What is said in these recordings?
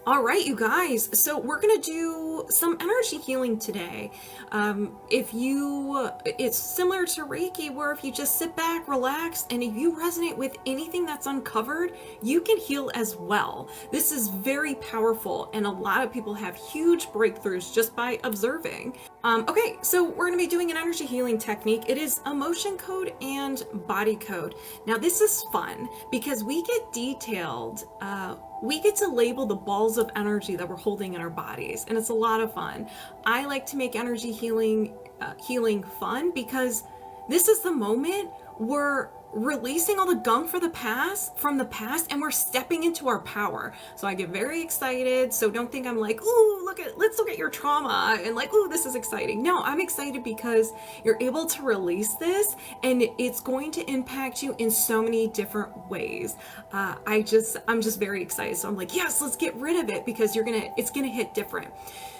All right, you guys. So we're gonna do some energy healing today. It's similar to Reiki, where if you just sit back, relax, and if you resonate with anything that's uncovered, you can heal as well. This is very powerful, and a lot of people have huge breakthroughs just by observing. Okay, so we're gonna be doing an energy healing technique. It is emotion code and body code. Now this is fun because we get detailed. We get to label the balls of energy that we're holding in our bodies, and it's a lot of fun. I like to make energy healing fun because this is the moment we're releasing all the gunk from the past, and we're stepping into our power. So I get very excited. So don't think I'm like, ooh, let's look at your trauma and like, ooh, this is exciting. No, I'm excited because you're able to release this, and it's going to impact you in so many different ways. I'm just very excited. So I'm like, yes, let's get rid of it because it's gonna hit different.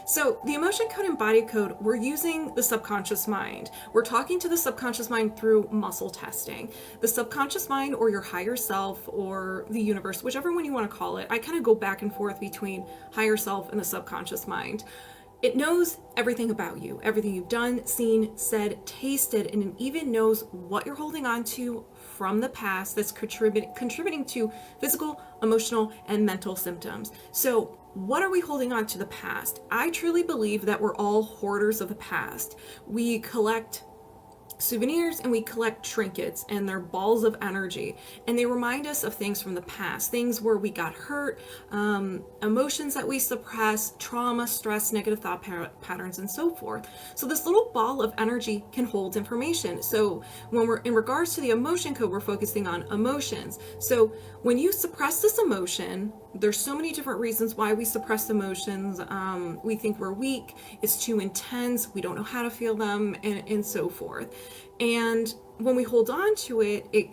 So the emotion code and body code, we're using the subconscious mind. We're talking to the subconscious mind through muscle testing. The subconscious mind, or your higher self, or the universe, whichever one you want to call it. I kind of go back and forth between higher self and the subconscious mind. It knows everything about you, everything you've done, seen, said, tasted, and it even knows what you're holding on to from the past that's contributing to physical, emotional, and mental symptoms. So what are we holding on to the past? I truly believe that we're all hoarders of the past. We collect souvenirs and we collect trinkets, and they're balls of energy, and they remind us of things from the past, things where we got hurt, emotions that we suppress, trauma, stress, negative thought patterns, and so forth. So this little ball of energy can hold information. So when we're in regards to the emotion code, we're focusing on emotions. So when you suppress this emotion, there's so many different reasons why we suppress emotions. We think we're weak, it's too intense, we don't know how to feel them, and so forth. And when we hold on to it, it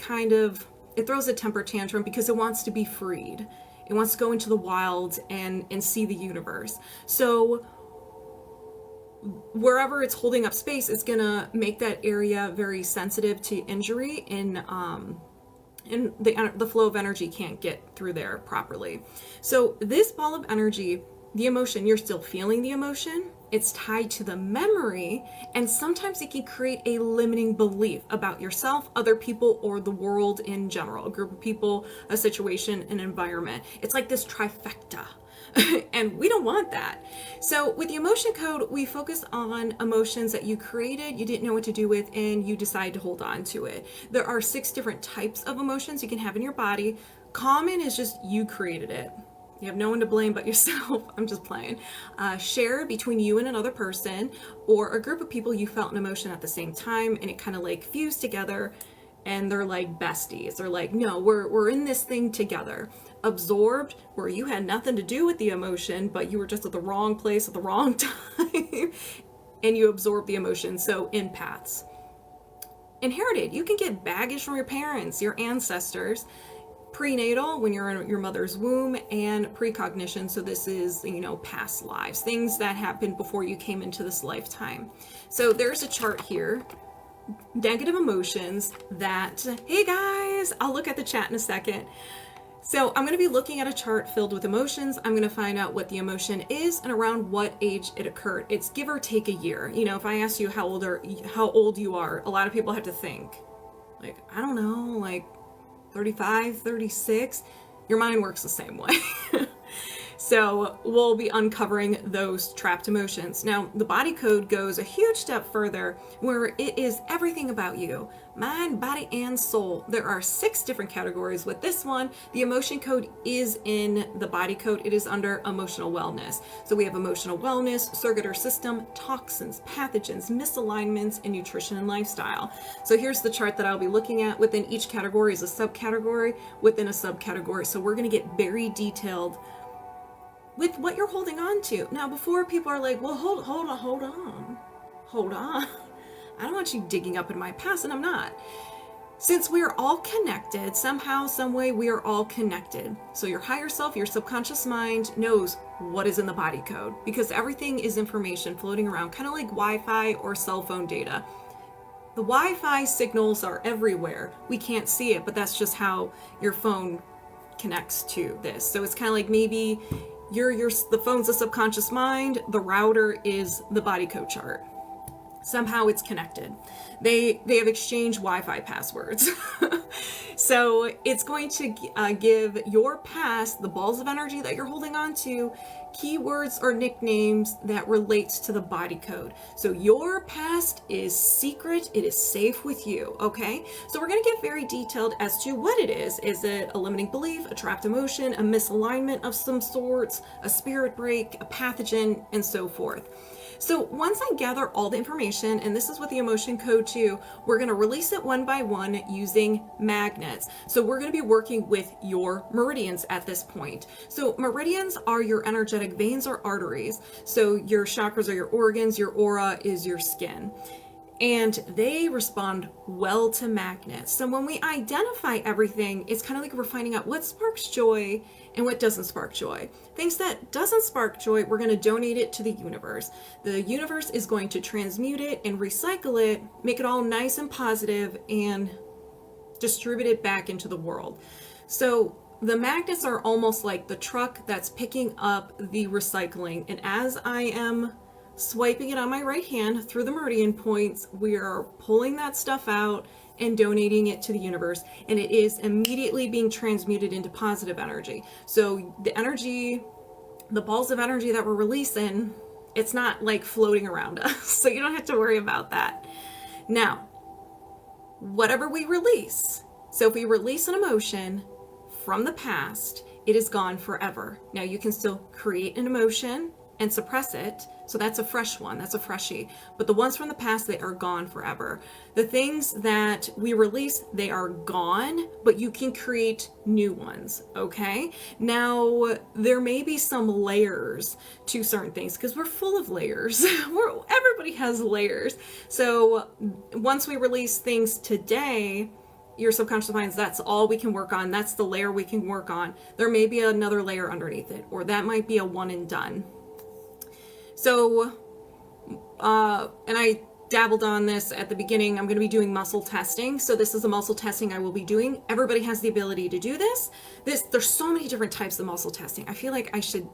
throws a temper tantrum because it wants to be freed. It wants to go into the wild and see the universe. So wherever it's holding up space, it's gonna make that area very sensitive to injury, and the flow of energy can't get through there properly. So this ball of energy, the emotion, you're still feeling the emotion, it's tied to the memory, and sometimes it can create a limiting belief about yourself, other people, or the world in general, a group of people, a situation, an environment. It's like this trifecta. And we don't want that. So with the emotion code, we focus on emotions that you created, you didn't know what to do with, and you decide to hold on to it. There are 6 different types of emotions you can have in your body. Common is just you created it. You have no one to blame but yourself. I'm just playing. Share between you and another person, or a group of people you felt an emotion at the same time, and it kind of like fused together, and they're like besties. They're like, no, we're in this thing together. Absorbed, where you had nothing to do with the emotion, but you were just at the wrong place at the wrong time, and you absorb the emotion. So empaths. Inherited, you can get baggage from your parents, your ancestors. Prenatal, when you're in your mother's womb, and precognition, so this is, past lives, things that happened before you came into this lifetime. So there's a chart here. Negative emotions that, hey guys, I'll look at the chat in a second. So I'm going to be looking at a chart filled with emotions. I'm going to find out what the emotion is and around what age it occurred. It's give or take a year. If I ask you how old you are, a lot of people have to think. Like, I don't know, like 35, 36. Your mind works the same way. So we'll be uncovering those trapped emotions. Now, the body code goes a huge step further, where it is everything about you, mind, body, and soul. There are 6 different categories with this one. The emotion code is in the body code. It is under emotional wellness. So we have emotional wellness, circular system, toxins, pathogens, misalignments, and nutrition and lifestyle. So here's the chart that I'll be looking at. Within each category is a subcategory within a subcategory. So we're going to get very detailed with what you're holding on to. Now, before people are like, well, hold on. I don't want you digging up in my past, and I'm not. Since we are all connected, somehow, some way, we are all connected. So your higher self, your subconscious mind knows what is in the body code, because everything is information floating around, kind of like Wi-Fi or cell phone data. The Wi-Fi signals are everywhere. We can't see it, but that's just how your phone connects to this. So it's kind of like maybe the phone's the subconscious mind, the router is the body code chart. Somehow it's connected. They have exchanged Wi-Fi passwords. So it's going to give your past, the balls of energy that you're holding on to, keywords or nicknames that relates to the body code. So your past is secret. It is safe with you. Okay. So we're going to get very detailed as to what it is. Is it a limiting belief, a trapped emotion, a misalignment of some sorts, a spirit break, a pathogen, and so forth. So once I gather all the information, and this is what the emotion code to, we're going to release it one by one using magnets. So we're going to be working with your meridians at this point. So meridians are your energetic veins or arteries. So your chakras are your organs, your aura is your skin. And they respond well to magnets. So when we identify everything, it's kind of like we're finding out what sparks joy and what doesn't spark joy. Things that doesn't spark joy, we're going to donate it to the universe. The universe is going to transmute it and recycle it, make it all nice and positive, and distribute it back into the world. So the magnets are almost like the truck that's picking up the recycling. And as I am swiping it on my right hand through the meridian points, we are pulling that stuff out and donating it to the universe, and it is immediately being transmuted into positive energy. So the energy, the balls of energy that we're releasing, it's not like floating around us, so you don't have to worry about that. Now, whatever we release, so if we release an emotion from the past, it is gone forever. Now you can still create an emotion and suppress it. So that's a fresh one, that's a freshie. But the ones from the past, they are gone forever. The things that we release, they are gone, but you can create new ones, okay? Now, there may be some layers to certain things because we're full of layers. Everybody has layers. So once we release things today, your subconscious mind, that's all we can work on. That's the layer we can work on. There may be another layer underneath it, or that might be a one and done. So, and I dabbled on this at the beginning. I'm going to be doing muscle testing. So this is the muscle testing I will be doing. Everybody has the ability to do this. There's so many different types of muscle testing. I feel like I should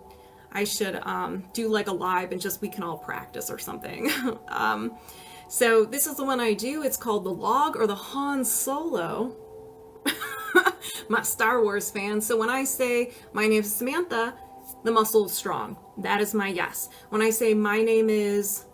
do like a live and just we can all practice or something. So this is the one I do. It's called the log or the Han Solo. My Star Wars fan. So when I say my name is Samantha, the muscle is strong. That is my yes. When I say my name is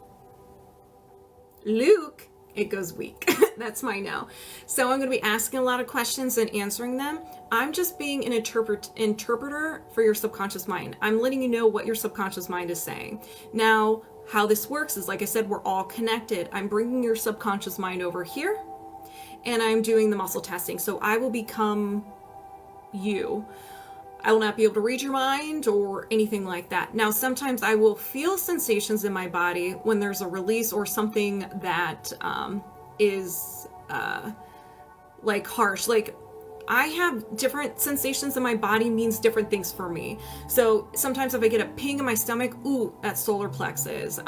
Luke, it goes weak. That's my no. So I'm going to be asking a lot of questions and answering them. I'm just being an interpreter for your subconscious mind. I'm letting you know what your subconscious mind is saying. Now, how this works is, like I said, we're all connected. I'm bringing your subconscious mind over here, and I'm doing the muscle testing. So I will become you. I will not be able to read your mind or anything like that. Now, sometimes I will feel sensations in my body when there's a release or something that is like harsh. Like I have different sensations in my body means different things for me. So sometimes if I get a ping in my stomach, ooh, that's solar plexus.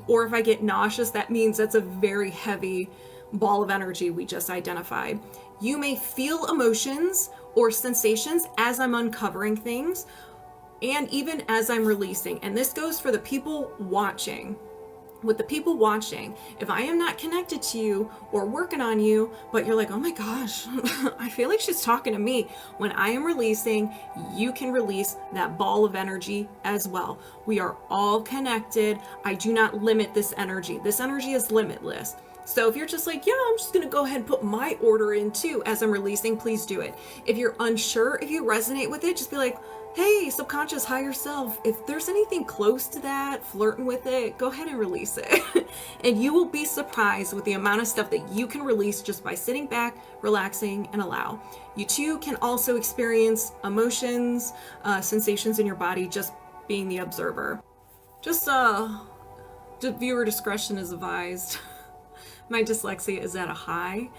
Or if I get nauseous, that means that's a very heavy ball of energy we just identified. You may feel emotions or sensations as I'm uncovering things and even as I'm releasing. And this goes for the people watching. With the people watching, if I am not connected to you or working on you, but you're like, oh my gosh, I feel like she's talking to me. When I am releasing, you can release that ball of energy as well. We are all connected. I do not limit this energy. This energy is limitless. So if you're just like, yeah, I'm just going to go ahead and put my order in too as I'm releasing, please do it. If you're unsure, if you resonate with it, just be like, hey, subconscious higher self, if there's anything close to that, flirting with it, go ahead and release it. And you will be surprised with the amount of stuff that you can release just by sitting back, relaxing, and allow. You too can also experience emotions, sensations in your body, just being the observer. Just viewer discretion is advised. My dyslexia is at a high.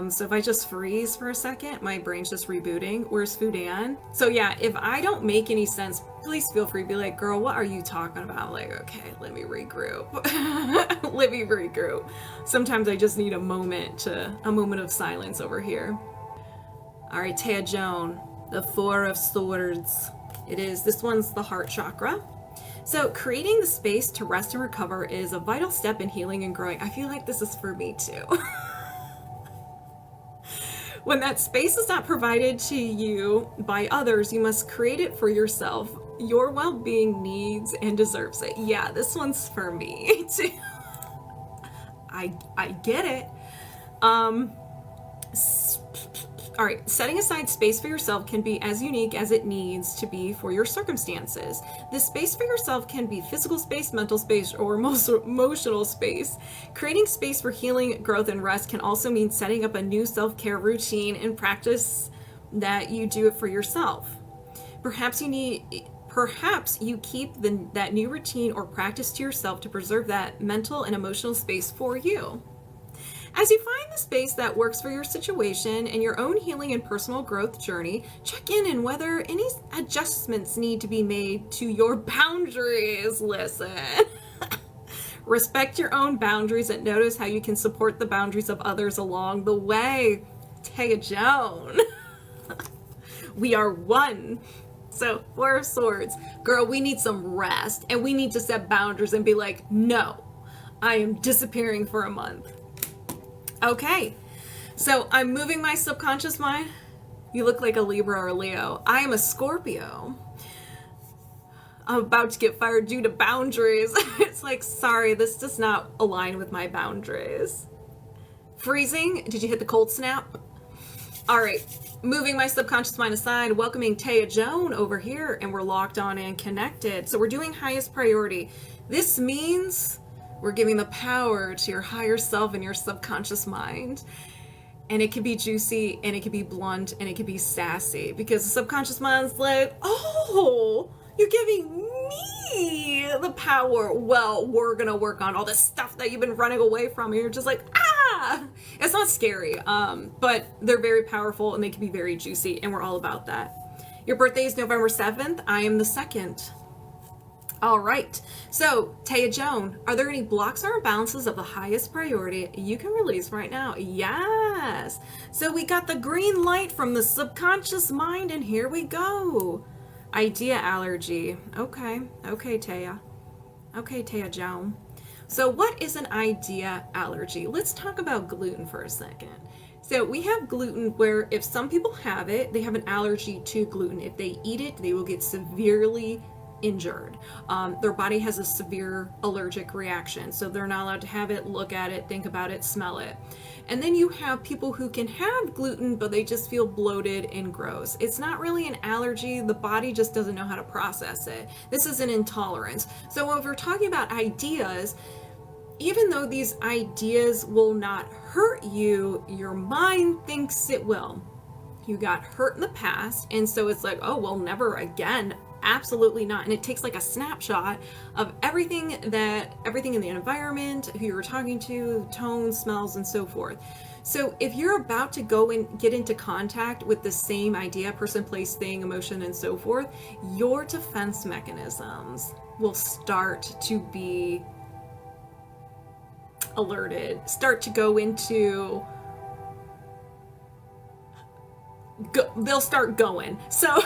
So if I just freeze for a second, my brain's just rebooting. Where's Fudan? So yeah, if I don't make any sense, please feel free to be like, girl, what are you talking about? Like, okay, let me regroup. Let me regroup. Sometimes I just need a moment of silence over here. All right, Tayajoan, the Four of Swords. This one's the heart chakra. So creating the space to rest and recover is a vital step in healing and growing. I feel like this is for me too. When that space is not provided to you by others, you must create it for yourself. Your well-being needs and deserves it. Yeah, this one's for me too. I get it. All right, setting aside space for yourself can be as unique as it needs to be for your circumstances. This space for yourself can be physical space, mental space, or emotional space. Creating space for healing, growth, and rest can also mean setting up a new self-care routine and practice that you do it for yourself. Perhaps you keep that new routine or practice to yourself to preserve that mental and emotional space for you. As you find the space that works for your situation and your own healing and personal growth journey, check in on whether any adjustments need to be made to your boundaries. Listen. Respect your own boundaries and notice how you can support the boundaries of others along the way. Tayajoan. We are one. So, Four of Swords. Girl, we need some rest and we need to set boundaries and be like, no, I am disappearing for a month. Okay, so I'm moving my subconscious mind. You look like a Libra or a Leo. I am a Scorpio. I'm about to get fired due to boundaries. It's like, sorry, this does not align with my boundaries. Freezing? Did you hit the cold snap? All right, moving my subconscious mind aside, welcoming Tayajoan over here, and we're locked on and connected. So we're doing highest priority. This means we're giving the power to your higher self and your subconscious mind. And it can be juicy, and it can be blunt, and it can be sassy, because the subconscious mind's like, oh, you're giving me the power. Well, we're gonna work on all this stuff that you've been running away from, and you're just like, ah! It's not scary, but they're very powerful, and they can be very juicy, and we're all about that. Your birthday is November 7th. I am the 2nd. All right, so Tayajoan, are there any blocks or imbalances of the highest priority you can release right now? Yes. So we got the green light from the subconscious mind, and here we go. Idea allergy. Okay, Taya. Okay, Tayajoan. So what is an idea allergy? Let's talk about gluten for a second. So we have gluten where if some people have it, they have an allergy to gluten. If they eat it, they will get severely injured. Their body has a severe allergic reaction, so they're not allowed to have it, look at it, think about it, smell it. And then you have people who can have gluten, but they just feel bloated and gross. It's not really an allergy, the body just doesn't know how to process it. This is an intolerance. So when we're talking about ideas, even though these ideas will not hurt you, your mind thinks it will. You got hurt in the past, and so it's like, oh, well, never again. Absolutely not. And it takes like a snapshot of everything in the environment, who you were talking to, tones, smells, and so forth. So if you're about to go and get into contact with the same idea, person, place, thing, emotion, and so forth, your defense mechanisms will start to be alerted, start to go into they'll start going. So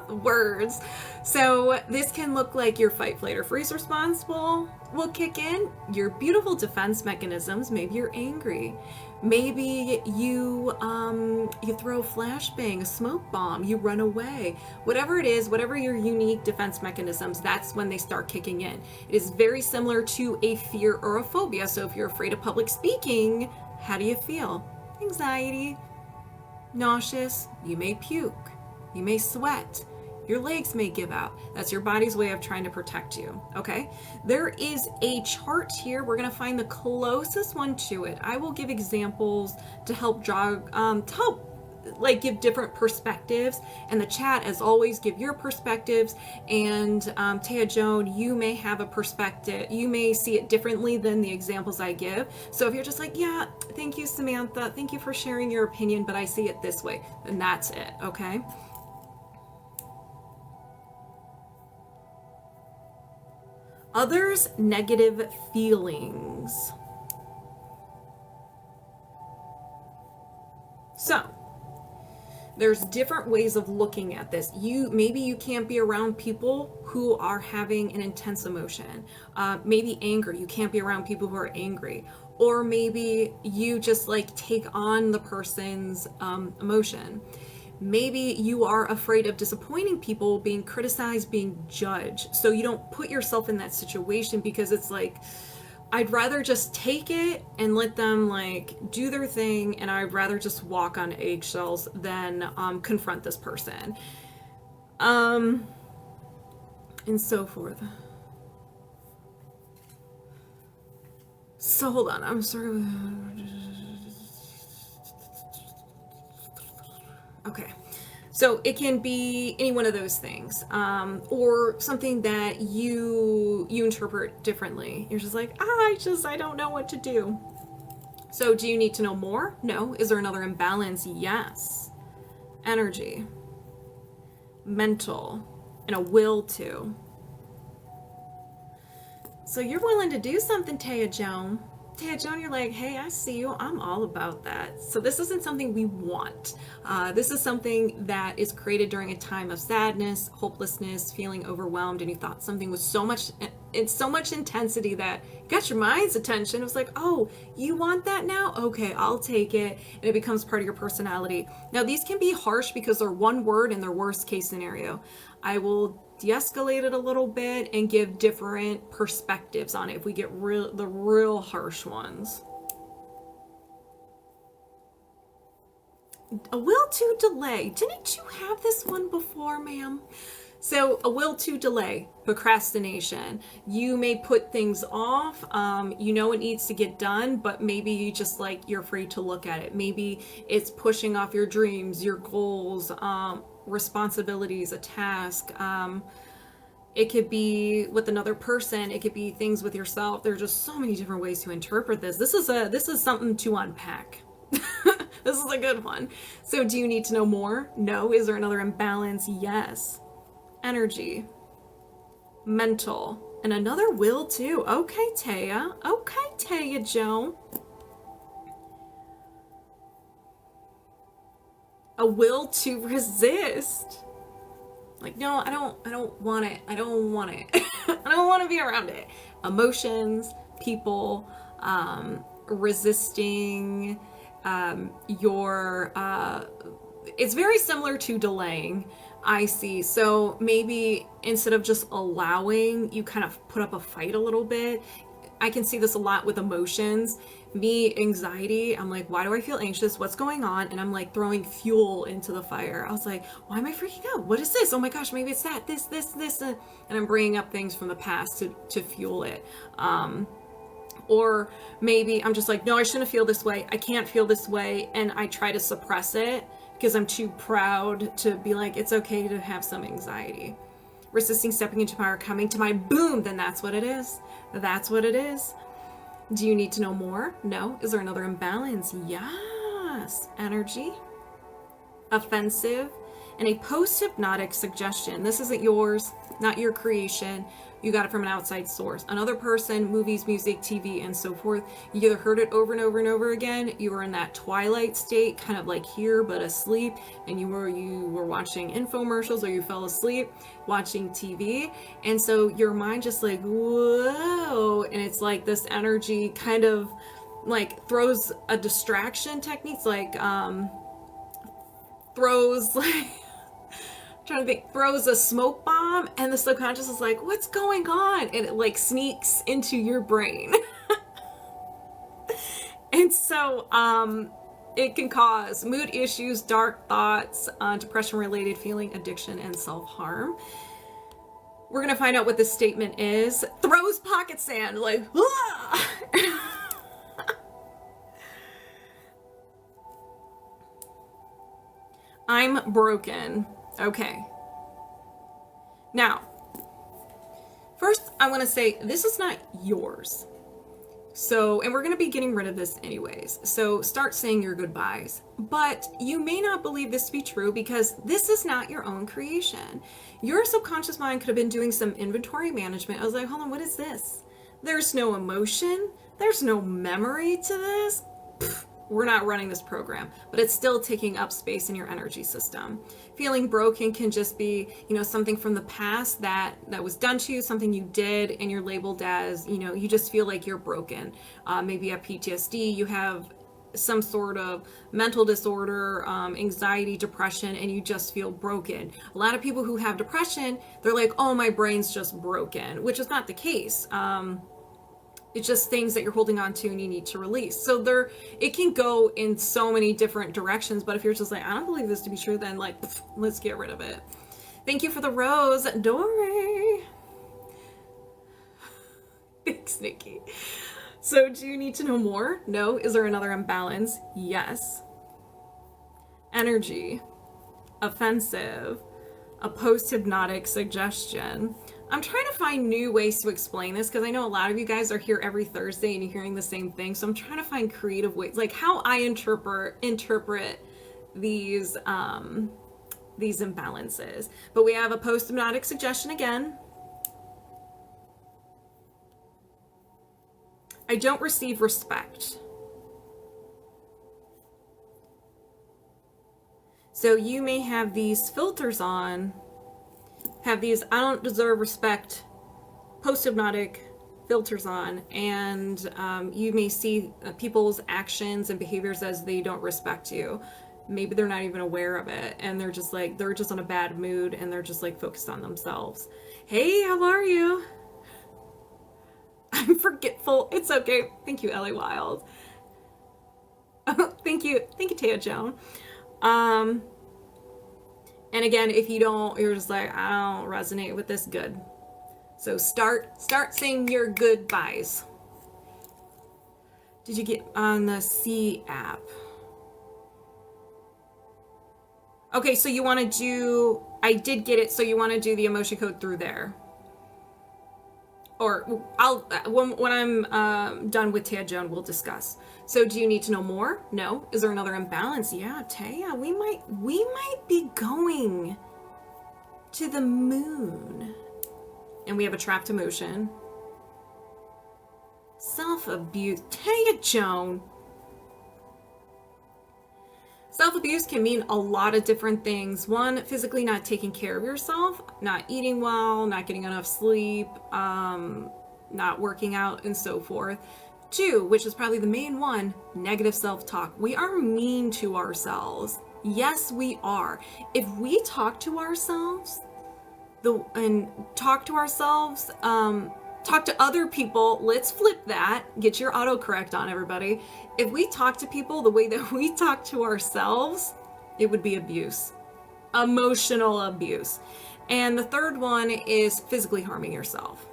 words. So this can look like your fight, flight, or freeze response will kick in. Your beautiful defense mechanisms. Maybe you're angry. Maybe you throw a flashbang, a smoke bomb, you run away. Whatever it is, whatever your unique defense mechanisms, that's when they start kicking in. It is very similar to a fear or a phobia. So if you're afraid of public speaking, how do you feel? Anxiety. Nauseous, you may puke, you may sweat, your legs may give out. That's your body's way of trying to protect you, okay? There is a chart here. We're gonna find the closest one to it. I will give examples to help give different perspectives. And the chat, as always, give your perspectives. And Tayajoan, you may have a perspective. You may see it differently than the examples I give. So if you're just like, yeah, thank you, Samantha. Thank you for sharing your opinion, but I see it this way. Then that's it, okay? Others' negative feelings. So, There's different ways of looking at this. Maybe you can't be around people who are having an intense emotion. Maybe anger. You can't be around people who are angry. Or maybe you just like take on the person's emotion. Maybe you are afraid of disappointing people, being criticized, being judged. So you don't put yourself in that situation because it's like, I'd rather just take it and let them like do their thing, and I'd rather just walk on eggshells than confront this person. And so forth. So hold on, I'm sorry. Okay. So it can be any one of those things, or something that you interpret differently. You're just like, I don't know what to do. So do you need to know more? No. Is there another imbalance? Yes. Energy, mental, and a will to. So you're willing to do something, Tayajoan. Tayajoan, you're like, hey, I see you. I'm all about that. So this isn't something we want. This is something that is created during a time of sadness, hopelessness, feeling overwhelmed, and you thought something was so much intensity that got your mind's attention. It was like, oh, you want that now? Okay, I'll take it. And it becomes part of your personality. Now, these can be harsh because they're one word in their worst case scenario. I will de-escalate it a little bit and give different perspectives on it if we get the real harsh ones. A will to delay. Didn't you have this one before, ma'am? So a will to delay, procrastination. You may put things off. You know it needs to get done, but maybe you just like, you're afraid to look at it. Maybe it's pushing off your dreams, your goals, responsibilities, a task. It could be with another person. It could be things with yourself. There are just so many different ways to interpret this. This is something to unpack. This is a good one. So do you need to know more? No. Is there another imbalance? Yes. Energy, mental, and another will too. Okay, Taya. Okay, Tayajoan. A will to resist. Like, no, I don't want it. I don't want it. I don't want to be around it. Emotions, people, resisting, it's very similar to delaying, I see. So maybe instead of just allowing, you kind of put up a fight a little bit. I can see this a lot with emotions. Me, anxiety, I'm like, why do I feel anxious? What's going on? And I'm like throwing fuel into the fire. I was like, why am I freaking out? What is this? Oh my gosh, maybe it's that, this. And I'm bringing up things from the past to fuel it. Or maybe I'm just like, no, I shouldn't feel this way. I can't feel this way. And I try to suppress it because I'm too proud to be like, it's okay to have some anxiety. Resisting stepping into power, coming to my boom, then that's what it is. That's what it is. Do you need to know more? No. Is there another imbalance? Yes. Energy, offensive, and a post-hypnotic suggestion. This isn't yours, not your creation. You got it from an outside source. Another person, movies, music, TV, and so forth. You either heard it over and over and over again. You were in that twilight state, kind of like here, but asleep. And you were watching infomercials, or you fell asleep watching TV. And so your mind just like, whoa. And it's like this energy kind of like throws a distraction techniques, like throws like, trying to think, throws a smoke bomb, and the subconscious is like, what's going on? And it like sneaks into your brain. And so it can cause mood issues, dark thoughts, depression related feeling, addiction, and self-harm. We're gonna find out what this statement is. Throws pocket sand, like, ah! I'm broken. Okay. Now, first I want to say this is not yours. So, and we're going to be getting rid of this anyways. So start saying your goodbyes. But you may not believe this to be true because this is not your own creation. Your subconscious mind could have been doing some inventory management. I was like, hold on, what is this? There's no emotion. There's no memory to this. Pfft, we're not running this program, but it's still taking up space in your energy system. Feeling broken can just be, something from the past that was done to you, something you did, and you're labeled as, you just feel like you're broken. Maybe you have PTSD, you have some sort of mental disorder, anxiety, depression, and you just feel broken. A lot of people who have depression, they're like, oh, my brain's just broken, which is not the case. It's just things that you're holding on to and you need to release. So it can go in so many different directions, but if you're just like, I don't believe this to be true, then like, let's get rid of it. Thank you for the rose, Dory. Thanks, Nikki. So do you need to know more? No. Is there another imbalance? Yes. Energy. Offensive. A post-hypnotic suggestion. I'm trying to find new ways to explain this because I know a lot of you guys are here every Thursday and you're hearing the same thing. So I'm trying to find creative ways, like how I interpret these imbalances. But we have a post-hypnotic suggestion again. I don't receive respect. So you may have these filters on, have these I don't deserve respect post-hypnotic filters on, and you may see people's actions and behaviors as they don't respect you. Maybe they're not even aware of it, and they're just on a bad mood, and they're just like focused on themselves. Hey, how are you? I'm forgetful. It's okay. Thank you, Ellie Wild. Thank you, Tayajoan. And again, if you're just like, I don't resonate with this, good. So start saying your goodbyes. Did you get on the C app? Okay, so you want to do, I did get it, so you want to do the emotion code through there. Or when I'm done with Tayajoan, we'll discuss. So do you need to know more? No. Is there another imbalance? Yeah, Taya, we might be going to the moon. And we have a trapped emotion. Self-abuse. Tayajoan. Self-abuse can mean a lot of different things. One, physically not taking care of yourself, not eating well, not getting enough sleep, not working out, and so forth. Two, which is probably the main one, negative self-talk. We are mean to ourselves. Yes, we are. If we talk to ourselves, talk to other people, let's flip that, get your autocorrect on, everybody. If we talk to people the way that we talk to ourselves, it would be abuse, emotional abuse. And the third one is physically harming yourself.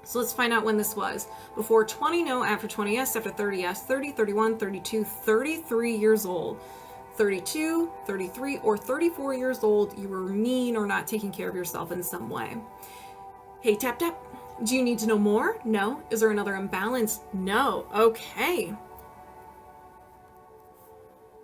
So let's find out when this was. Before 20, no. After 20, yes. After 30, yes. 30, 31, 32, 33 years old. 32, 33, or 34 years old, you were mean or not taking care of yourself in some way. Hey, tap, tap. Do you need to know more? No. Is there another imbalance? No. Okay.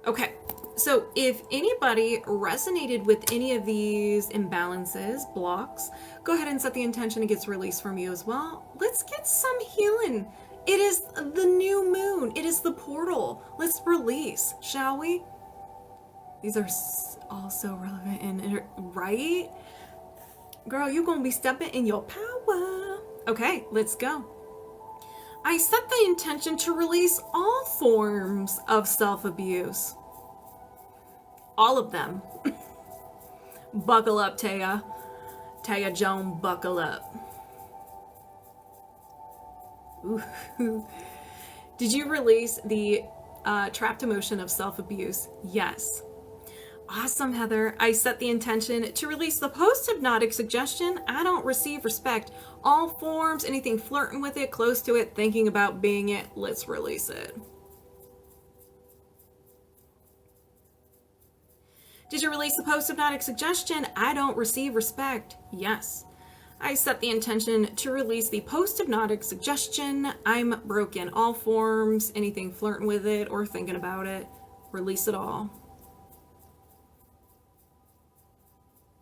Okay. So if anybody resonated with any of these imbalances, blocks, go ahead and set the intention it gets released from you as well. Let's get some healing. It is the new moon. It is the portal. Let's release, shall we? These are all so relevant and right? Girl, you're gonna be stepping in your power. Okay, let's go. I set the intention to release all forms of self-abuse. All of them. Buckle up, Taya. Tayajoan, buckle up. Ooh. Did you release the trapped emotion of self-abuse? Yes. Awesome, Heather. I set the intention to release the post-hypnotic suggestion. I don't receive respect. All forms, anything flirting with it, close to it, thinking about being it, let's release it. Did you release the post-hypnotic suggestion? I don't receive respect. Yes. I set the intention to release the post-hypnotic suggestion. I'm broken. All forms, anything flirting with it or thinking about it, release it all.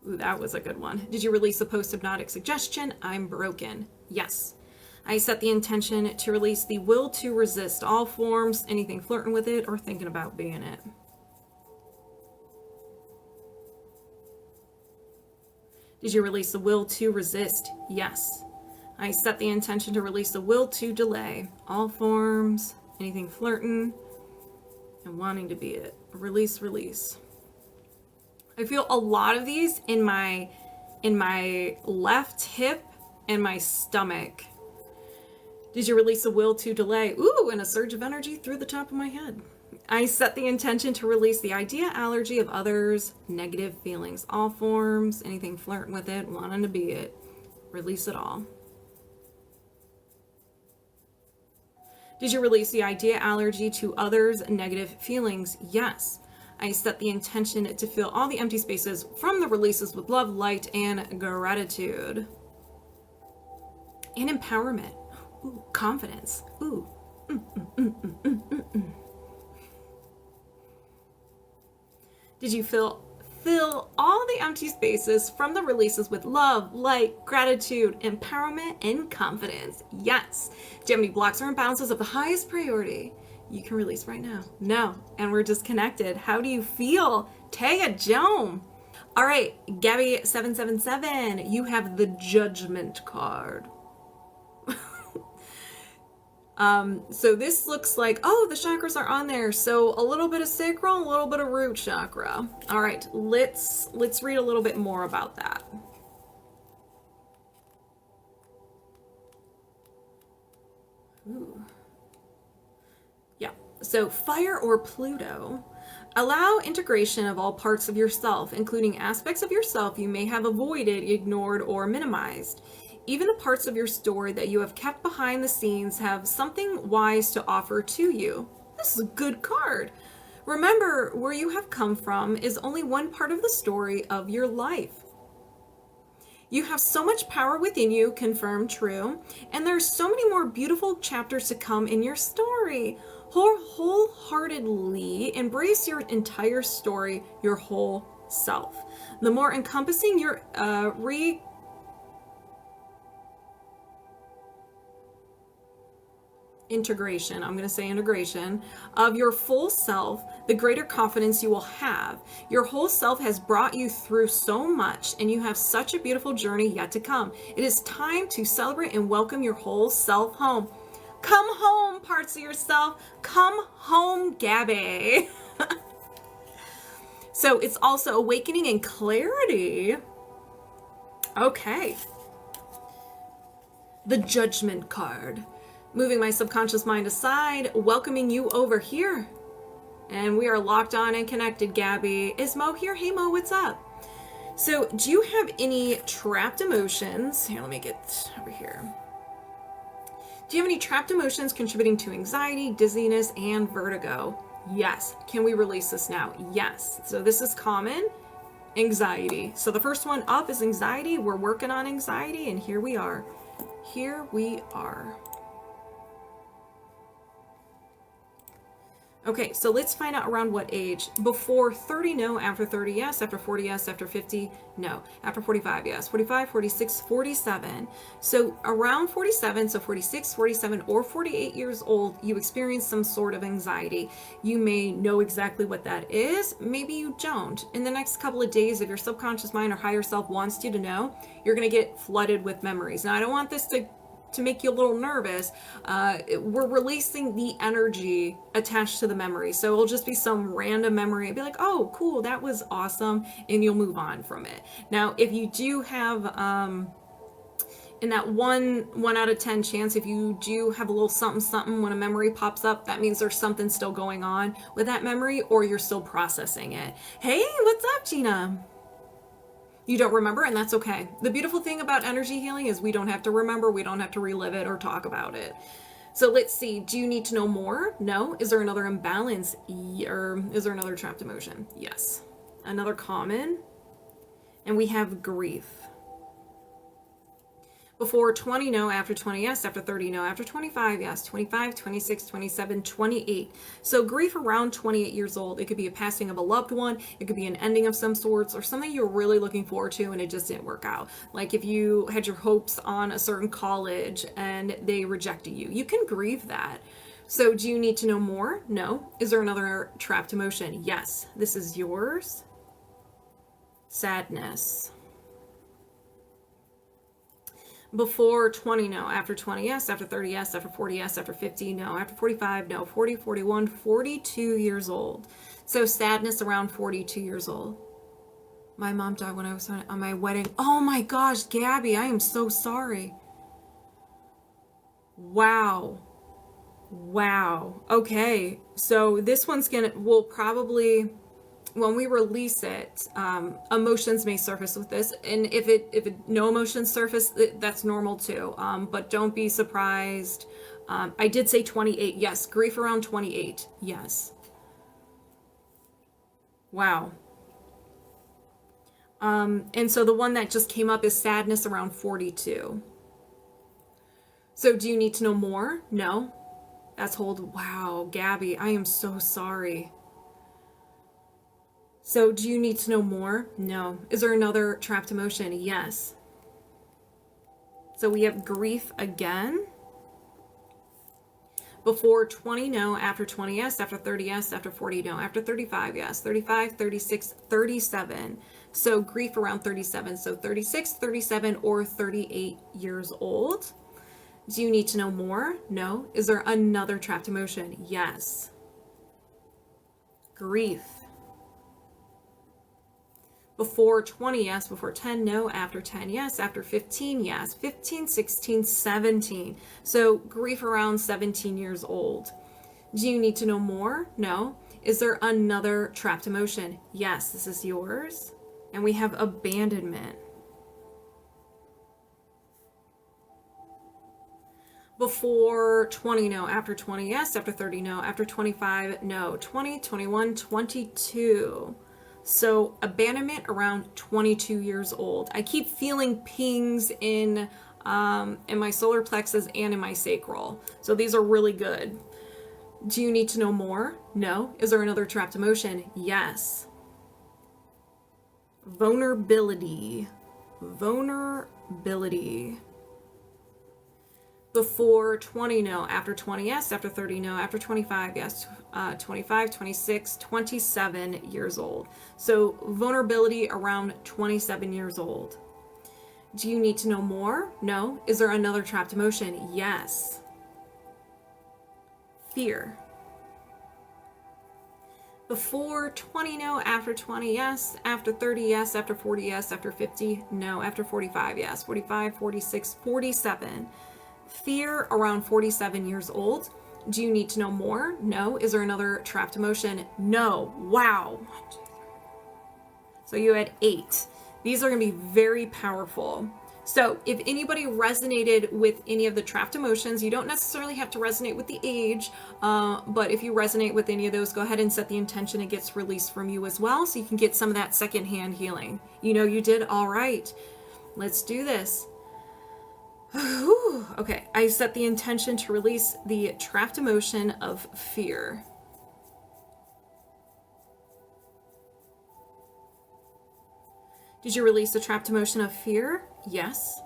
Ooh, that was a good one. Did you release a post-hypnotic suggestion? I'm broken. Yes. I set the intention to release the will to resist all forms, anything flirting with it or thinking about being it. Did you release the will to resist? Yes. I set the intention to release the will to delay all forms, anything flirting and wanting to be it. Release, release. I feel a lot of these in my left hip and my stomach. Did you release the will to delay? Ooh, and a surge of energy through the top of my head. I set the intention to release the idea, allergy of others, negative feelings, all forms, anything flirting with it, wanting to be it. Release it all. Did you release the idea, allergy to others, negative feelings? Yes. I set the intention to fill all the empty spaces from the releases with love, light, and gratitude. And empowerment. Ooh, confidence. Ooh. Did you fill all the empty spaces from the releases with love, light, gratitude, empowerment, and confidence? Yes. Do you have any blocks or imbalances of the highest priority you can release right now? No. And we're disconnected. How do you feel? Tayajoan. All right, Gabby777, you have the Judgment card. So this looks like, oh, the chakras are on there. So a little bit of sacral, a little bit of root chakra. All right, let's read a little bit more about that. Ooh. Yeah, so fire or Pluto. Allow integration of all parts of yourself, including aspects of yourself you may have avoided, ignored, or minimized. Even the parts of your story that you have kept behind the scenes have something wise to offer to you. This is a good card. Remember, where you have come from is only one part of the story of your life. You have so much power within you, confirmed true, and there's so many more beautiful chapters to come in your story. Wholeheartedly embrace your entire story, your whole self. The more encompassing your integration of your full self, the greater confidence you will have. Your whole self has brought you through so much, and you have such a beautiful journey yet to come. It is time to celebrate and welcome your whole self home. Come home, parts of yourself. Come home, Gabby. So it's also awakening and clarity. Okay. The Judgment card. Moving my subconscious mind aside, welcoming you over here. And we are locked on and connected, Gabby. Is Mo here? Hey, Mo, what's up? So, do you have any trapped emotions? Here, let me get over here. Do you have any trapped emotions contributing to anxiety, dizziness, and vertigo? Yes. Can we release this now? Yes. So this is common. Anxiety. So the first one up is anxiety. We're working on anxiety, and here we are. Here we are. Okay, so let's find out around what age. Before 30, no. After 30, yes. After 40, yes. After 50, no. After 45, yes. 45, 46, 47. So around 47, so 46, 47, or 48 years old, you experience some sort of anxiety. You may know exactly what that is. Maybe you don't. In the next couple of days, if your subconscious mind or higher self wants you to know, you're going to get flooded with memories. Now, I don't want this to make you a little nervous. We're releasing the energy attached to the memory. So it'll just be some random memory and be like, oh, cool, that was awesome. And you'll move on from it. Now, if you do have, in that one out of 10 chance, if you do have a little something when a memory pops up, that means there's something still going on with that memory, or you're still processing it. Hey, what's up, Gina? You don't remember, and that's okay. The beautiful thing about energy healing is we don't have to remember, we don't have to relive it or talk about it. So let's see, do you need to know more? No. Is there another imbalance? Or is there another trapped emotion? Yes. Another common. And we have grief. Before 20, no. After 20, yes. After 30, no. After 25, yes. 25, 26, 27, 28. So grief around 28 years old. It could be a passing of a loved one. It could be an ending of some sorts, or something you're really looking forward to and it just didn't work out. Like if you had your hopes on a certain college and they rejected you, you can grieve that. So do you need to know more? No. Is there another trapped emotion? Yes. This is yours. Sadness. Before 20, no. After 20, yes. After 30, yes. After 40, yes. After 50, no. After 45, no. 40, 41, 42 years old. So sadness around 42 years old. My mom died when I was on my wedding. Oh my gosh, Gabby, I am so sorry. Wow. Wow. Okay. So this one's will probably, when we release it, emotions may surface with this, and if no emotions surface, that's normal too. But don't be surprised. I did say 28. Yes, grief around 28. Yes. Wow. And so the one that just came up is sadness around 42. So do you need to know more? No. That's hold. Wow, Gabby, I am so sorry. So do you need to know more? No. Is there another trapped emotion? Yes. So we have grief again. Before 20, no. After 20, yes. After 30, yes. After 40, no. After 35, yes. 35, 36, 37. So grief around 37. So 36, 37, or 38 years old. Do you need to know more? No. Is there another trapped emotion? Yes. Grief. Before 20, yes. Before 10, no. After 10, yes. After 15, yes. 15, 16, 17. So grief around 17 years old. Do you need to know more? No. Is there another trapped emotion? Yes, this is yours. And we have abandonment. Before 20, no. After 20, yes. After 30, no. After 25, no. 20, 21, 22. So abandonment around 22 years old. I keep feeling pings in my solar plexus and in my sacral. So these are really good. Do you need to know more? No. Is there another trapped emotion? Yes. Vulnerability. Vulnerability. Before 20, no. After 20, yes. After 30, no. After 25, yes. 25, 26, 27 years old. So vulnerability around 27 years old. Do you need to know more? No. Is there another trapped emotion? Yes. Fear. Before 20, no. After 20, yes. After 30, yes. After 40, yes. After 50, no. After 45, yes. 45, 46, 47. Fear around 47 years old. Do you need to know more? No. Is there another trapped emotion? No. Wow. So you had 8. These are going to be very powerful. So if anybody resonated with any of the trapped emotions, you don't necessarily have to resonate with the age, but if you resonate with any of those, go ahead and set the intention it gets released from you as well, so you can get some of that secondhand healing. You know you did all right. Let's do this. Okay, I set the intention to release the trapped emotion of fear. Did you release the trapped emotion of fear? Yes.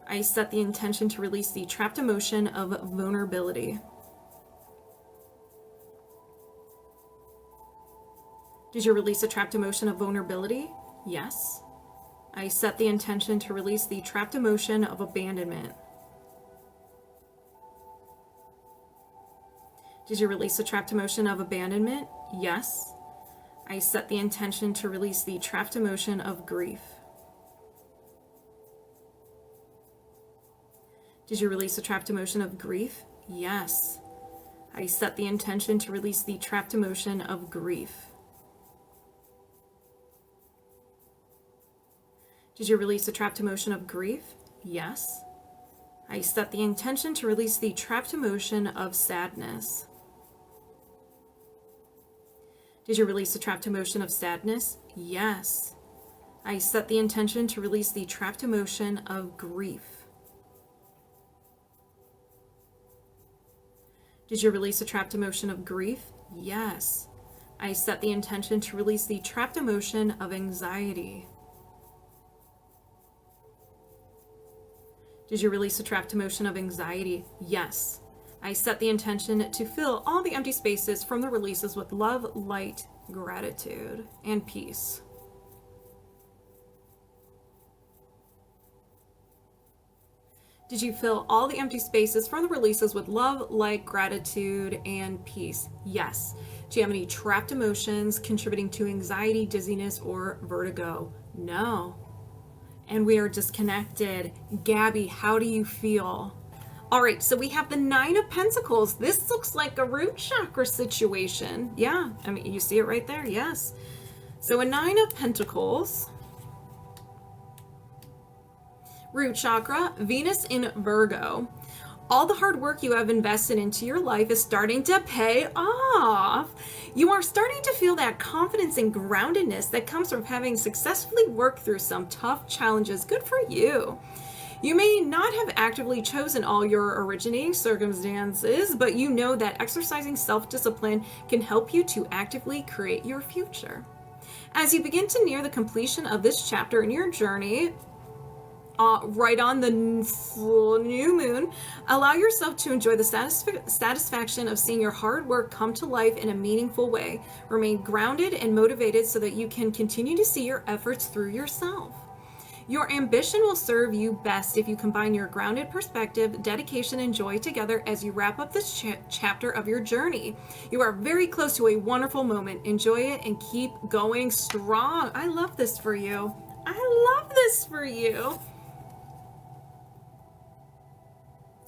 I set the intention to release the trapped emotion of vulnerability. Did you release the trapped emotion of vulnerability? Yes. I set the intention to release the trapped emotion of abandonment. Did you release the trapped emotion of abandonment? Yes. I set the intention to release the trapped emotion of grief. Did you release the trapped emotion of grief? Yes. I set the intention to release the trapped emotion of grief. Did you release the trapped emotion of grief? Yes. I set the intention to release the trapped emotion of sadness. Did you release the trapped emotion of sadness? Yes. I set the intention to release the trapped emotion of grief. Did you release a trapped emotion of grief? Yes. I set the intention to release the trapped emotion of anxiety. Did you release a trapped emotion of anxiety? Yes. I set the intention to fill all the empty spaces from the releases with love, light, gratitude, and peace. Did you fill all the empty spaces from the releases with love, light, gratitude, and peace? Yes. Do you have any trapped emotions contributing to anxiety, dizziness, or vertigo? No. And we are disconnected. Gabby, how do you feel? All right, so we have the Nine of Pentacles. This looks like a root chakra situation. Yeah, I mean, you see it right there? Yes. So a Nine of Pentacles. Root chakra, Venus in Virgo. All the hard work you have invested into your life is starting to pay off. You are starting to feel that confidence and groundedness that comes from having successfully worked through some tough challenges. Good for you. You may not have actively chosen all your originating circumstances, but you know that exercising self-discipline can help you to actively create your future. As you begin to near the completion of this chapter in your journey, right on the full new moon, allow yourself to enjoy the satisfaction of seeing your hard work come to life in a meaningful way. Remain grounded and motivated so that you can continue to see your efforts through yourself. Your ambition will serve you best if you combine your grounded perspective, dedication, and joy together as you wrap up this chapter of your journey. You are very close to a wonderful moment. Enjoy it and keep going strong. I love this for you. I love this for you.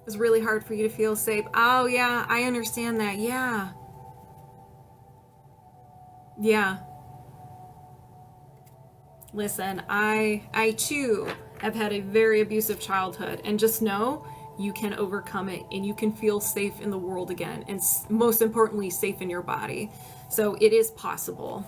It's really hard for you to feel safe. Oh, yeah, I understand that. Yeah. Yeah. Listen, I too have had a very abusive childhood, and just know you can overcome it and you can feel safe in the world again, and most importantly, safe in your body. So it is possible.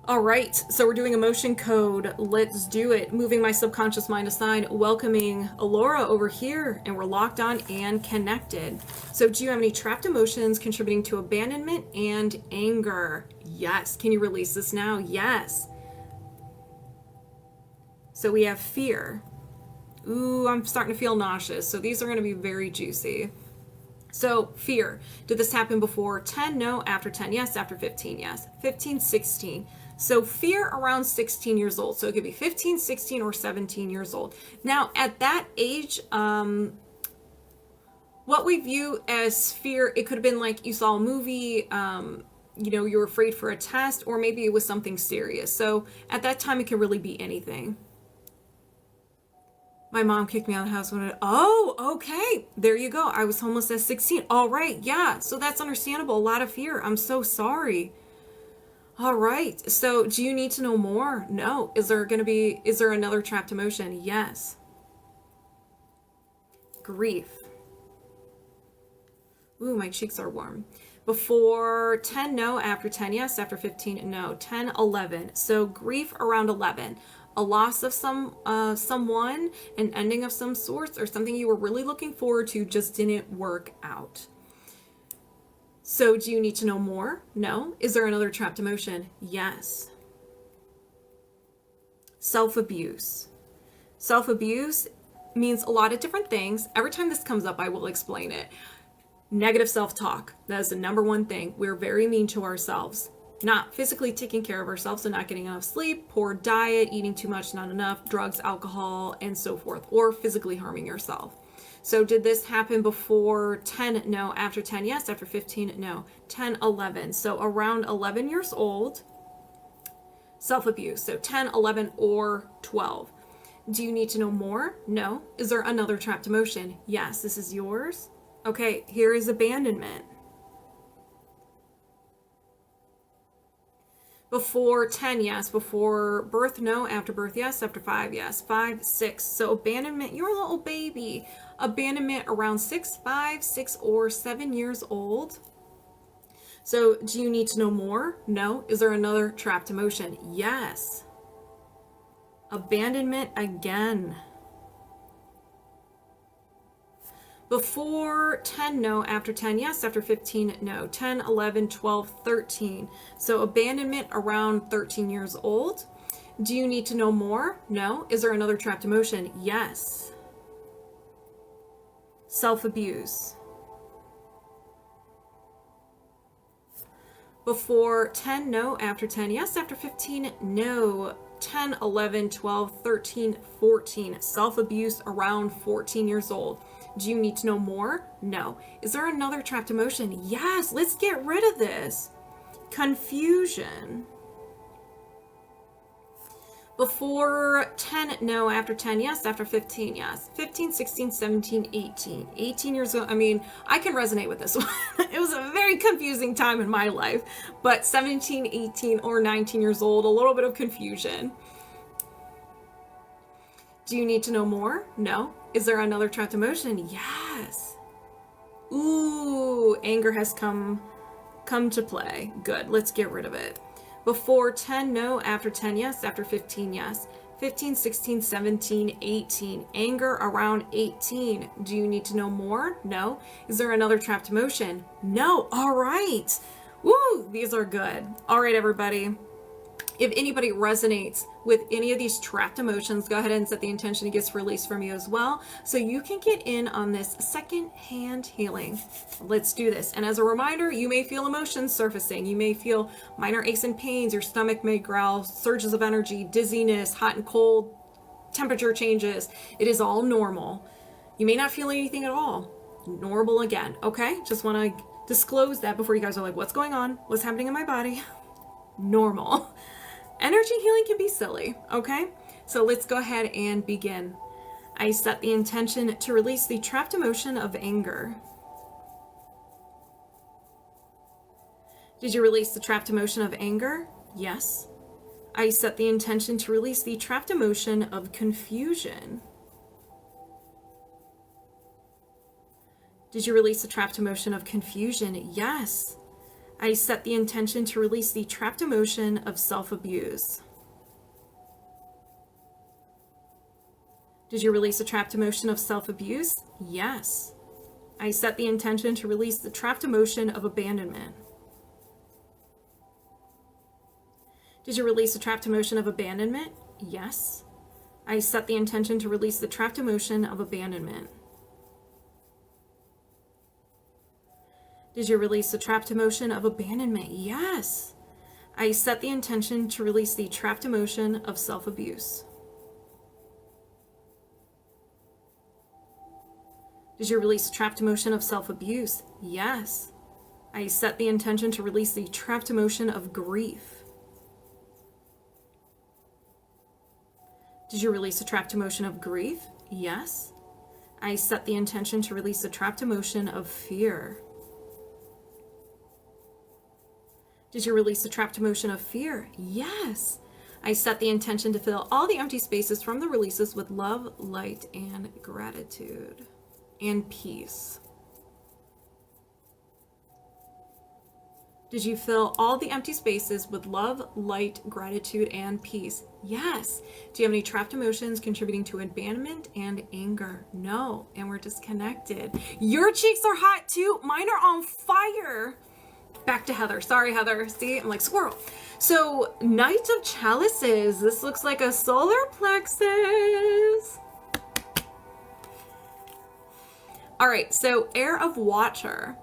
All right, so we're doing emotion code. Let's do it. Moving my subconscious mind aside, welcoming Alora over here, and we're locked on and connected. So do you have any trapped emotions contributing to abandonment and anger? Yes. Can you release this now? Yes. So we have fear. Ooh, I'm starting to feel nauseous. So these are going to be very juicy. So fear. Did this happen before 10? No. After 10? Yes. After 15? Yes. 15, 16. So fear around 16 years old. So it could be 15, 16, or 17 years old. Now, at that age, what we view as fear, it could have been like you saw a movie, you were afraid for a test, or maybe it was something serious. So at that time, it could really be anything. My mom kicked me out of the house when okay, there you go. I was homeless at 16. All right, yeah, so that's understandable. A lot of fear. I'm so sorry. All right, so do you need to know more? No. Is there another trapped emotion? Yes. Grief. Ooh, my cheeks are warm. Before 10, no. After 10, yes. After 15, no. 10, 11. So grief around 11. A loss of someone, an ending of some sort, or something you were really looking forward to just didn't work out. So do you need to know more? No. Is there another trapped emotion? Yes. Self-abuse. Self-abuse means a lot of different things. Every time this comes up, I will explain it. Negative self-talk. That is the number one thing. We're very mean to ourselves. Not physically taking care of ourselves, so not getting enough sleep, poor diet, eating too much, not enough, drugs, alcohol, and so forth, or physically harming yourself. So did this happen before 10? No. After 10? Yes. After 15? No. 10, 11. So around 11 years old, self-abuse. So 10, 11, or 12. Do you need to know more? No. Is there another trapped emotion? Yes. This is yours. Okay, here is abandonment. Before 10, yes. Before birth, no. After birth, yes. After 5, yes. 5, 6. So abandonment, you're a little baby. Abandonment around 6, 5, 6, or 7 years old. So do you need to know more? No. Is there another trapped emotion? Yes. Abandonment again. Before 10, no. After 10, yes. After 15, no. 10, 11, 12, 13. So abandonment around 13 years old. Do you need to know more? No. Is there another trapped emotion? Yes. Self-abuse. Before 10, no. After 10, yes. After 15, no. 10, 11, 12, 13, 14. Self-abuse around 14 years old. Do you need to know more? No. Is there another trapped emotion? Yes. Let's get rid of this. Confusion. Before 10, no. After 10, yes. After 15, yes. 15, 16, 17, 18. 18 years old. I mean, I can resonate with this one. It was a very confusing time in my life. But 17, 18, or 19 years old, a little bit of confusion. Do you need to know more? No. Is there another trapped emotion? Yes. Ooh, anger has come to play. Good. Let's get rid of it. Before 10, no. After 10, yes. After 15, yes. 15, 16, 17, 18. Anger around 18. Do you need to know more? No. Is there another trapped emotion? No. All right. Woo, these are good. All right, everybody. If anybody resonates with any of these trapped emotions, go ahead and set the intention it gets released from you as well, so you can get in on this second-hand healing. Let's do this. And as a reminder, you may feel emotions surfacing. You may feel minor aches and pains. Your stomach may growl, surges of energy, dizziness, hot and cold, temperature changes. It is all normal. You may not feel anything at all. Normal again, okay? Just want to disclose that before you guys are like, what's going on? What's happening in my body? Normal. Energy healing can be silly, okay? So let's go ahead and begin. I set the intention to release the trapped emotion of anger. Did you release the trapped emotion of anger? Yes. I set the intention to release the trapped emotion of confusion. Did you release the trapped emotion of confusion? Yes. I set the intention to release the trapped emotion of self-abuse. Did you release the trapped emotion of self-abuse? Yes. I set the intention to release the trapped emotion of abandonment. Did you release the trapped emotion of abandonment? Yes. I set the intention to release the trapped emotion of abandonment. Did you release the trapped emotion of abandonment? Yes. I set the intention to release the trapped emotion of self-abuse. Did you release the trapped emotion of self-abuse? Yes. I set the intention to release the trapped emotion of grief. Did you release the trapped emotion of grief? Yes. I set the intention to release the trapped emotion of fear. Did you release the trapped emotion of fear? Yes. I set the intention to fill all the empty spaces from the releases with love, light, and gratitude, and peace. Did you fill all the empty spaces with love, light, gratitude, and peace? Yes. Do you have any trapped emotions contributing to abandonment and anger? No. And we're disconnected. Your cheeks are hot too. Mine are on fire. Back to Heather. Sorry, Heather. See, I'm like squirrel. So, Knight of Chalices. This looks like a solar plexus. All right, so Heir of Water.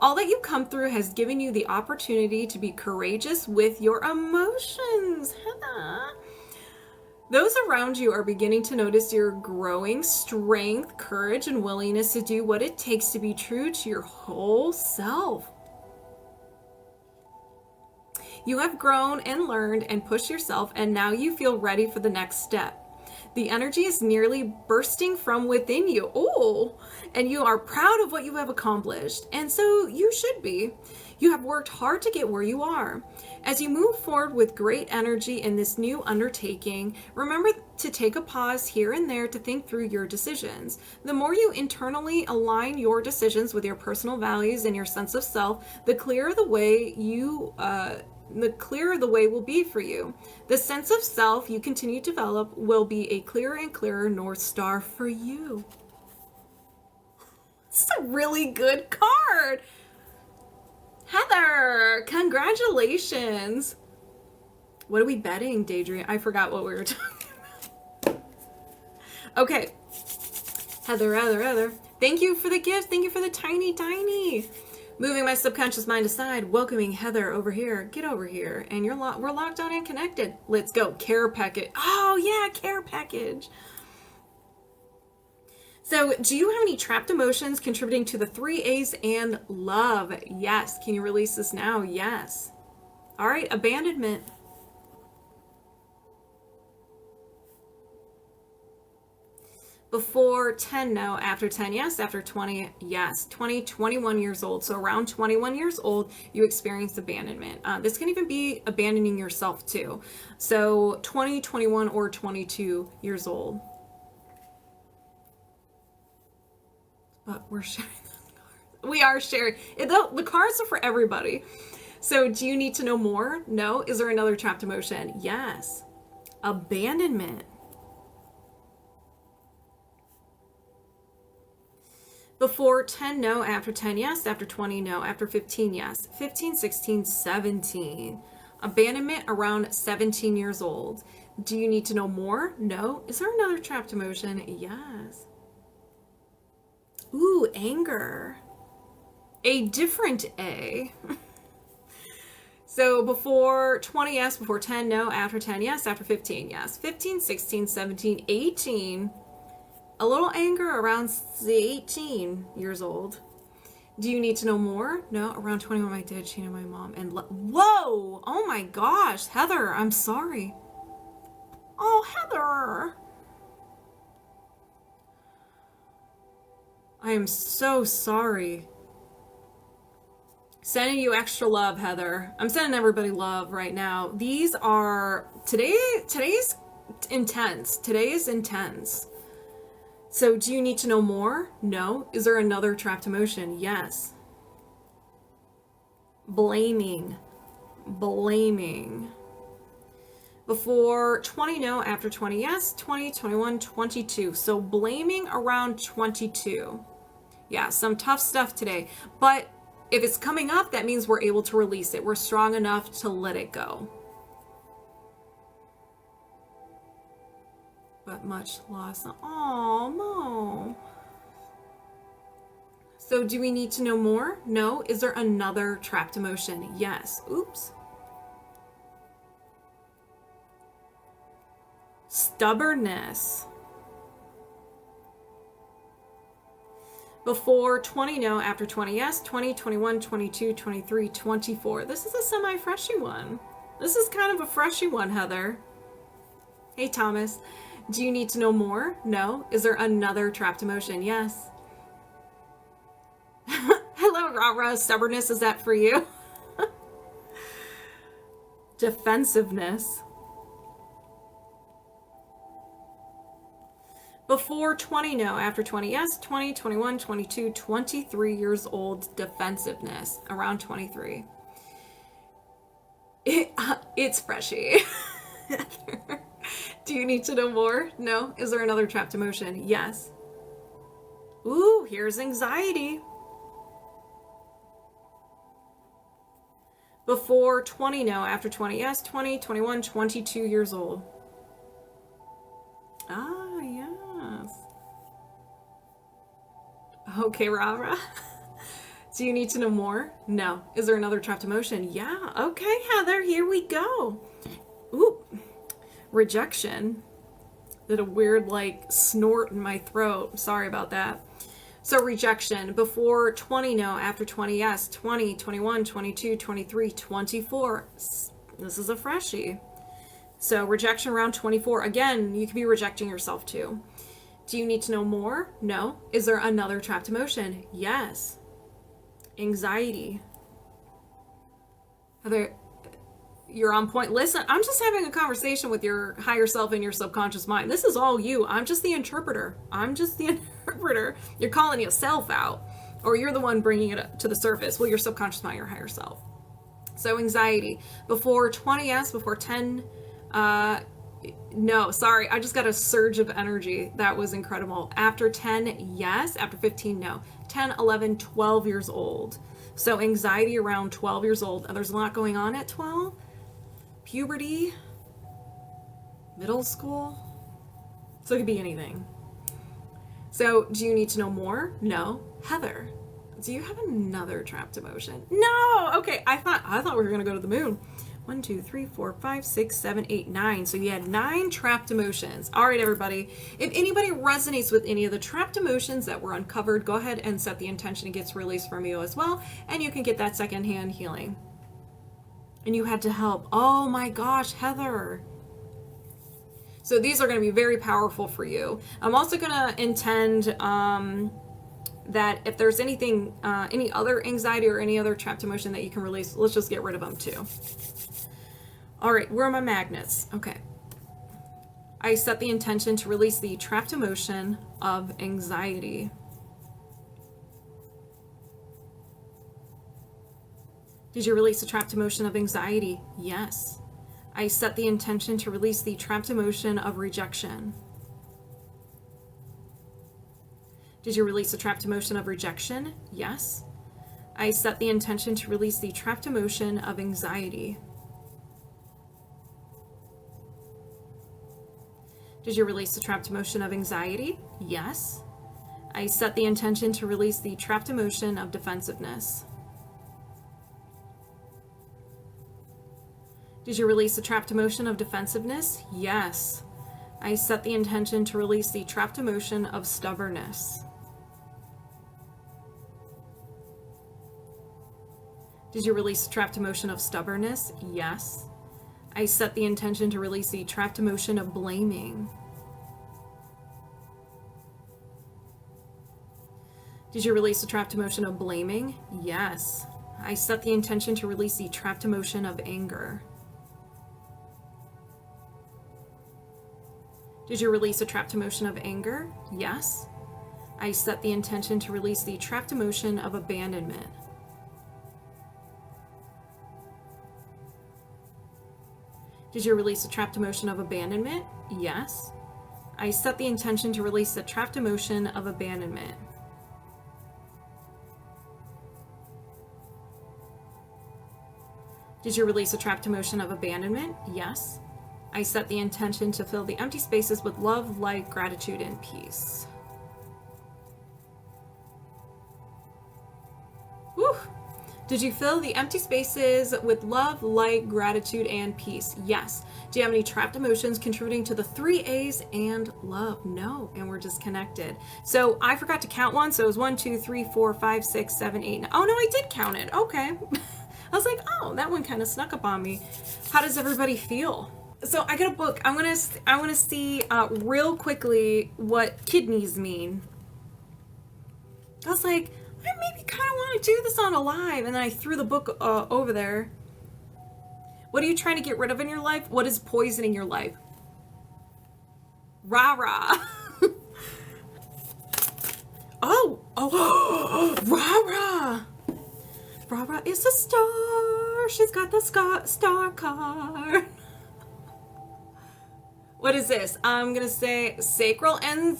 All that you've come through has given you the opportunity to be courageous with your emotions. Heather. Those around you are beginning to notice your growing strength, courage, and willingness to do what it takes to be true to your whole self. You have grown and learned and pushed yourself, and now you feel ready for the next step. The energy is nearly bursting from within you. Oh, and you are proud of what you have accomplished, and so you should be. You have worked hard to get where you are. As you move forward with great energy in this new undertaking, remember to take a pause here and there to think through your decisions. The more you internally align your decisions with your personal values and your sense of self, the clearer the way will be for you. The sense of self you continue to develop will be a clearer and clearer North Star for you. It's a really good card. Heather, congratulations. What are we betting, Daydream? I forgot what we were talking about. Okay. Heather. Thank you for the gift. Thank you for the tiny. Moving my subconscious mind aside, welcoming Heather over here. Get over here. And we're locked on and connected. Let's go. Care package. Oh, yeah, care package. So, do you have any trapped emotions contributing to the 3 A's and love? Yes. Can you release this now? Yes. All right, abandonment. Before 10, no. After 10, yes. After 20, yes. 20, 21 years old. So around 21 years old, you experience abandonment. This can even be abandoning yourself too. So 20, 21, or 22 years old. But we're sharing those cards. We are sharing. The cards are for everybody. So do you need to know more? No. Is there another trapped emotion? Yes. Abandonment. Before 10, no. After 10, yes. After 20, no. After 15, yes. 15, 16, 17. Abandonment around 17 years old. Do you need to know more? No. Is there another trapped emotion? Yes. Ooh, anger. A different A. So before 20, yes. Before 10, no. After 10, yes. After 15, yes. 15, 16, 17, 18. A little anger around 18 years old. Do you need to know more? No. Around 21, my dad cheated my mom. And whoa! Oh my gosh. Heather, I'm sorry. Oh, Heather. I am so sorry. Sending you extra love, Heather. I'm sending everybody love right now. These are... Today's intense. Today is intense. So do you need to know more? No. Is there another trapped emotion? Yes. Blaming. Before 20, no. After 20, yes. 20, 21, 22. So blaming around 22. Yeah, some tough stuff today. But if it's coming up, that means we're able to release it. We're strong enough to let it go. But much loss. Oh, no. So do we need to know more? No. Is there another trapped emotion? Yes. Oops. Stubbornness. Before 20, no. After 20, yes. 20, 21, 22, 23, 24. This is a semi-freshy one. This is kind of a freshy one, Heather. Hey, Thomas. Do you need to know more? No. Is there another trapped emotion? Yes. Hello, RaRa. Stubbornness, is that for you? Defensiveness. Before 20, no. After 20, yes. 20, 21, 22, 23 years old. Defensiveness. Around 23. It's freshy. Do you need to know more? No. Is there another trapped emotion? Yes. Ooh, here's anxiety. Before 20, no. After 20, yes. 20, 21, 22 years old. Ah, yes. Okay, RaRa. Do you need to know more? No. Is there another trapped emotion? Yeah. Okay, Heather, here we go. Ooh. Rejection. Did a weird snort in my throat. Sorry about that. So rejection. Before 20, no. After 20, yes. 20, 21, 22, 23, 24. This is a freshie. So rejection around 24. Again, you could be rejecting yourself too. Do you need to know more? No. Is there another trapped emotion? Yes. Anxiety. Heather, you're on point. Listen, I'm just having a conversation with your higher self and your subconscious mind. This is all you. I'm just the interpreter. You're calling yourself out, or you're the one bringing it up to the surface. Well, your subconscious mind, your higher self. So anxiety. Before 20, yes. Before 10, No, sorry. I just got a surge of energy. That was incredible. After 10, yes. After 15, no. 10, 11, 12 years old. So anxiety around 12 years old. And there's a lot going on at 12. Puberty. Middle school. So it could be anything. So do you need to know more? No. Heather, do you have another trapped emotion? No. Okay. I thought we were going to go to the moon. 1, 2, 3, 4, 5, 6, 7, 8, 9. So you had 9 trapped emotions. All right, everybody. If anybody resonates with any of the trapped emotions that were uncovered, go ahead and set the intention it gets released from you as well. And you can get that secondhand healing. And you had to help. Oh my gosh, Heather. So these are going to be very powerful for you. I'm also going to intend that if there's anything, any other anxiety or any other trapped emotion that you can release, let's just get rid of them too. All right, where are my magnets? Okay. I set the intention to release the trapped emotion of anxiety. Did you release the trapped emotion of anxiety? Yes. I set the intention to release the trapped emotion of rejection. Did you release the trapped emotion of rejection? Yes. I set the intention to release the trapped emotion of anxiety. Did you release the trapped emotion of anxiety? Yes. I set the intention to release the trapped emotion of defensiveness. Did you release the trapped emotion of defensiveness? Yes. I set the intention to release the trapped emotion of stubbornness. Did you release the trapped emotion of stubbornness? Yes. I set the intention to release the trapped emotion of blaming. Did you release the trapped emotion of blaming? Yes. I set the intention to release the trapped emotion of anger. Did you release the trapped emotion of anger? Yes. I set the intention to release the trapped emotion of abandonment. Did you release the trapped emotion of abandonment? Yes. I set the intention to release the trapped emotion of abandonment. Did you release the trapped emotion of abandonment? Yes. I set the intention to fill the empty spaces with love, light, gratitude, and peace. Whew. Did you fill the empty spaces with love, light, gratitude, and peace? Yes. Do you have any trapped emotions contributing to the 3 A's and love? No. And we're disconnected. So I forgot to count one. So it was 1, 2, 3, 4, 5, 6, 7, 8, 9. Oh no, I did count it. Okay. I was like, oh, that one kind of snuck up on me. How does everybody feel? So I got a book. I want to see real quickly what kidneys mean. I was like, I maybe kind of want to do this on a live, and then I threw the book over there. What are you trying to get rid of in your life? What is poisoning your life? RaRa. oh, RaRa. RaRa is a star. She's got the star card. What is this? I'm going to say sacral and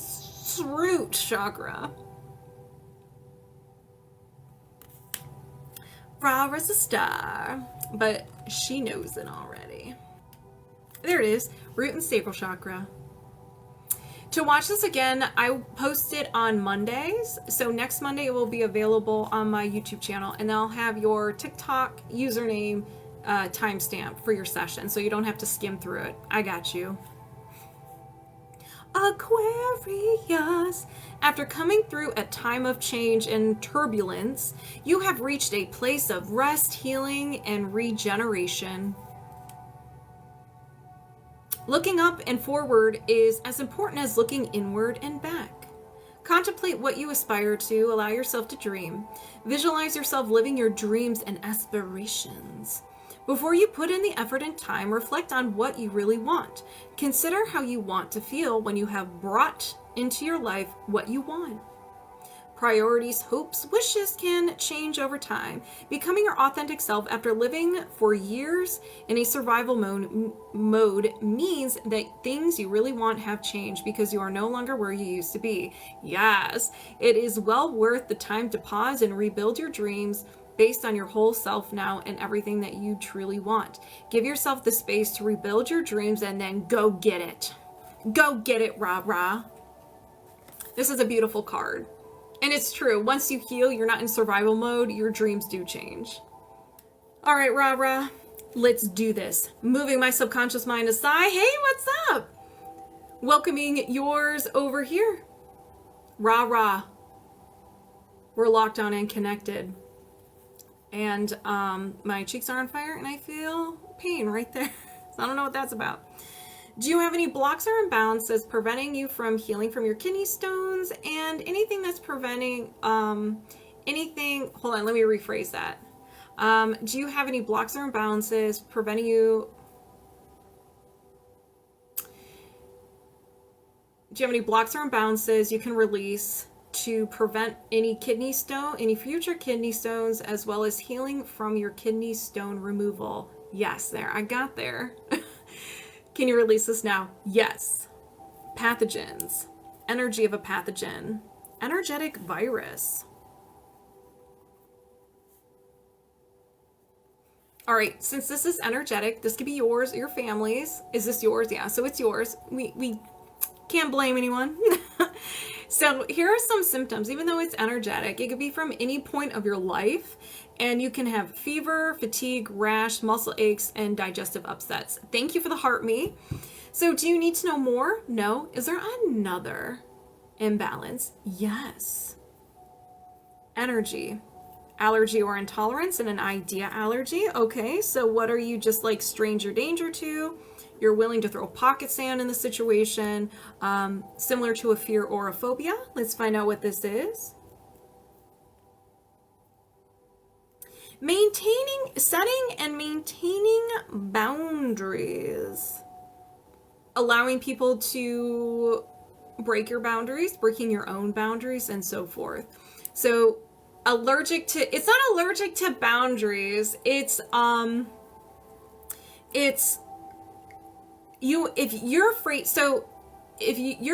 root chakra. RaRa's a star, but she knows it already. There it is, root and sacral chakra. To watch this again, I post it on Mondays. So next Monday it will be available on my YouTube channel, and I'll have your TikTok username timestamp for your session, so you don't have to skim through it. I got you. Aquarius. After coming through a time of change and turbulence, you have reached a place of rest, healing, and regeneration. Looking up and forward is as important as looking inward and back. Contemplate what you aspire to, allow yourself to dream. Visualize yourself living your dreams and aspirations. Before you put in the effort and time, reflect on what you really want. Consider how you want to feel when you have brought into your life what you want. Priorities, hopes, wishes can change over time. Becoming your authentic self after living for years in a survival mode means that things you really want have changed because you are no longer where you used to be. Yes, it is well worth the time to pause and rebuild your dreams based on your whole self now and everything that you truly want. Give yourself the space to rebuild your dreams and then go get it. Go get it, RaRa. This is a beautiful card. And it's true. Once you heal, you're not in survival mode, your dreams do change. All right, RaRa, let's do this. Moving my subconscious mind aside. Hey, what's up? Welcoming yours over here. RaRa. We're locked on and connected. And my cheeks are on fire and I feel pain right there. So I don't know what that's about. Do you have any blocks or imbalances preventing you from healing from your kidney stones and anything that's preventing anything? Hold on, let me rephrase that. Do you have any blocks or imbalances preventing you? Do you have any blocks or imbalances you can release to prevent any future kidney stones, as well as healing from your kidney stone removal? Yes, there, I got there. Can you release this now? Yes. Pathogens. Energy of a pathogen. Energetic virus. All right, since this is energetic, this could be yours or your family's. Is this yours? Yeah, so it's yours. We can't blame anyone. So here are some symptoms. Even though it's energetic, it could be from any point of your life, and you can have fever, fatigue, rash, muscle aches, and digestive upsets. Thank you for the heart me. So do you need to know more? No. Is there another imbalance? Yes. Energy. Allergy or intolerance and an idea allergy. Okay, so what are you just like stranger danger to? You're willing to throw pocket sand in the situation, similar to a fear or a phobia. Let's find out what this is. Setting and maintaining boundaries. Allowing people to break your boundaries, breaking your own boundaries, and so forth. So it's not allergic to boundaries. If you're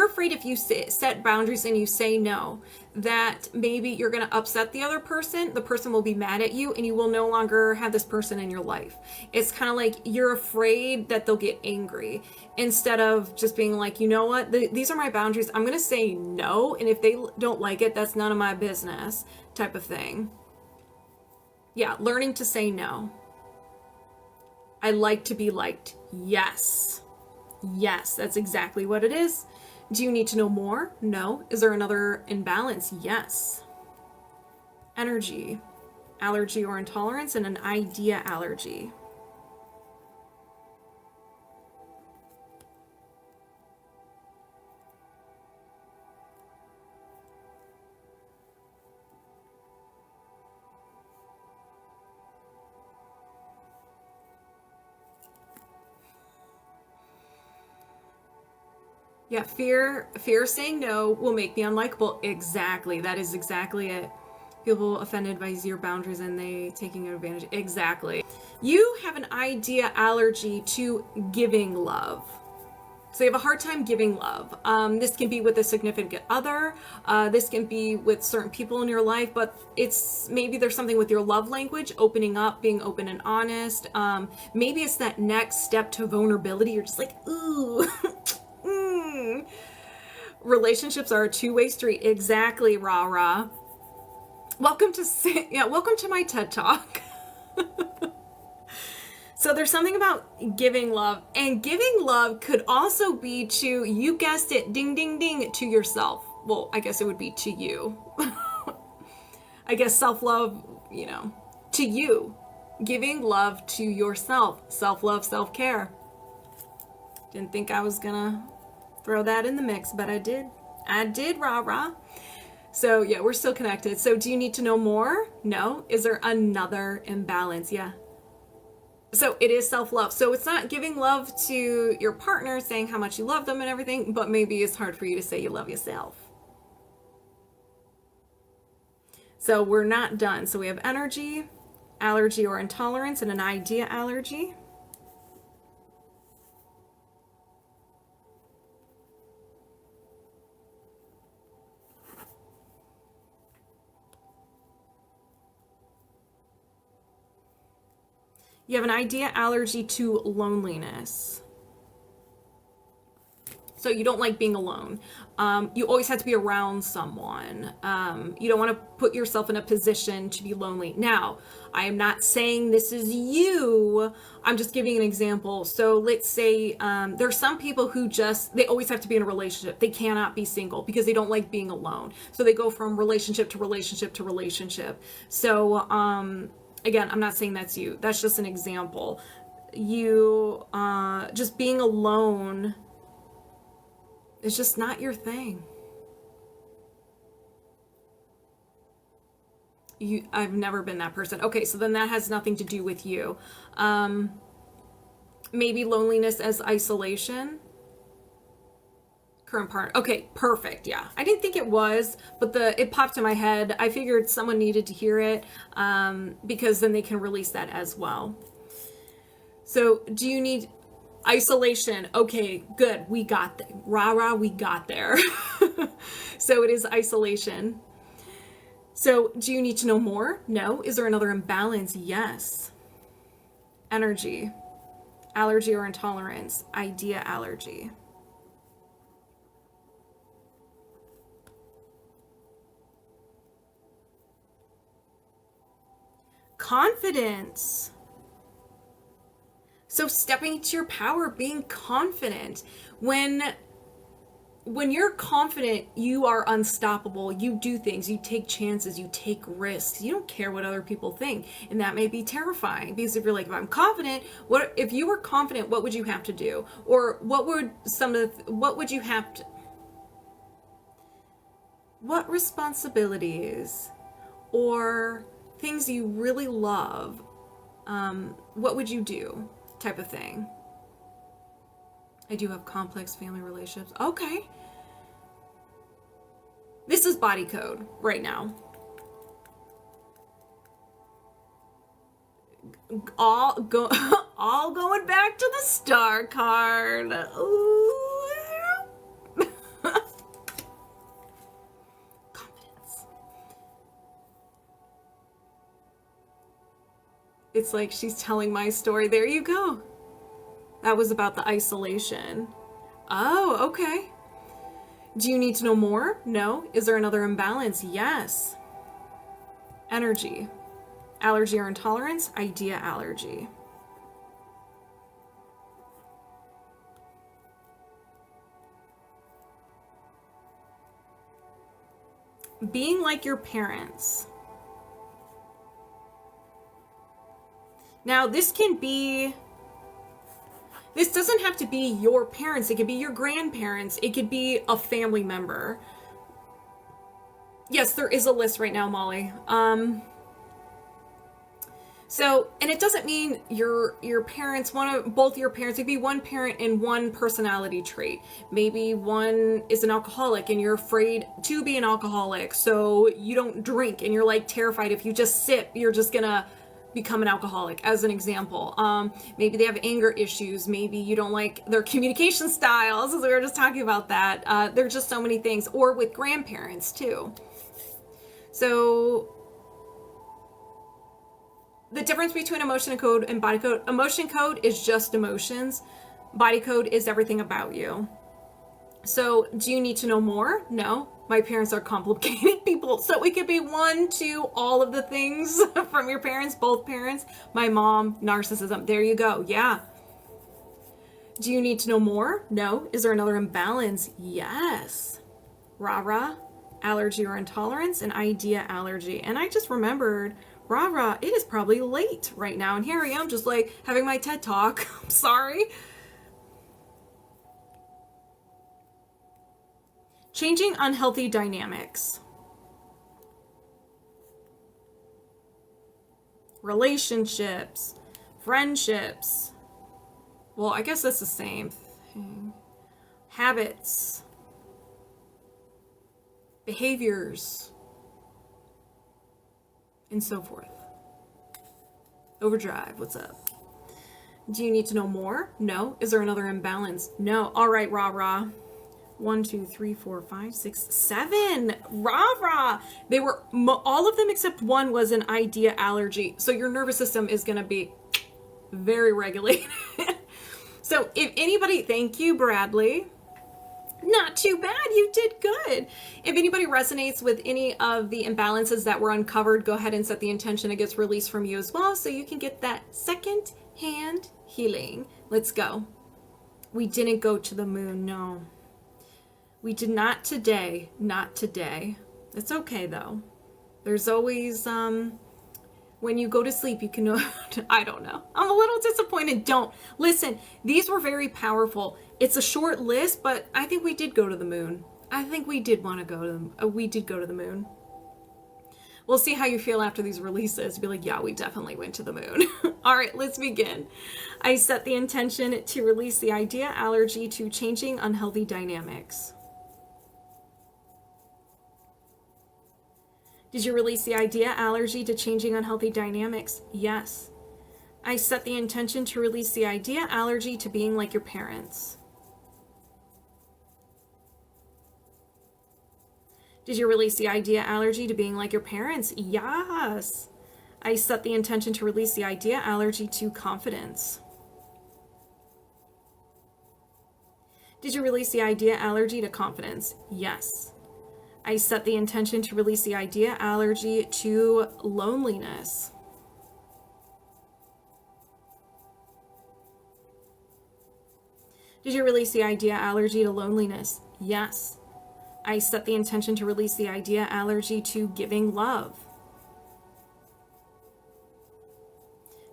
afraid, if you set boundaries and you say no, that maybe you're going to upset the other person, the person will be mad at you and you will no longer have this person in your life. It's kind of like you're afraid that they'll get angry instead of just being like, you know what, these are my boundaries. I'm going to say no. And if they don't like it, that's none of my business type of thing. Yeah. Learning to say no. I like to be liked. Yes. Yes, that's exactly what it is. Do you need to know more? No. Is there another imbalance? Yes. Energy, allergy or intolerance, and an idea allergy. Yeah, fear saying no will make me unlikable. Exactly. That is exactly it. People offended by your boundaries and they taking advantage. Exactly. You have an idea allergy to giving love. So you have a hard time giving love. This can be with a significant other. This can be with certain people in your life, but maybe there's something with your love language, opening up, being open and honest. Maybe it's that next step to vulnerability. You're just like, ooh. Relationships are a two-way street. Exactly, RaRa. Welcome to my TED Talk. So there's something about giving love, and giving love could also be to, you guessed it, ding, ding, ding, to yourself. Well, I guess it would be to you. I guess self-love, to you. Giving love to yourself. Self-love, self-care. Didn't think I was gonna throw that in the mix, but I did. RaRa. So yeah, we're still connected. So do you need to know more? No. Is there another imbalance? Yeah. So it is self-love. So it's not giving love to your partner, saying how much you love them and everything, but maybe it's hard for you to say you love yourself. So we're not done. So we have energy, allergy or intolerance, and an idea allergy. You have an idea allergy to loneliness. So you don't like being alone. You always have to be around someone. You don't want to put yourself in a position to be lonely. Now, I am not saying this is you. I'm just giving an example. So let's say there's some people who they always have to be in a relationship. They cannot be single because they don't like being alone. So they go from relationship to relationship to relationship. So again, I'm not saying that's you. That's just an example. You just being alone, it's just not your thing. I've never been that person. Okay, so then that has nothing to do with you. Maybe loneliness as isolation. Current partner. Okay, perfect. Yeah, I didn't think it was, but it popped in my head. I figured someone needed to hear it because then they can release that as well. So do you need isolation? Okay, good. We got there. RaRa, we got there. So it is isolation. So do you need to know more? No. Is there another imbalance? Yes. Energy, allergy or intolerance, idea allergy. Confidence. So stepping into your power, being confident. When you're confident, you are unstoppable. You do things, you take chances, you take risks. You don't care what other people think. And that may be terrifying because if you're like, if I'm confident, if you were confident, what would you have to do? Or what would you have to, what responsibilities or things you really love, what would you do, type of thing. I do have complex family relationships. Okay. This is body code right now. All going back to the star card. Ooh. It's like she's telling my story. There you go. That was about the isolation. Oh, okay. Do you need to know more? No. Is there another imbalance? Yes. Energy, allergy or intolerance, idea allergy. Being like your parents. Now, this doesn't have to be your parents. It could be your grandparents. It could be a family member. Yes, there is a list right now, Molly. So, and it doesn't mean your parents, both your parents, it could be one parent and one personality trait. Maybe one is an alcoholic and you're afraid to be an alcoholic, so you don't drink and you're like terrified if you just sip, you're just gonna become an alcoholic, as an example. Maybe they have anger issues. Maybe you don't like their communication styles, as we were just talking about that. There's just so many things. Or with grandparents too. So the difference between emotion code and body code: emotion code is just emotions. Body code is everything about you. So do you need to know more? No. My parents are complicated people. So it could be one to all of the things from your parents, both parents. My mom, narcissism. There you go. Yeah. Do you need to know more? No. Is there another imbalance? Yes. RaRa, allergy or intolerance, and idea allergy. And I just remembered, RaRa, it is probably late right now. And here I am just like having my TED talk. I'm sorry. Changing unhealthy dynamics. Relationships, friendships. Well, I guess that's the same thing. Habits, behaviors. and so forth. Overdrive, what's up? Do you need to know more? No. Is there another imbalance? No. All right, RaRa. 1, 2, 3, 4, 5, 6, 7. RaRa. They were, all of them except one was an idea allergy. So your nervous system is going to be very regulated. So if anybody, thank you, Bradley. Not too bad. You did good. If anybody resonates with any of the imbalances that were uncovered, go ahead and set the intention it gets released from you as well, so you can get that second-hand healing. Let's go. We didn't go to the moon. No. We did not today. Not today. It's okay, though. There's always, when you go to sleep, you can know, I don't know. I'm a little disappointed. Don't. Listen, these were very powerful. It's a short list, but I think we did go to the moon. I think we did want to go to we did go to the moon. We'll see how you feel after these releases. Be like, yeah, we definitely went to the moon. All right, let's begin. I set the intention to release the idea allergy to changing unhealthy dynamics. Did you release the idea allergy to changing unhealthy dynamics? Yes. I set the intention to release the idea allergy to being like your parents. Did you release the idea allergy to being like your parents? Yes. I set the intention to release the idea allergy to confidence. Did you release the idea allergy to confidence? Yes. I set the intention to release the idea allergy to loneliness. Did you release the idea allergy to loneliness? Yes. I set the intention to release the idea allergy to giving love.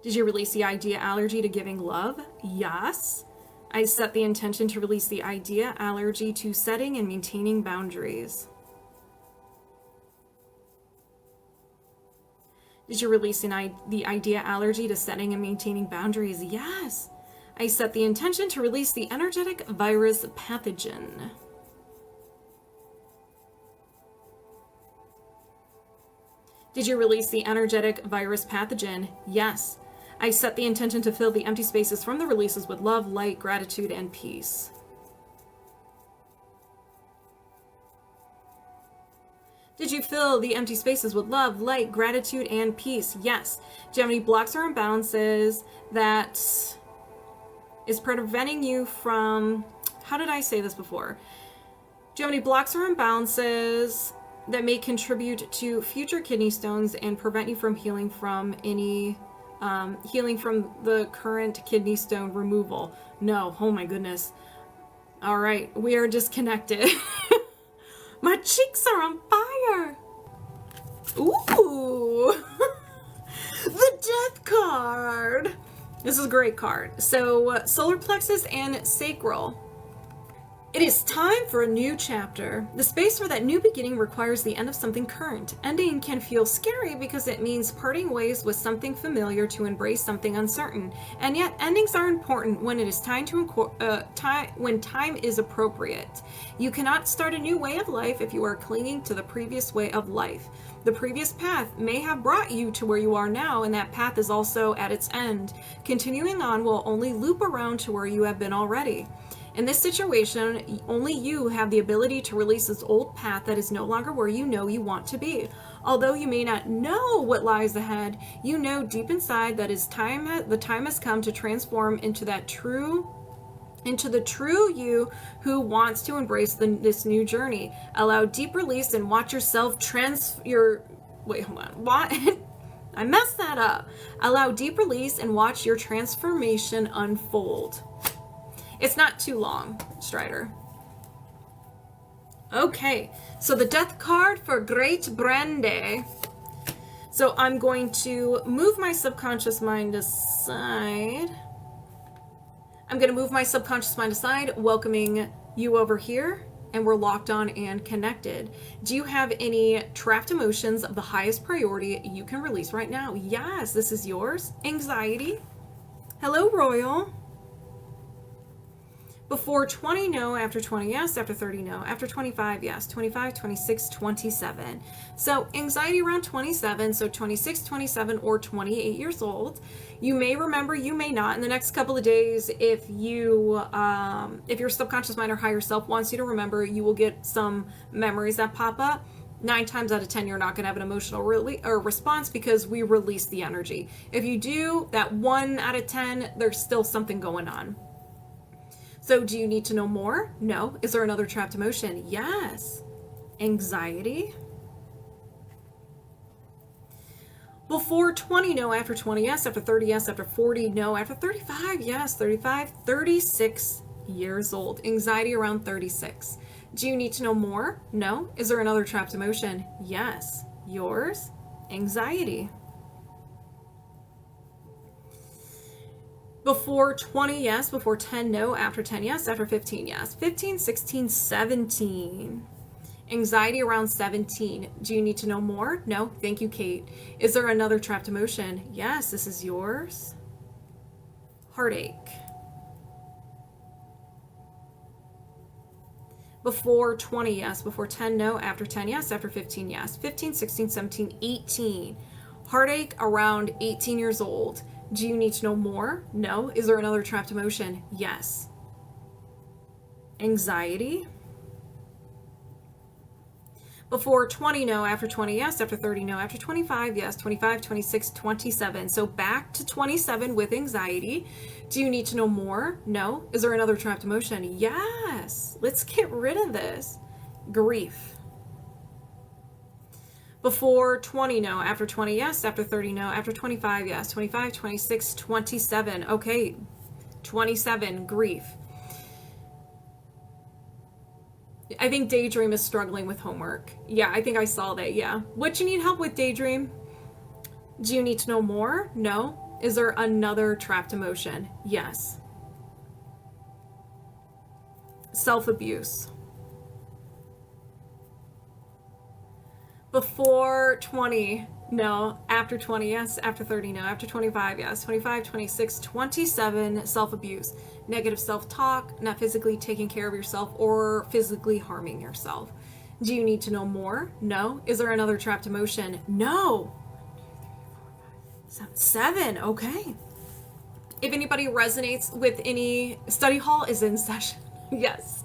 Did you release the idea allergy to giving love? Yes. I set the intention to release the idea allergy to setting and maintaining boundaries. Did you release the idea allergy to setting and maintaining boundaries? Yes. I set the intention to release the energetic virus pathogen. Did you release the energetic virus pathogen? Yes. I set the intention to fill the empty spaces from the releases with love, light, gratitude, and peace. Did you fill the empty spaces with love, light, gratitude, and peace? Yes. Do you have any blocks or imbalances that is preventing you from, how did I say this before? Do you have any blocks or imbalances that may contribute to future kidney stones and prevent you from healing from any, healing from the current kidney stone removal? No. Oh my goodness. All right. We are disconnected. My cheeks are on fire. Ooh. The death card. This is a great card. So solar plexus and sacral. It is time for a new chapter. The space for that new beginning requires the end of something current. Ending can feel scary because it means parting ways with something familiar to embrace something uncertain. And yet endings are important when it is time to when time is appropriate. You cannot start a new way of life if you are clinging to the previous way of life. The previous path may have brought you to where you are now, and that path is also at its end. Continuing on will only loop around to where you have been already. In this situation, only you have the ability to release this old path that is no longer where you know you want to be. Although you may not know what lies ahead, you know deep inside that the time has come to transform into the true you who wants to embrace this new journey. Allow deep release and watch yourself wait, hold on. What? I messed that up. Allow deep release and watch your transformation unfold. It's not too long, Strider. Okay, so the death card for Great Brande. So I'm going to move my subconscious mind aside. I'm going to move my subconscious mind aside, welcoming you over here, and we're locked on and connected. Do you have any trapped emotions of the highest priority you can release right now? Yes, this is yours. Anxiety. Hello, Royal. Before 20, no. After 20, yes. After 30, no. After 25, yes. 25, 26, 27. So anxiety around 27, so 26, 27, or 28 years old. You may remember, you may not. In the next couple of days, if your subconscious mind or higher self wants you to remember, you will get some memories that pop up. 9 times out of 10, you're not going to have an emotional response because we release the energy. If you do, that 1 out of 10, there's still something going on. So do you need to know more? No. Is there another trapped emotion? Yes. Anxiety. Before 20, no. After 20, yes. After 30, yes. After 40, no. After 35, yes. 35, 36 years old. Anxiety around 36. Do you need to know more? No. Is there another trapped emotion? Yes. Yours? Anxiety. Before 20, yes. Before 10, no. After 10, yes. After 15, yes. 15, 16, 17. Anxiety around 17. Do you need to know more? No. Thank you, Kate. Is there another trapped emotion? Yes. This is yours. Heartache. Before 20, yes. Before 10, no. After 10, yes. After 15, yes. 15, 16, 17, 18. Heartache around 18 years old. Do you need to know more? No. Is there another trapped emotion? Yes. Anxiety. Before 20, no. After 20, yes. After 30, no. After 25, yes. 25, 26, 27. So back to 27 with anxiety. Do you need to know more? No. Is there another trapped emotion? Yes. Let's get rid of this. Grief. Before 20, no. After 20, yes. After 30, no. After 25, yes. 25, 26, 27. Okay. 27, grief. I think Daydream is struggling with homework. Yeah, I think I saw that. Yeah. What you need help with, Daydream? Do you need to know more? No. Is there another trapped emotion? Yes. Self-abuse. Before 20, no. After 20, yes. After 30, no. After 25, yes. 25, 26, 27, self-abuse. Negative self-talk, not physically taking care of yourself or physically harming yourself. Do you need to know more? No. Is there another trapped emotion? No. 7, okay. If anybody resonates with any, study hall is in session. Yes.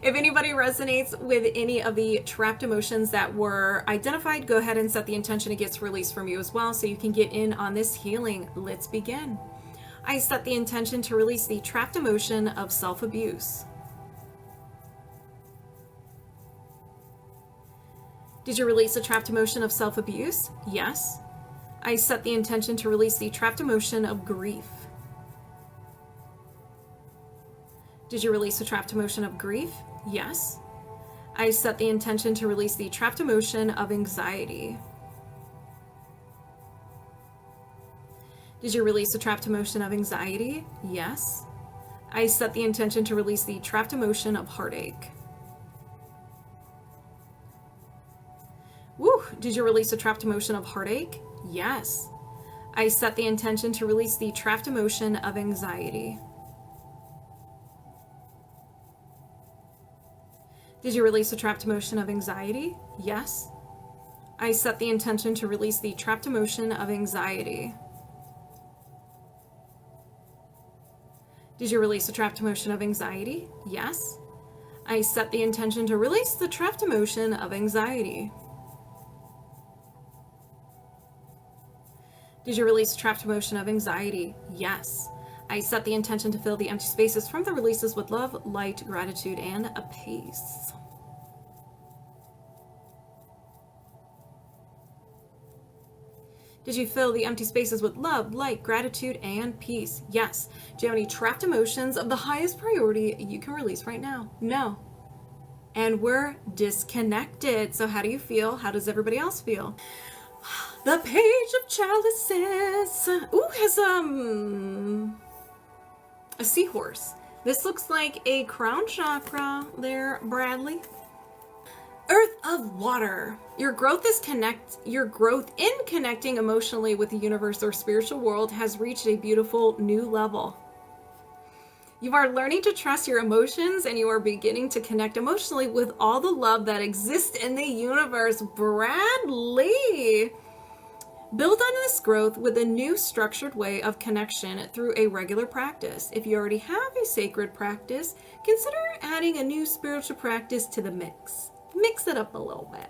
If anybody resonates with any of the trapped emotions that were identified, go ahead and set the intention it gets released from you as well so you can get in on this healing. Let's begin. I set the intention to release the trapped emotion of self-abuse. Did you release the trapped emotion of self-abuse? Yes. I set the intention to release the trapped emotion of grief. Did you release the trapped emotion of grief? Yes. I set the intention to release the trapped emotion of anxiety. Did you release the trapped emotion of anxiety? Yes. I set the intention to release the trapped emotion of heartache. Woo! Did you release the trapped emotion of heartache? Yes. I set the intention to release the trapped emotion of anxiety. Did you release the trapped emotion of anxiety? Yes. I set the intention to release the trapped emotion of anxiety. Did you release the trapped emotion of anxiety? Yes. I set the intention to release the trapped emotion of anxiety. Did you release the trapped emotion of anxiety? Yes. I set the intention to fill the empty spaces from the releases with love, light, gratitude, and a peace. Did you fill the empty spaces with love, light, gratitude, and peace? Yes. Do you have any trapped emotions of the highest priority you can release right now? No. And we're disconnected. So how do you feel? How does everybody else feel? The Page of Chalices. Ooh, has a seahorse. This looks like a crown chakra there, Bradley. Earth of Water. Your growth in connecting emotionally with the universe or spiritual world has reached a beautiful new level. You are learning to trust your emotions, and you are beginning to connect emotionally with all the love that exists in the universe. Bradley! Build on this growth with a new structured way of connection through a regular practice. If you already have a sacred practice, consider adding a new spiritual practice to the mix. Mix it up a little bit.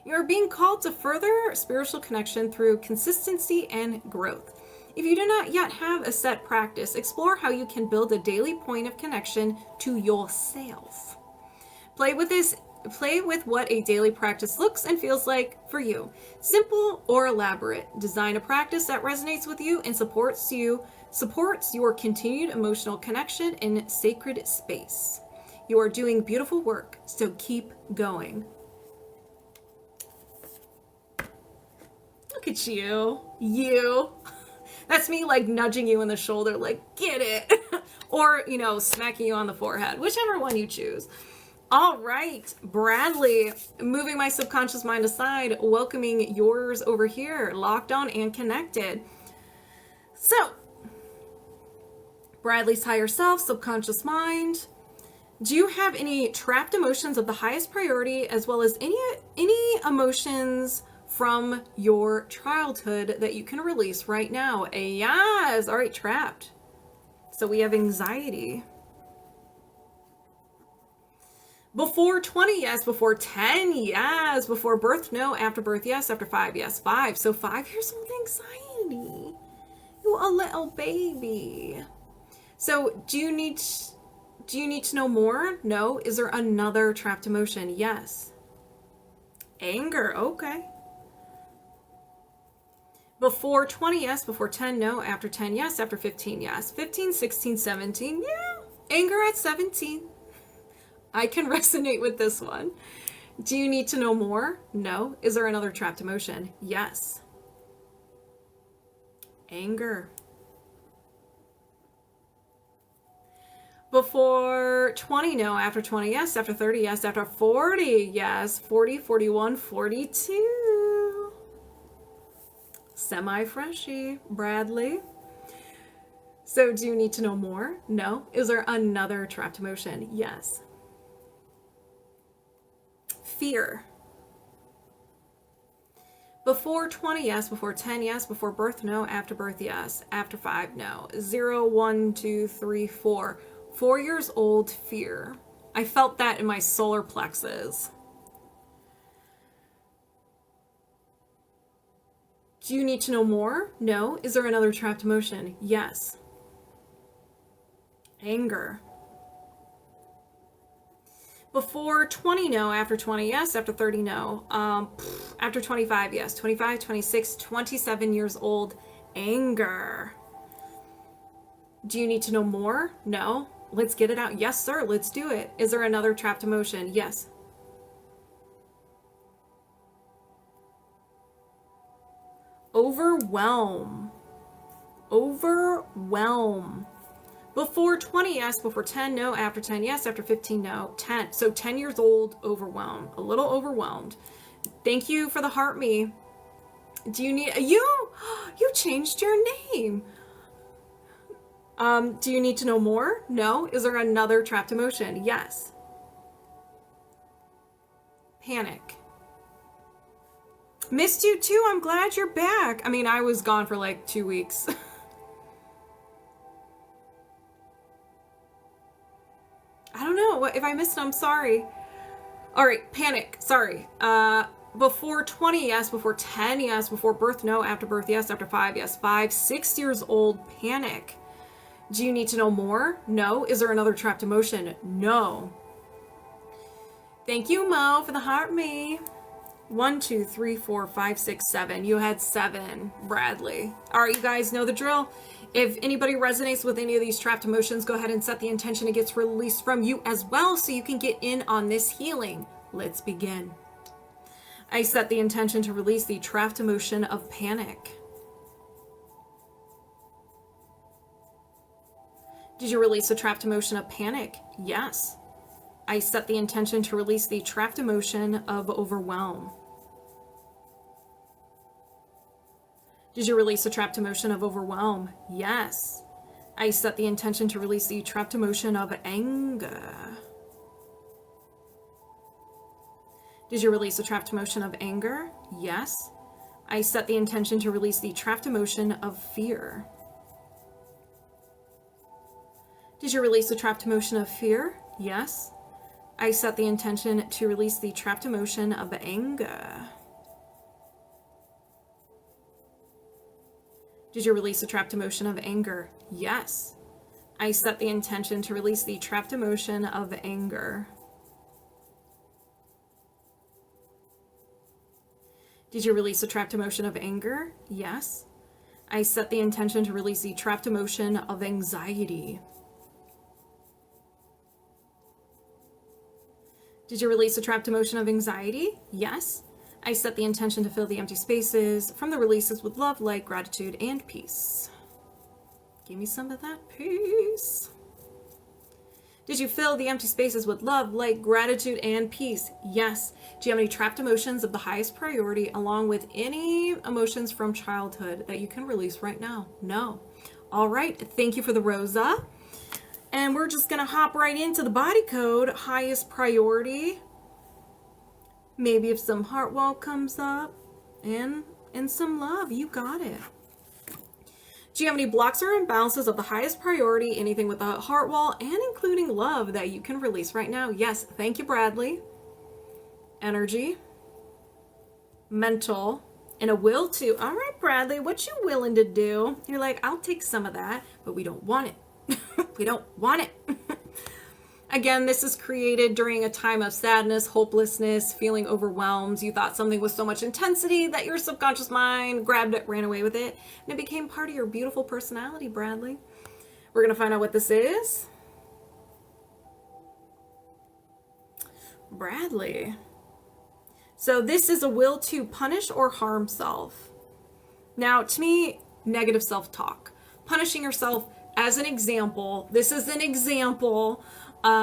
You are being called to further spiritual connection through consistency and growth. If you do not yet have a set practice, explore how you can build a daily point of connection to yourself. Play with what a daily practice looks and feels like for you. Simple or elaborate. Design a practice that resonates with you and supports your continued emotional connection in sacred space. You are doing beautiful work, so keep going. Look at you. That's me like nudging you in the shoulder, like, get it. Or, smacking you on the forehead, whichever one you choose. All right, Bradley, moving my subconscious mind aside, welcoming yours over here, locked on and connected. So, Bradley's higher self, subconscious mind. Do you have any trapped emotions of the highest priority, as well as any emotions from your childhood that you can release right now? Yes. All right, trapped. So we have anxiety. Before 20, yes. Before 10, yes. Before birth, no. After birth, yes. After 5, yes. 5. So 5 years old anxiety. You a little baby. So do you need to know more? No. Is there another trapped emotion? Yes. Anger. Okay. Before 20, yes. Before 10, no. After 10, yes. After 15, yes. 15, 16, 17, yeah. Anger at 17. I can resonate with this one. Do you need to know more? No. Is there another trapped emotion? Yes. Anger. Before 20, no. After 20, yes. After 30, yes. After 40, yes. 40, 41, 42. Semi-freshy, Bradley. So do you need to know more? No. Is there another trapped emotion? Yes. Fear. Before 20, yes. Before 10, yes. Before birth, no. After birth, yes. After 5, no. 0, 1, 2, 3, 4. 4 years old, fear. I felt that in my solar plexus. Do you need to know more? No. Is there another trapped emotion? Yes. Anger. Before 20, no. After 20, yes. After 30, no. After 25, yes. 25, 26, 27 years old. Anger. Do you need to know more? No. Let's get it out. Yes, sir. Let's do it. Is there another trapped emotion? Yes. Overwhelm. Overwhelm. Before 20, yes. Before 10, no. After 10, yes. After 15, no. 10. So 10 years old, overwhelmed. A little overwhelmed. Thank you for the heart me. Do you need... You changed your name. Do you need to know more? No. Is there another trapped emotion? Yes. Panic. Missed you too. I'm glad you're back. I mean, I was gone for like 2 weeks. I don't know. If I missed it, I'm sorry. All right, panic. Sorry. Before 20, yes. Before 10, yes. Before birth, no. After birth, yes. After 5, yes. 5, 6 years old, panic. Do you need to know more? No. Is there another trapped emotion? No. Thank you, Mo, for the heart me. 1, 2, 3, 4, 5, 6, 7. You had 7, Bradley. All right, you guys know the drill. If anybody resonates with any of these trapped emotions, go ahead and set the intention it gets released from you as well so you can get in on this healing. Let's begin. I set the intention to release the trapped emotion of panic. Did you release the trapped emotion of panic? Yes. I set the intention to release the trapped emotion of overwhelm. Did you release the trapped emotion of overwhelm? Yes. I set the intention to release the trapped emotion of anger. Did you release the trapped emotion of anger? Yes. I set the intention to release the trapped emotion of fear. Did you release the trapped emotion of fear? Yes. I set the intention to release the trapped emotion of anger. Did you release the trapped emotion of anger? Yes. I set the intention to release the trapped emotion of anger. Did you release the trapped emotion of anger? Yes. I set the intention to release the trapped emotion of anxiety. Did you release the trapped emotion of anxiety? Yes. I set the intention to fill the empty spaces from the releases with love, light, gratitude, and peace. Give me some of that peace. Did you fill the empty spaces with love, light, gratitude, and peace? Yes. Do you have any trapped emotions of the highest priority along with any emotions from childhood that you can release right now? No. All right. Thank you for the Rosa. And we're just going to hop right into the body code, highest priority. Maybe if some heart wall comes up and some love, you got it. Do you have any blocks or imbalances of the highest priority, anything with a heart wall and including love that you can release right now? Yes. Thank you, Bradley. Energy, mental, and a will to. All right, Bradley, what you willing to do? You're like, I'll take some of that, but we don't want it. We don't want it. Again, this is created during a time of sadness, hopelessness, feeling overwhelmed. You thought something was so much intensity that your subconscious mind grabbed it, ran away with it, and it became part of your beautiful personality, Bradley. We're going to find out what this is. Bradley. So this is a will to punish or harm self. Now, to me, negative self-talk. Punishing yourself, as an example, this is an example. You're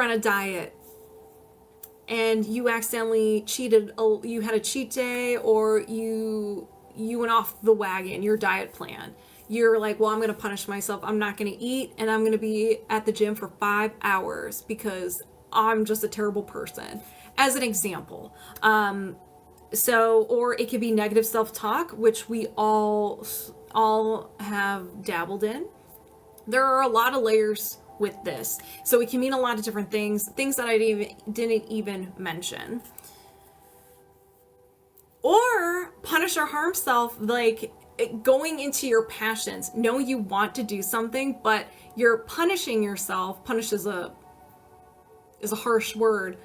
on a diet and you accidentally cheated, you had a cheat day, or you went off the wagon, your diet plan. You're like, well, I'm going to punish myself. I'm not going to eat, and I'm going to be at the gym for 5 hours because I'm just a terrible person, as an example. Or it could be negative self-talk, which we all have dabbled in. There are a lot of layers with this, so it can mean a lot of different things that I didn't even mention. Or punish or harm self, like going into your passions. Know you want to do something, but you're punishing yourself. Punish is a harsh word,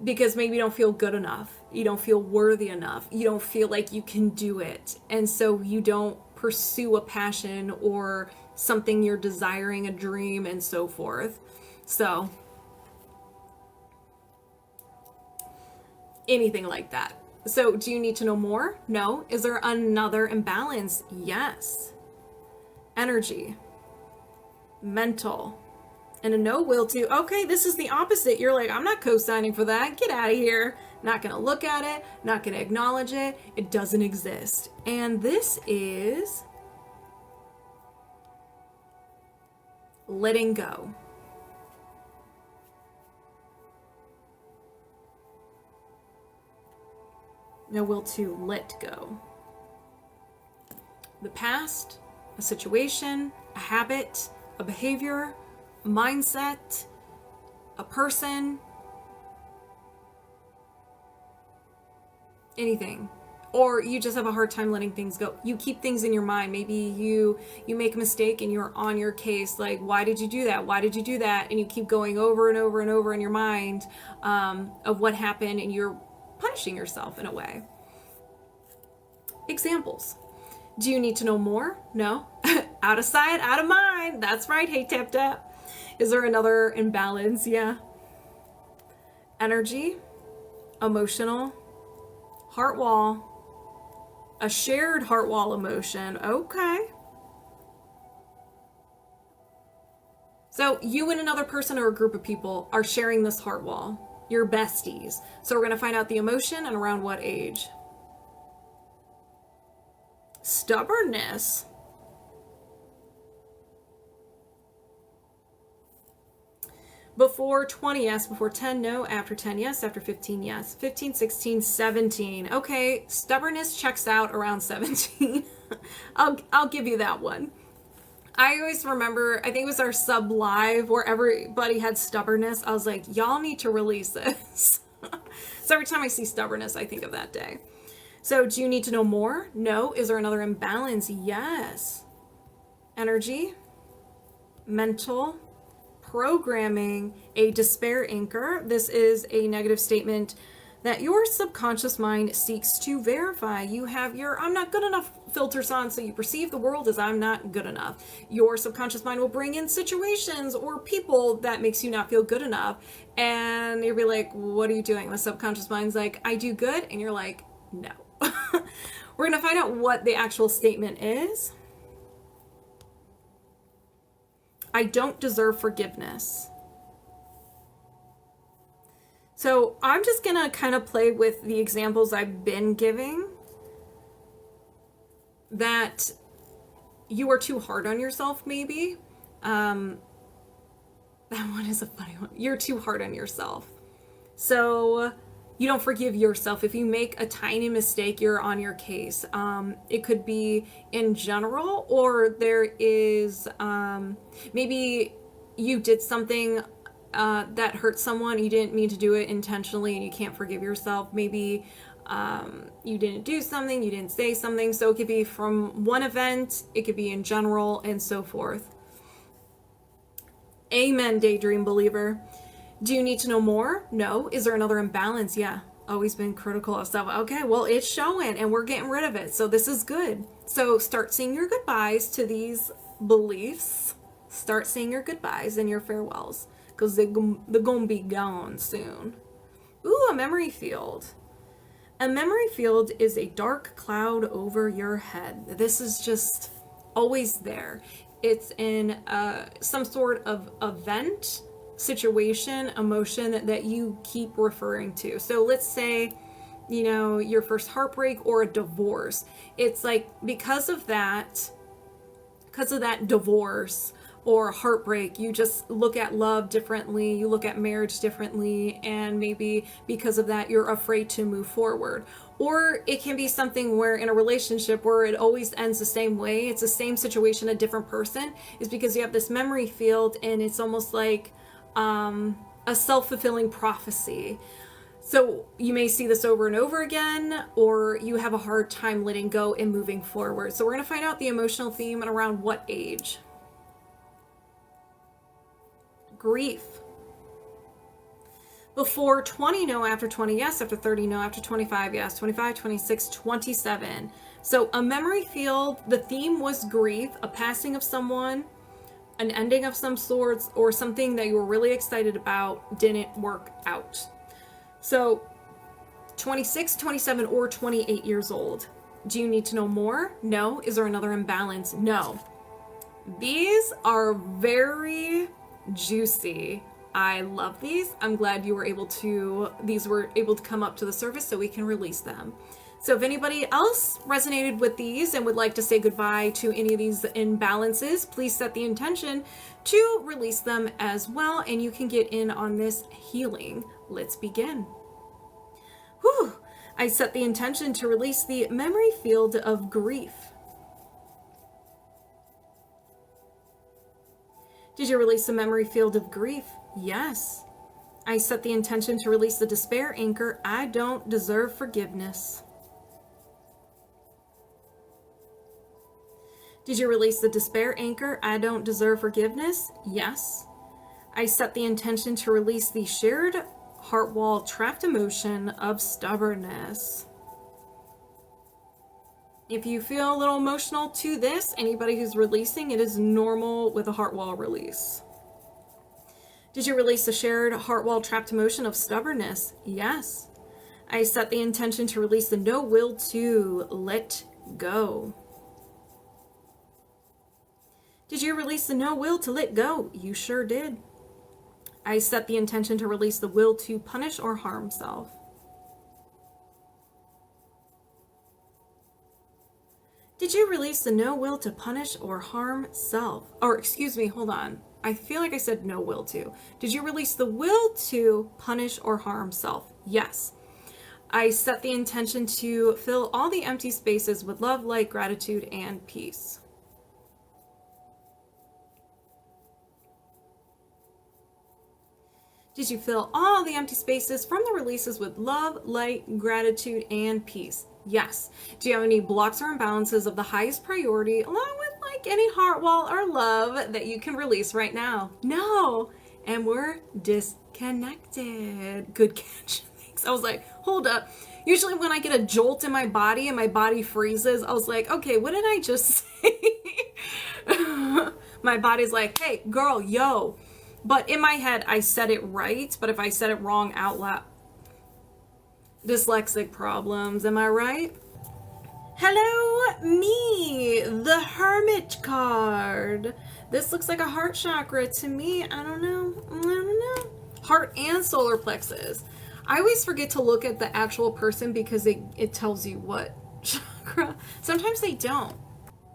because maybe you don't feel good enough. You don't feel worthy enough. You don't feel like you can do it. And so you don't pursue a passion or something you're desiring, a dream, and so forth. So anything like that. So do you need to know more? No. Is there another imbalance? Yes. Energy, mental, and a no will to. Okay, this is the opposite. You're like, I'm not co-signing for that. Get out of here. Not going to look at it. Not going to acknowledge it. It doesn't exist. And this is letting go. No will to let go. The past, a situation, a habit, a behavior, a mindset, a person, anything. Or you just have a hard time letting things go. You keep things in your mind. Maybe you make a mistake and you're on your case, like, why did you do that? Why did you do that? And you keep going over and over and over in your mind of what happened, and you're punishing yourself in a way. Examples. Do you need to know more? No. Out of sight, out of mind. That's right. Hey, tap tap. Is there another imbalance? Yeah. Energy, emotional, heart wall, a shared heart wall emotion. Okay. So you and another person or a group of people are sharing this heart wall. You're besties. So we're going to find out the emotion and around what age. Stubbornness. Before 20, yes. Before 10, no. After 10, yes. After 15, yes. 15, 16, 17. Okay, stubbornness checks out around 17. I'll give you that one. I always remember, I think it was our sub live where everybody had stubbornness. I was like, y'all need to release this. So every time I see stubbornness, I think of that day. So do you need to know more? No. Is there another imbalance? Yes. Energy, mental, programming, a despair anchor. This is a negative statement that your subconscious mind seeks to verify. You have your I'm not good enough filters on, so you perceive the world as I'm not good enough. Your subconscious mind will bring in situations or people that makes you not feel good enough. And you'll be like, what are you doing? The subconscious mind's like, I do good. And you're like, no. We're going to find out what the actual statement is. I don't deserve forgiveness. So I'm just going to kind of play with the examples I've been giving, that you are too hard on yourself, maybe. That one is a funny one. You're too hard on yourself. So you don't forgive yourself. If you make a tiny mistake, you're on your case. It could be in general, or there is maybe you did something that hurt someone. You didn't mean to do it intentionally and you can't forgive yourself. Maybe you didn't do something, you didn't say something. So it could be from one event, it could be in general, and so forth. Amen, daydream believer. Do you need to know more? No. Is there another imbalance? Yeah. Always been critical of stuff. Okay, well, it's showing and we're getting rid of it. So this is good. So start saying your goodbyes to these beliefs. Start saying your goodbyes and your farewells, because they're gonna be gone soon. Ooh, a memory field. A memory field is a dark cloud over your head. This is just always there. It's in some sort of event, situation, emotion that you keep referring to. So let's say, you know, your first heartbreak or a divorce. It's like because of that divorce or heartbreak, you just look at love differently, you look at marriage differently, and maybe because of that you're afraid to move forward. Or it can be something where in a relationship where it always ends the same way, it's the same situation, a different person, is because you have this memory field and it's almost like a self-fulfilling prophecy. So you may see this over and over again, or you have a hard time letting go and moving forward. So we're going to find out the emotional theme and around what age. Grief. Before 20, no. After 20, yes. After 30, no. After 25, yes. 25, 26, 27. So a memory field, the theme was grief, a passing of someone, an ending of some sorts, or something that you were really excited about didn't work out. So 26, 27, or 28 years old. Do you need to know more? No. Is there another imbalance? No. These are very juicy. I love these. I'm glad these were able to come up to the surface so we can release them. So if anybody else resonated with these and would like to say goodbye to any of these imbalances, please set the intention to release them as well, and you can get in on this healing. Let's begin. Whew. I set the intention to release the memory field of grief. Did you release the memory field of grief? Yes. I set the intention to release the despair anchor. I don't deserve forgiveness. Did you release the despair anchor? I don't deserve forgiveness? Yes. I set the intention to release the shared heart wall trapped emotion of stubbornness. If you feel a little emotional to this, anybody who's releasing, it is normal with a heart wall release. Did you release the shared heart wall trapped emotion of stubbornness? Yes. I set the intention to release the no will to let go. Did you release the no will to let go? You sure did. I set the intention to release the will to punish or harm self. Did you release the no will to punish or harm self? Or excuse me, hold on. I feel like I said no will to. Did you release the will to punish or harm self? Yes. I set the intention to fill all the empty spaces with love, light, gratitude, and peace. Did you fill all the empty spaces from the releases with love, light, gratitude, and peace? Yes. Do you have any blocks or imbalances of the highest priority, along with like any heart wall or love that you can release right now? No. And we're disconnected. Good catch. Thanks. I was like, hold up. Usually when I get a jolt in my body and my body freezes, I was like, okay, what did I just say? My body's like, hey, girl, yo. But in my head, I said it right. But if I said it wrong out loud, dyslexic problems, am I right? Hello, me, the Hermit card. This looks like a heart chakra to me. I don't know. Heart and solar plexus. I always forget to look at the actual person because it tells you what chakra. Sometimes they don't.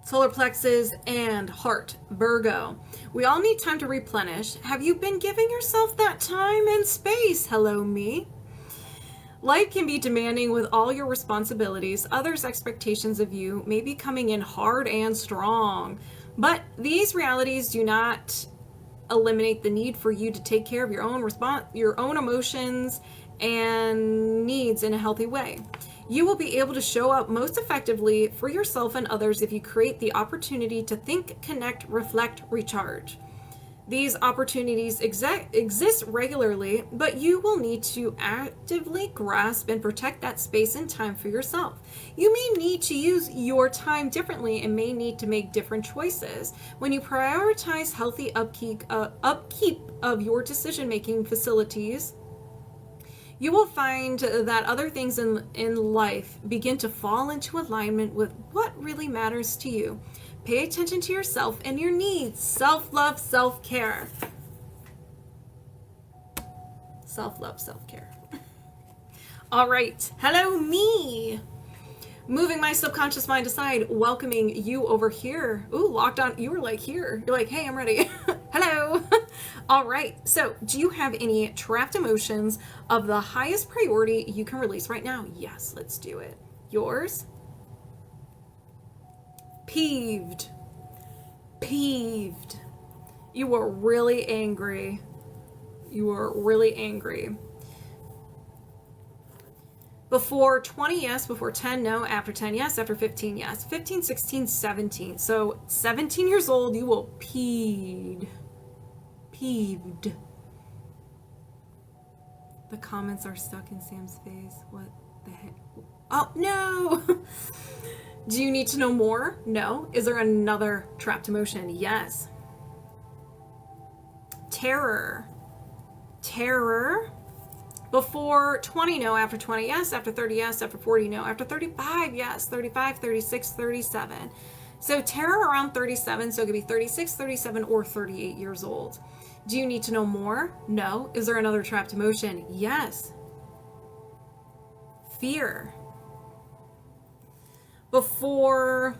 Solar plexus and heart, Virgo. We all need time to replenish. Have you been giving yourself that time and space? Hello, me. Life can be demanding with all your responsibilities. Others' expectations of you may be coming in hard and strong. But these realities do not eliminate the need for you to take care of your own emotions and needs in a healthy way. You will be able to show up most effectively for yourself and others if you create the opportunity to think, connect, reflect, recharge. These opportunities exist regularly, but you will need to actively grasp and protect that space and time for yourself. You may need to use your time differently and may need to make different choices. When you prioritize healthy upkeep of your decision-making facilities, you will find that other things in life begin to fall into alignment with what really matters to you. Pay attention to yourself and your needs. Self-love, self-care. Self-love, self-care. All right. Hello, me. Moving my subconscious mind aside, welcoming you over here. Ooh, locked on. You were like here. You're like, hey, I'm ready. Hello. All right. So do you have any trapped emotions of the highest priority you can release right now? Yes, let's do it. Yours? Peeved. You were really angry. Before 20, yes. Before 10, no. After 10, yes. After 15, yes. 15, 16, 17. So 17 years old, you will peeved. The comments are stuck in Sam's face. What the heck? Oh, no. Do you need to know more? No. Is there another trapped emotion? Yes. Terror. Before 20, no. After 20, yes. After 30, yes. After 40, no. After 35, yes. 35, 36, 37. So terror around 37. So it could be 36, 37, or 38 years old. Do you need to know more? No. Is there another trapped emotion? Yes. Fear. Before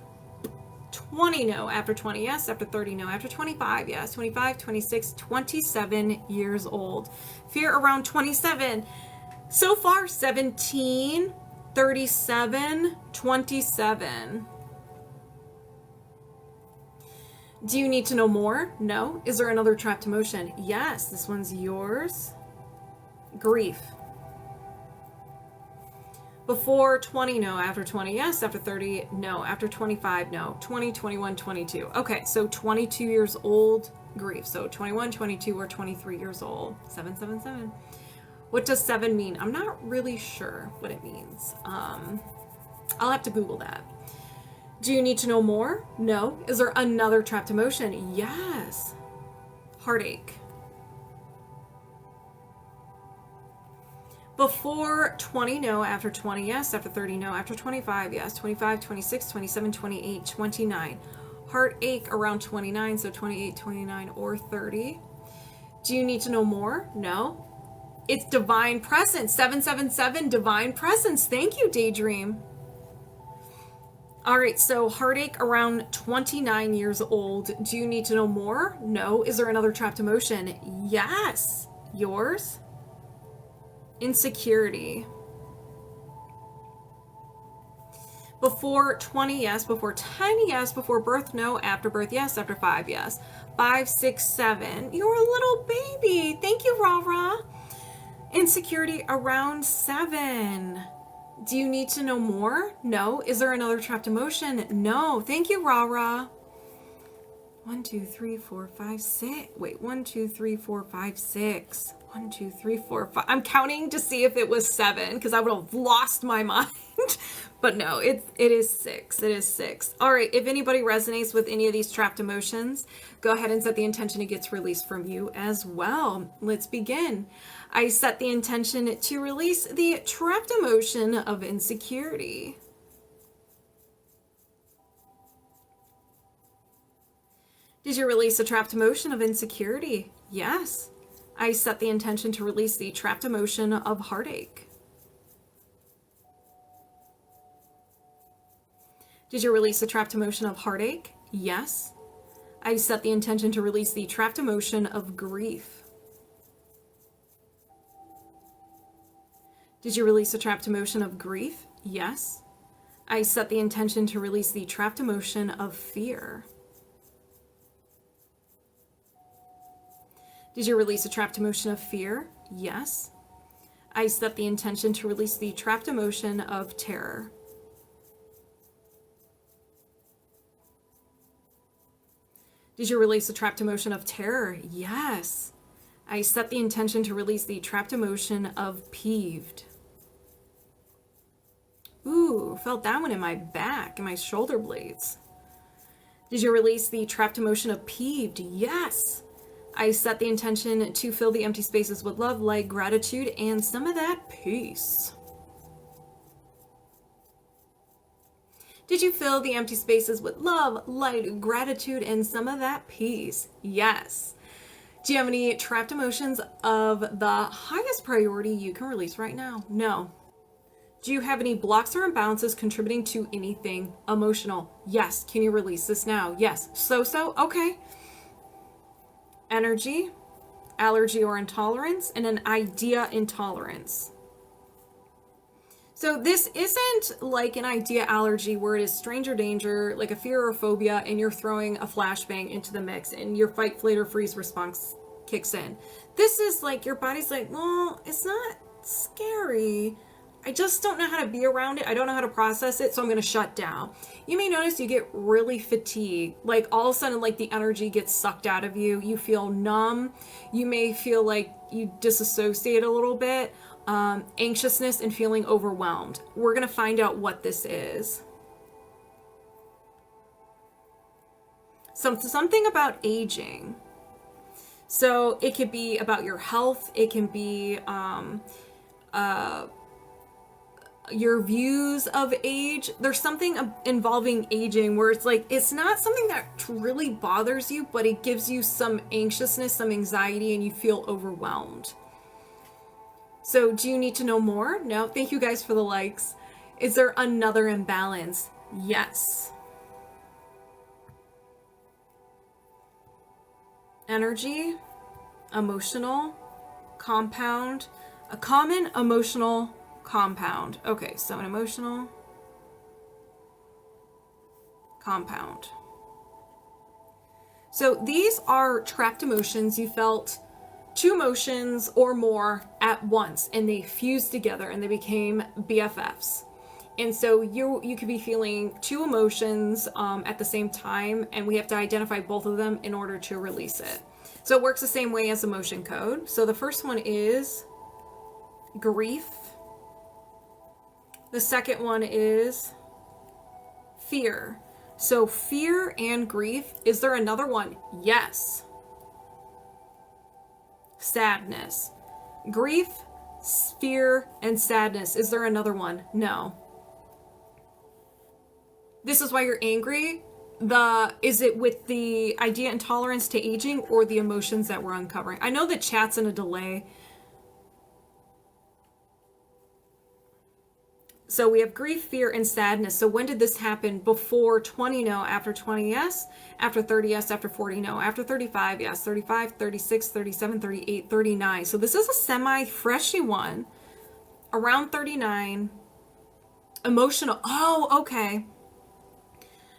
20, no. After 20, yes. After 30, no. After 25, yes. 25, 26, 27 years old. Fear around 27. So far, 17, 37, 27. Do you need to know more? No. Is there another trapped emotion? Yes. This one's yours. Grief. Before 20, no. After 20, yes. After 30, no. After 25, no. 20, 21, 22. Okay, so 22 years old, grief. So 21, 22, or 23 years old. 777. What does 7 mean? I'm not really sure what it means. I'll have to Google that. Do you need to know more? No. Is there another trapped emotion? Yes. Heartache. Before 20, no. After 20, yes. After 30, no. After 25, yes. 25, 26, 27, 28, 29. Heartache around 29, so 28, 29, or 30. Do you need to know more? No. It's divine presence. 777, divine presence. Thank you, Daydream. All right, so heartache around 29 years old. Do you need to know more? No. Is there another trapped emotion? Yes. Yours? Insecurity. Before 20, yes. Before 10, yes. Before birth, no. After birth, yes. After 5, yes. 5, 6, 7. You're a little baby. Thank you, RaRa. Insecurity around 7. Do you need to know more? No. Is there another trapped emotion? No. Thank you, RaRa. 1, 2, 3, 4, 5, 6. Wait, 1, 2, 3, 4, 5, 6. 1, 2, 3, 4, 5. I'm counting to see if it was 7 because I would have lost my mind. But no, it is 6. It is 6. All right. If anybody resonates with any of these trapped emotions, go ahead and set the intention it gets released from you as well. Let's begin. I set the intention to release the trapped emotion of insecurity. Did you release a trapped emotion of insecurity? Yes. I set the intention to release the trapped emotion of heartache. Did you release the trapped emotion of heartache? Yes. I set the intention to release the trapped emotion of grief. Did you release the trapped emotion of grief? Yes. I set the intention to release the trapped emotion of fear. Did you release a trapped emotion of fear? Yes. I set the intention to release the trapped emotion of terror. Did you release the trapped emotion of terror? Yes. I set the intention to release the trapped emotion of peeved. Ooh, felt that one in my back, in my shoulder blades. Did you release the trapped emotion of peeved? Yes. I set the intention to fill the empty spaces with love, light, gratitude, and some of that peace. Did you fill the empty spaces with love, light, gratitude, and some of that peace? Yes. Do you have any trapped emotions of the highest priority you can release right now? No. Do you have any blocks or imbalances contributing to anything emotional? Yes. Can you release this now? Yes. So? Okay. Energy, allergy or intolerance, and an idea intolerance. So this isn't like an idea allergy where it is stranger danger, like a fear or a phobia, and you're throwing a flashbang into the mix and your fight, flight, or freeze response kicks in. This is like your body's like, well, it's not scary. I just don't know how to be around it. I don't know how to process it, so I'm going to shut down. You may notice you get really fatigued. Like all of a sudden, like the energy gets sucked out of you. You feel numb. You may feel like you disassociate a little bit. Anxiousness and feeling overwhelmed. We're going to find out what this is. Something about aging. So it could be about your health. It can be your views of age. There's something involving aging where it's like, it's not something that really bothers you, but it gives you some anxiousness, some anxiety, and you feel overwhelmed. So do you need to know more? No. Thank you guys for the likes. Is there another imbalance? Yes. Energy, emotional, compound, a common emotional compound. Okay, so an emotional compound. So these are trapped emotions. You felt two emotions or more at once and they fused together and they became BFFs. And so you could be feeling two emotions at the same time, and we have to identify both of them in order to release it. So it works the same way as emotion code. So the first one is grief. The second one is fear. So fear and grief. Is there another one? Yes. Sadness. Grief, fear, and sadness. Is there another one? No. This is why you're angry. Is it with the idea intolerance to aging or the emotions that we're uncovering? I know the chat's in a delay. So we have grief, fear, and sadness. So when did this happen? Before 20, no. After 20, yes. After 30, yes. After 40, no. After 35, yes. 35, 36, 37, 38, 39. So this is a semi-freshy one. Around 39. Emotional. Oh, okay.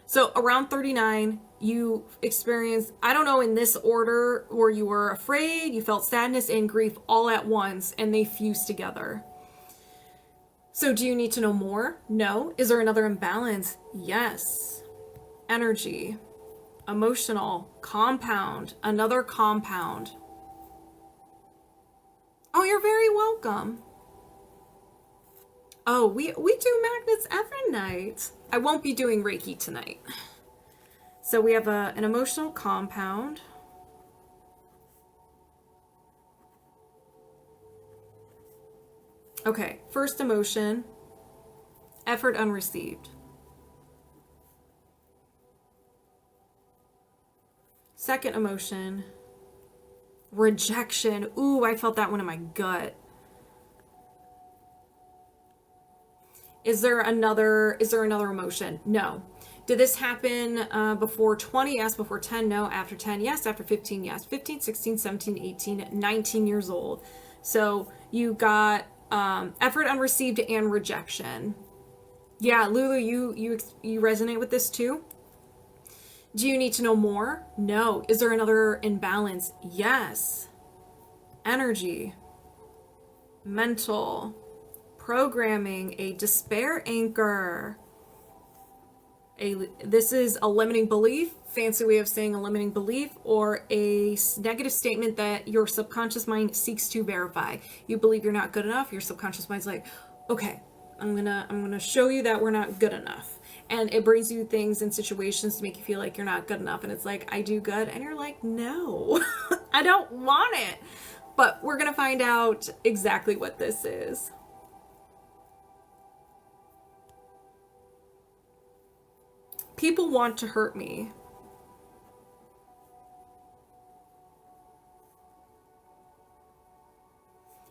So around 39, you experienced, I don't know in this order, where you were afraid, you felt sadness and grief all at once, and they fused together. So do you need to know more? No. Is there another imbalance? Yes. Energy, emotional, compound, another compound. Oh, you're very welcome. Oh, we do magnets every night. I won't be doing Reiki tonight. So we have an emotional compound. Okay, first emotion, effort unreceived. Second emotion, rejection. Ooh, I felt that one in my gut. Is there another emotion? No. Did this happen before 20? Yes. Before 10? No. After 10? Yes. After 15? Yes. 15, 16, 17, 18, 19 years old. So you got effort unreceived and rejection. Yeah, Lulu, you resonate with this too? Do you need to know more? No. Is there another imbalance? Yes. Energy, mental, programming, a despair anchor. This is a limiting belief, fancy way of saying a limiting belief, or a negative statement that your subconscious mind seeks to verify. You believe you're not good enough. Your subconscious mind's like, okay, I'm gonna show you that we're not good enough. And it brings you things and situations to make you feel like you're not good enough. And it's like, I do good. And you're like, no, I don't want it. But we're gonna find out exactly what this is. People want to hurt me.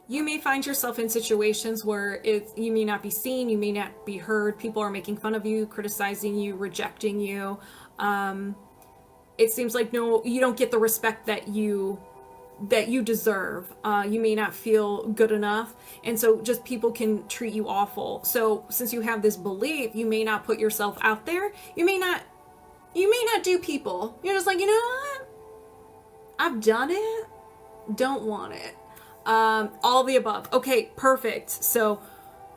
You may find yourself in situations where you may not be seen, you may not be heard. People are making fun of you, criticizing you, rejecting you. It seems like no, you don't get the respect that you deserve. You may not feel good enough, and so just people can treat you awful. So since you have this belief, you may not put yourself out there. You may not do people. You're just like, you know what? I've done it. Don't want it. All the above. Okay, perfect. So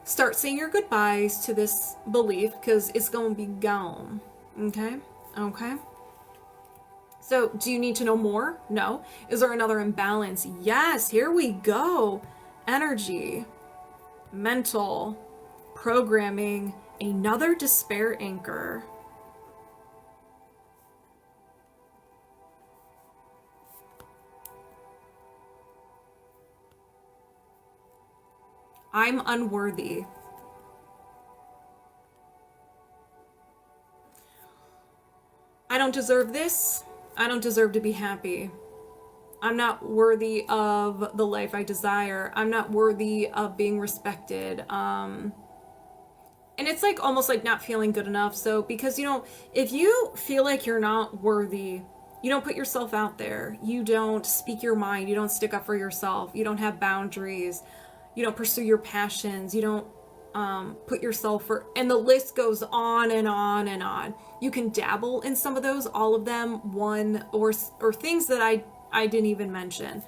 start saying your goodbyes to this belief, because it's going to be gone. Okay? So, do you need to know more? No. Is there another imbalance? Yes, here we go. Energy, mental, programming, another despair anchor. I'm unworthy. I don't deserve this. I don't deserve to be happy. I'm not worthy of the life I desire. I'm not worthy of being respected. And it's like almost like not feeling good enough. So because, if you feel like you're not worthy, you don't put yourself out there. You don't speak your mind. You don't stick up for yourself. You don't have boundaries. You don't pursue your passions. You don't put yourself for, and the list goes on and on and on. You can dabble in some of those, all of them, one or things that I didn't even mention,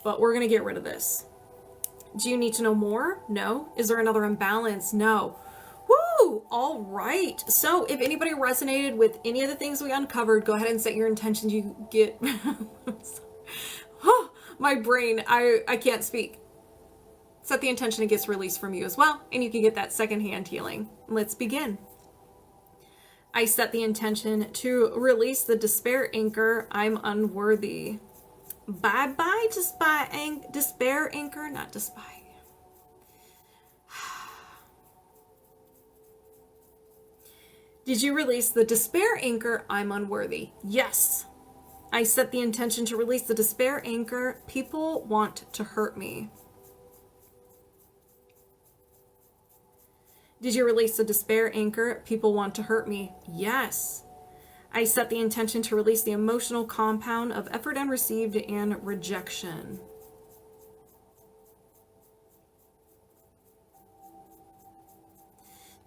but we're going to get rid of this. Do you need to know more? No. Is there another imbalance? No. Woo! All right. So if anybody resonated with any of the things we uncovered, go ahead and set your intentions. You get, my brain, I can't speak. Set the intention, it gets released from you as well, and you can get that secondhand healing. Let's begin. I set the intention to release the despair anchor. I'm unworthy. Bye-bye, despair anchor, not despise. Did you release the despair anchor? I'm unworthy. Yes. I set the intention to release the despair anchor. People want to hurt me. Did you release the despair anchor? People want to hurt me. Yes. I set the intention to release the emotional compound of effort unreceived and rejection.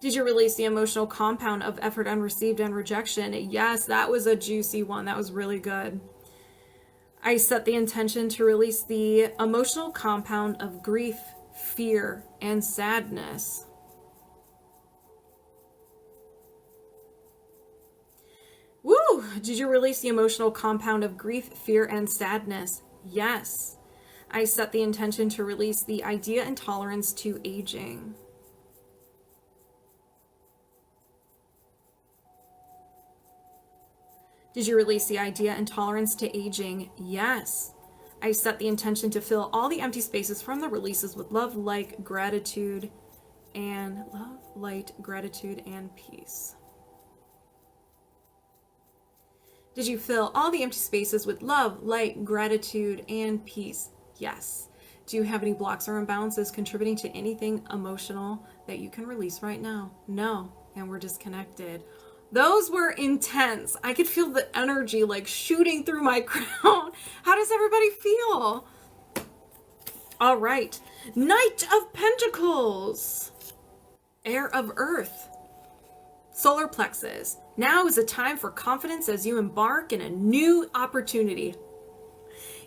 Did you release the emotional compound of effort unreceived and rejection? Yes, that was a juicy one. That was really good. I set the intention to release the emotional compound of grief, fear, and sadness. Woo! Did you release the emotional compound of grief, fear, and sadness? Yes. I set the intention to release the idea and tolerance to aging. Did you release the idea and tolerance to aging? Yes. I set the intention to fill all the empty spaces from the releases with love, light, gratitude, and peace. Did you fill all the empty spaces with love, light, gratitude, and peace? Yes. Do you have any blocks or imbalances contributing to anything emotional that you can release right now? No. And we're disconnected. Those were intense. I could feel the energy like shooting through my crown. How does everybody feel? All right. Knight of Pentacles. Heir of Earth. Solar plexus. Now is a time for confidence as you embark in a new opportunity.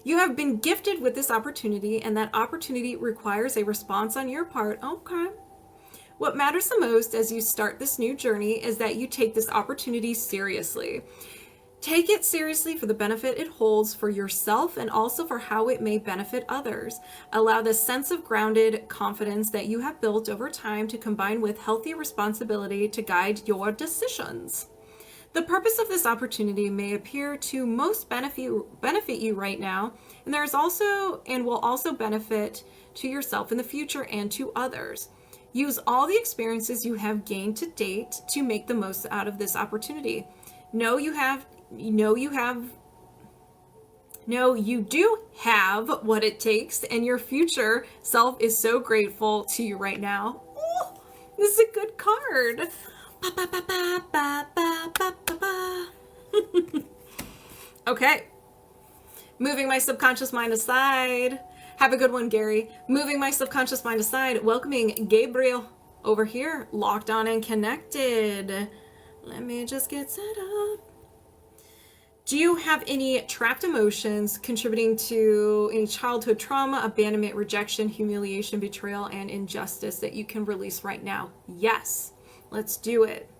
You have been gifted with this opportunity, and that opportunity requires a response on your part. Okay. What matters the most as you start this new journey is that you take this opportunity seriously. Take it seriously for the benefit it holds for yourself and also for how it may benefit others. Allow the sense of grounded confidence that you have built over time to combine with healthy responsibility to guide your decisions. The purpose of this opportunity may appear to most benefit you right now, and will also benefit to yourself in the future and to others. Use all the experiences you have gained to date to make the most out of this opportunity. No, you do have what it takes, and your future self is so grateful to you right now. Oh, this is a good card. Okay. Moving my subconscious mind aside. Have a good one, Gary. Moving my subconscious mind aside, welcoming Gabriel over here, locked on and connected. Let me just get set up. Do you have any trapped emotions contributing to any childhood trauma, abandonment, rejection, humiliation, betrayal, and injustice that you can release right now? Yes. Let's do it.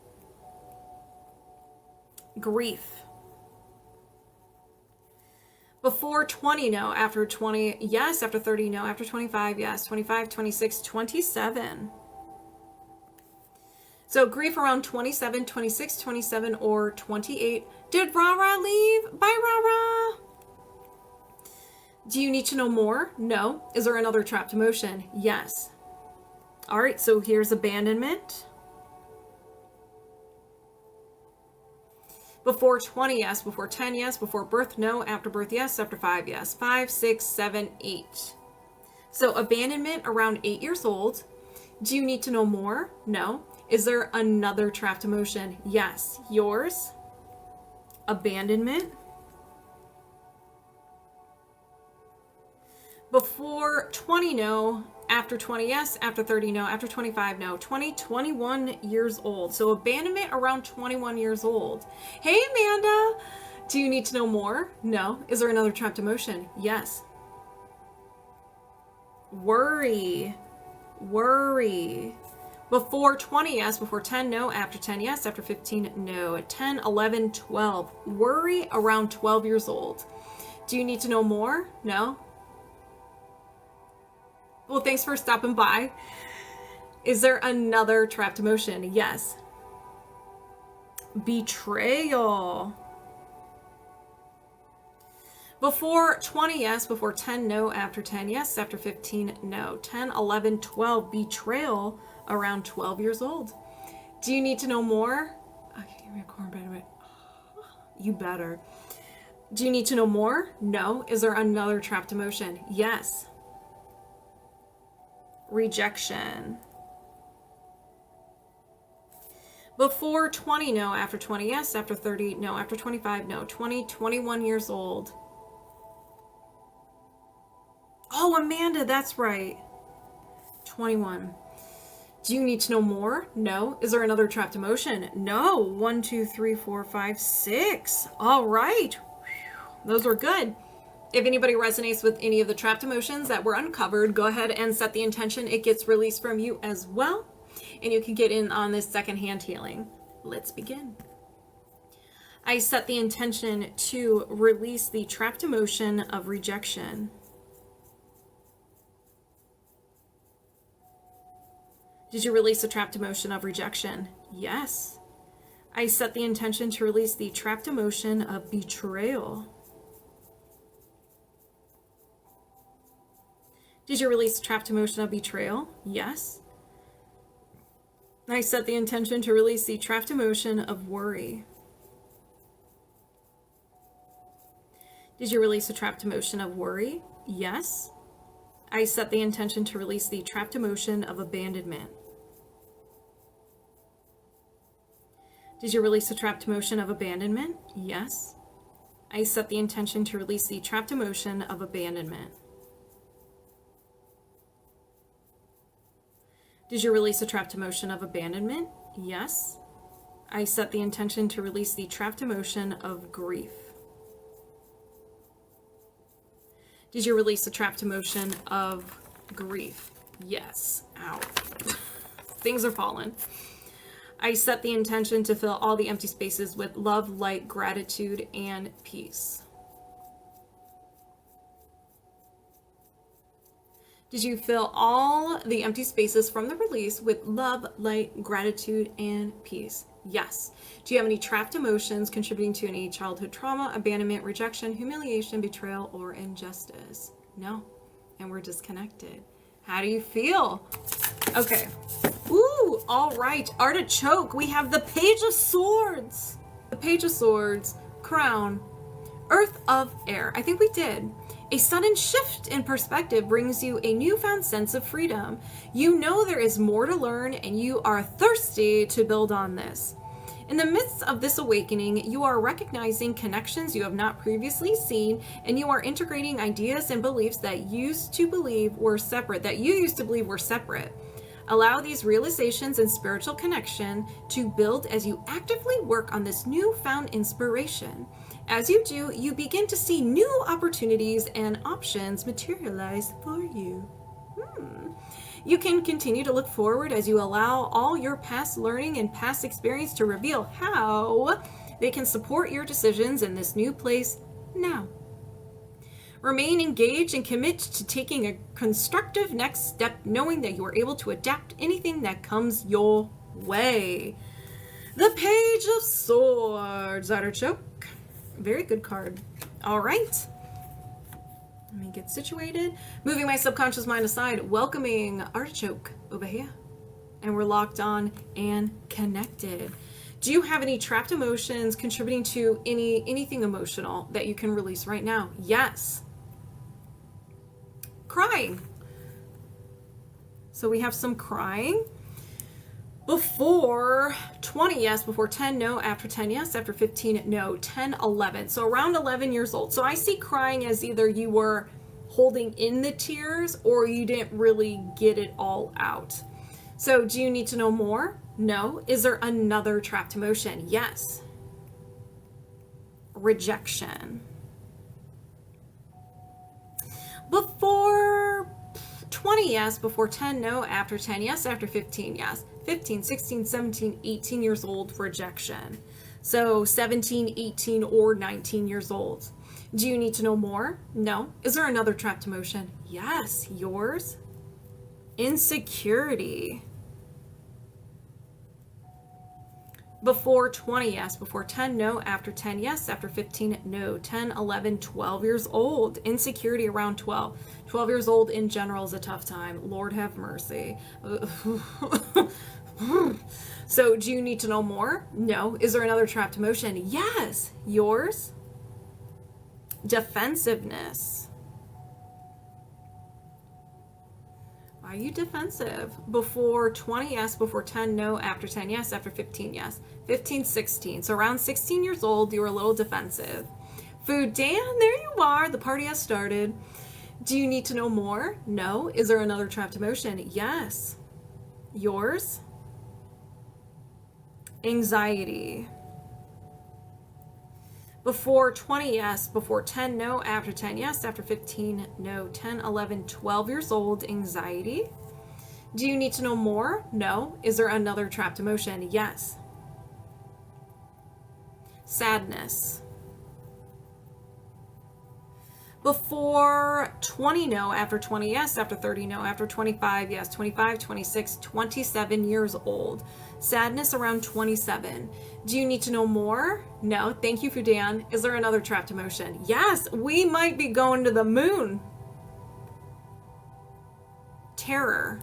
Grief. Before 20, no. After 20, yes. After 30, no. After 25, yes. 25, 26, 27. So grief around 27, 26, 27, or 28. Did RaRa leave? Bye, RaRa. Do you need to know more? No. Is there another trapped emotion? Yes. All right, so here's abandonment. Before 20, yes. Before 10, yes. Before birth, no. After birth, yes. After 5, yes. 5, 6, 7, 8. So abandonment around 8 years old. Do you need to know more? No. Is there another trapped emotion? Yes. Yours. Abandonment. Before 20, no. After 20, yes. After 30, no. After 25, no. 21 years old. So abandonment around 21 years old. Hey, Amanda. Do you need to know more? No. Is there another trapped emotion? Yes. Worry. Before 20, yes. Before 10, no. After 10, yes. After 15, no. At 10, 11, 12. Worry around 12 years old. Do you need to know more? No. Well, thanks for stopping by. Is there another trapped emotion? Yes. Betrayal. Before 20, yes. Before 10, no. After 10, yes. After 15, no. 10, 11, 12. Betrayal around 12 years old. Do you need to know more? Okay, give me a corn bread. You better. Do you need to know more? No. Is there another trapped emotion? Yes. Rejection. Before 20, no. After 20, yes. After 30, no. After 25, no. 20, 21 years old. Oh, Amanda, that's right. 21. Do you need to know more? No. Is there another trapped emotion? No. 1, 2, 3, 4, 5, 6. All right. Those were good. If anybody resonates with any of the trapped emotions that were uncovered, go ahead and set the intention. It gets released from you as well. And you can get in on this secondhand healing. Let's begin. I set the intention to release the trapped emotion of rejection. Did you release the trapped emotion of rejection? Yes. I set the intention to release the trapped emotion of betrayal. Did you release the trapped emotion of betrayal? Yes. I set the intention to release the trapped emotion of worry. Did you release the trapped emotion of worry? Yes. I set the intention to release the trapped emotion of abandonment. Did you release the trapped emotion of abandonment? Yes. I set the intention to release the trapped emotion of abandonment. Did you release the trapped emotion of abandonment? Yes. I set the intention to release the trapped emotion of grief. Did you release the trapped emotion of grief? Yes. Ow. Things are falling. I set the intention to fill all the empty spaces with love, light, gratitude, and peace. Did you fill all the empty spaces from the release with love, light, gratitude, and peace? Yes. Do you have any trapped emotions contributing to any childhood trauma, abandonment, rejection, humiliation, betrayal, or injustice? No. And we're disconnected. How do you feel? Okay. Ooh, all right. Artychoke. We have the Page of Swords. The Page of Swords. Crown. Earth of Air. I think we did. A sudden shift in perspective brings you a newfound sense of freedom. You know there is more to learn and you are thirsty to build on this. In the midst of this awakening, you are recognizing connections you have not previously seen, and you are integrating ideas and beliefs that you used to believe were separate. Allow these realizations and spiritual connection to build as you actively work on this newfound inspiration. As you do, you begin to see new opportunities and options materialize for you. You can continue to look forward as you allow all your past learning and past experience to reveal how they can support your decisions in this new place now. Remain engaged and commit to taking a constructive next step, knowing that you are able to adapt anything that comes your way. The Page of Swords, Artychoke. Very good card. All right. Let me get situated. Moving my subconscious mind aside, welcoming Artychoke over here. And we're locked on and connected. Do you have any trapped emotions contributing to anything emotional that you can release right now? Yes. Crying. So we have some crying. Before 20, yes. Before 10, no. After 10, yes. After 15, no. 10, 11. So around 11 years old. So I see crying as either you were holding in the tears or you didn't really get it all out. So do you need to know more? No. Is there another trapped emotion? Yes. Rejection. Before 20, yes. Before 10, no. After 10, yes. After 15, yes. 15, 16, 17, 18 years old, rejection. So 17, 18, or 19 years old. Do you need to know more? No. Is there another trapped emotion? Yes. Yours? Insecurity. Before 20, yes. Before 10, no. After 10, yes. After 15, no. 10, 11, 12 years old. Insecurity around 12. 12 years old in general is a tough time. Lord have mercy. So do you need to know more? No. Is there another trapped emotion? Yes. Yours? Defensiveness. Why are you defensive? Before 20, yes. Before 10, no. After 10, yes. After 15, yes. 15, 16. So around 16 years old, you were a little defensive. Food, Dan, there you are. The party has started. Do you need to know more? No. Is there another trapped emotion? Yes. Yours? Anxiety. Before 20, yes. Before 10, no. After 10, yes. After 15, no. 10, 11, 12 years old, anxiety. Do you need to know more? No. Is there another trapped emotion? Yes. Sadness. Before 20, no. After 20, yes. After 30, no. After 25, yes. 25, 26, 27 years old. Sadness around 27. Do you need to know more? No. Thank you, Fudan. Is there another trapped emotion? Yes, we might be going to the moon. Terror.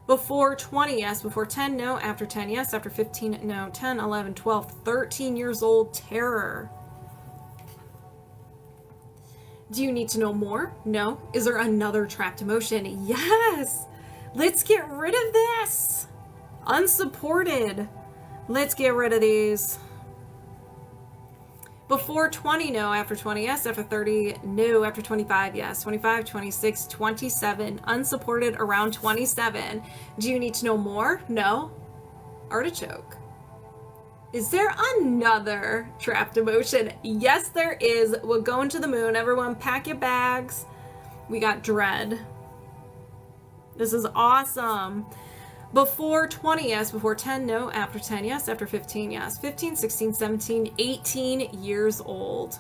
Before 20, yes. Before 10, no. After 10, yes. After 15, no. 10, 11, 12, 13 years old. Terror. Do you need to know more? No. Is there another trapped emotion? Yes. Let's get rid of this. Unsupported. Let's get rid of these. Before 20, no. After 20, yes. After 30, no. After 25, yes. 25, 26, 27. Unsupported around 27. Do you need to know more? No. Artichoke. Is there another trapped emotion? Yes, there is. We're going to the moon. Everyone pack your bags. We got dread. This is awesome. Before 20, yes. Before 10, no. After 10, yes. After 15, yes. 15, 16, 17, 18 years old.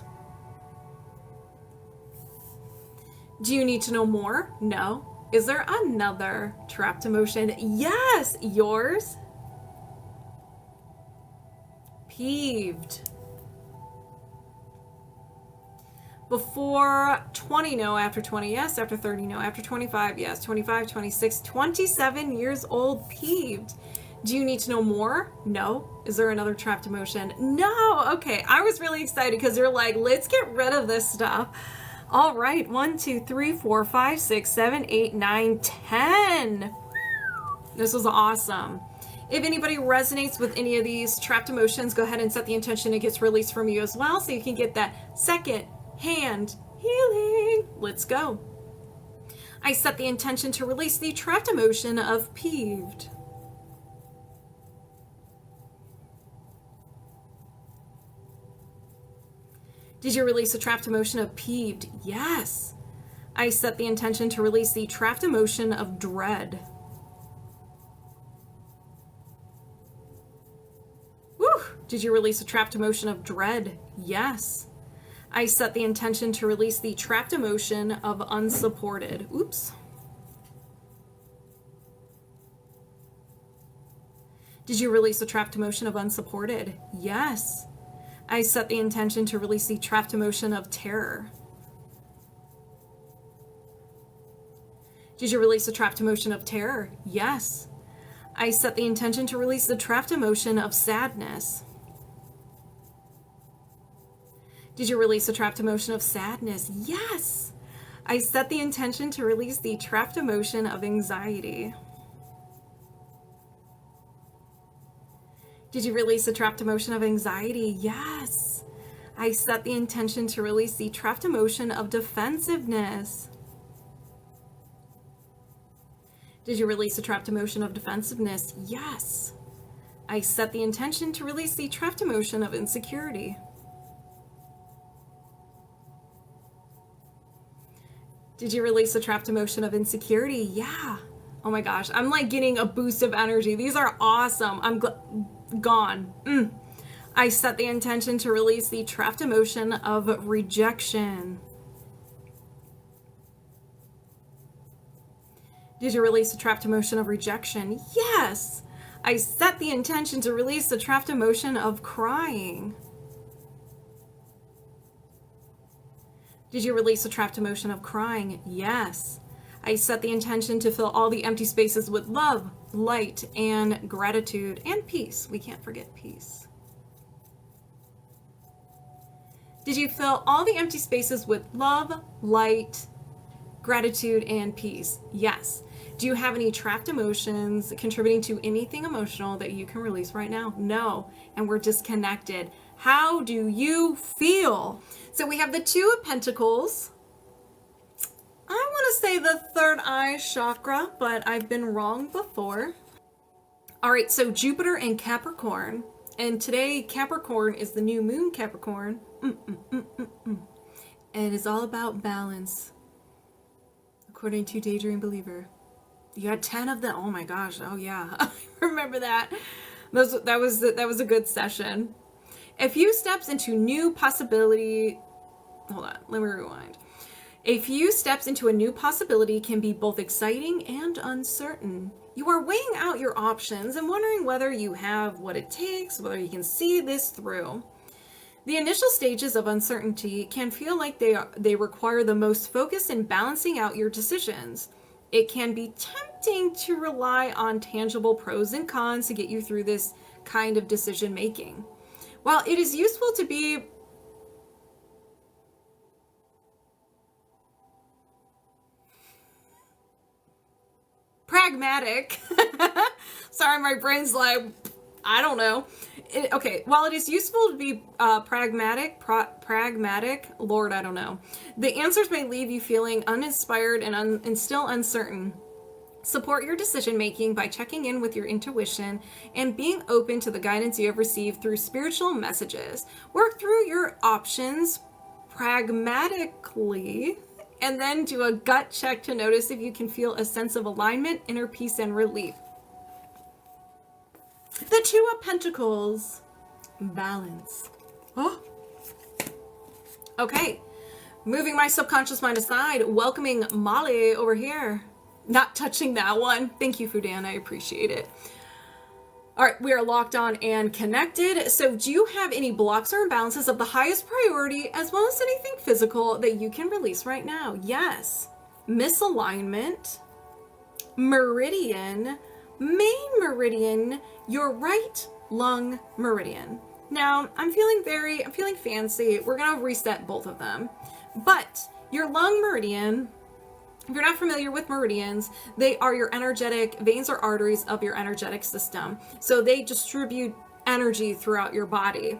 Do you need to know more? No. Is there another trapped emotion? Yes. Yours? Peeved. Before 20, no. After 20, yes. After 30, no. After 25, yes. 25, 26, 27 years old, peeved. Do you need to know more? No. Is there another trapped emotion? No. Okay, I was really excited because you're like, let's get rid of this stuff. All right, 1, 2, 3, 4, 5, 6, 7, 8, 9, 10. This was awesome. If anybody resonates with any of these trapped emotions, go ahead and set the intention it gets released from you as well, so you can get that second hand healing. Let's go. I set the intention to release the trapped emotion of peeved. Did you release the trapped emotion of peeved? Yes. I set the intention to release the trapped emotion of dread. Woo! Did you release the trapped emotion of dread? Yes. I set the intention to release the trapped emotion of unsupported. Oops. Did you release the trapped emotion of unsupported? Yes. I set the intention to release the trapped emotion of terror. Did you release the trapped emotion of terror? Yes. I set the intention to release the trapped emotion of sadness. Did you release the trapped emotion of sadness? Yes. I set the intention to release the trapped emotion of anxiety. Did you release the trapped emotion of anxiety? Yes. I set the intention to release the trapped emotion of defensiveness. Did you release the trapped emotion of defensiveness? Yes. I set the intention to release the trapped emotion of insecurity. Did you release the trapped emotion of insecurity? Yeah. Oh my gosh, I'm like getting a boost of energy. These are awesome. I'm gone. I set the intention to release the trapped emotion of rejection. Did you release the trapped emotion of rejection? Yes. I set the intention to release the trapped emotion of crying. Did you release the trapped emotion of crying? Yes. I set the intention to fill all the empty spaces with love, light, and gratitude, and peace. We can't forget peace. Did you fill all the empty spaces with love, light, gratitude, and peace? Yes. Do you have any trapped emotions contributing to anything emotional that you can release right now? No. And we're disconnected. How do you feel? So we have the Two of Pentacles. I want to say the third eye chakra, but I've been wrong before. All right, so Jupiter and Capricorn. And today, Capricorn is the new moon Capricorn. And it's all about balance, according to Daydream Believer. You had 10 of them. Oh my gosh. Oh yeah. I remember that. That was a good session. A few steps into new possibility. Hold on. Let me rewind. A few steps into a new possibility can be both exciting and uncertain. You are weighing out your options and wondering whether you have what it takes, whether you can see this through. The initial stages of uncertainty can feel like they require the most focus in balancing out your decisions. It can be tempting to rely on tangible pros and cons to get you through this kind of decision making. While it is useful to be pragmatic. Sorry, my brain's like, I don't know. Okay, while it is useful to be pragmatic, Lord, I don't know. The answers may leave you feeling uninspired and still uncertain. Support your decision making by checking in with your intuition and being open to the guidance you have received through spiritual messages. Work through your options pragmatically, and then do a gut check to notice if you can feel a sense of alignment, inner peace, and relief. The Two of Pentacles. Balance. Oh. Okay. Moving my subconscious mind aside, welcoming Molly over here. Not touching that one. Thank you, Fudan. I appreciate it. All right, we are locked on and connected. So do you have any blocks or imbalances of the highest priority, as well as anything physical that you can release right now? Yes. Misalignment, meridian, main meridian, your right lung meridian. Now, I'm feeling fancy. We're going to reset both of them. But your lung meridian, if you're not familiar with meridians, they are your energetic veins or arteries of your energetic system. So they distribute energy throughout your body.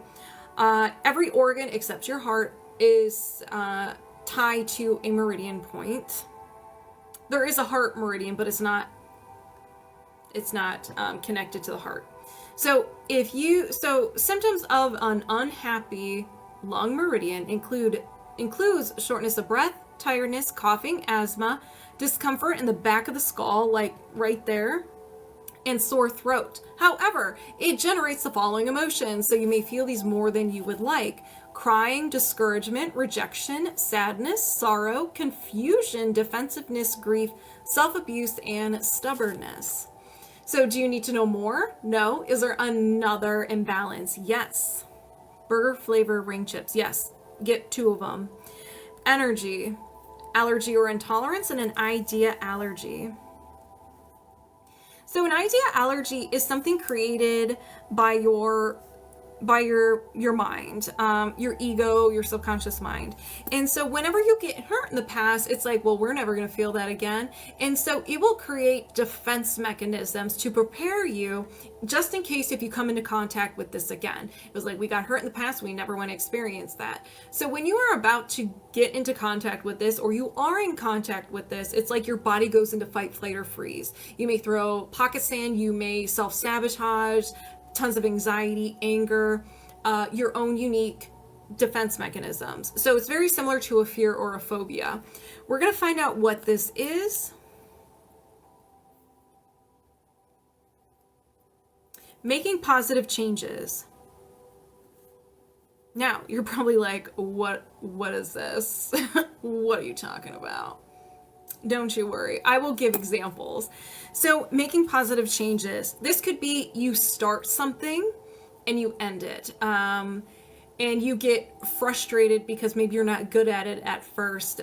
Every organ except your heart is tied to a meridian point. There is a heart meridian, but it's not connected to the heart. So symptoms of an unhappy lung meridian includes shortness of breath, tiredness, coughing, asthma, discomfort in the back of the skull, like right there, and sore throat. However, it generates the following emotions, so you may feel these more than you would like: crying, discouragement, rejection, sadness, sorrow, confusion, defensiveness, grief, self-abuse, and stubbornness. So do you need to know more? No. Is there another imbalance? Yes. Burger flavor ring chips. Yes. Get 2 of them. Energy, allergy or intolerance, and an idea allergy. So an idea allergy is something created by your mind, your ego, your subconscious mind. And so whenever you get hurt in the past, it's like, well, we're never going to feel that again. And so it will create defense mechanisms to prepare you just in case if you come into contact with this again. It was like, we got hurt in the past, we never want to experience that. So when you are about to get into contact with this, or you are in contact with this, it's like your body goes into fight, flight, or freeze. You may throw pocket sand, you may self-sabotage, tons of anxiety, anger, your own unique defense mechanisms. So it's very similar to a fear or a phobia. We're going to find out what this is. Making positive changes. Now, you're probably like, what is this? What are you talking about? Don't you worry. I will give examples. So making positive changes. This could be you start something and you end it. And you get frustrated because maybe you're not good at it at first.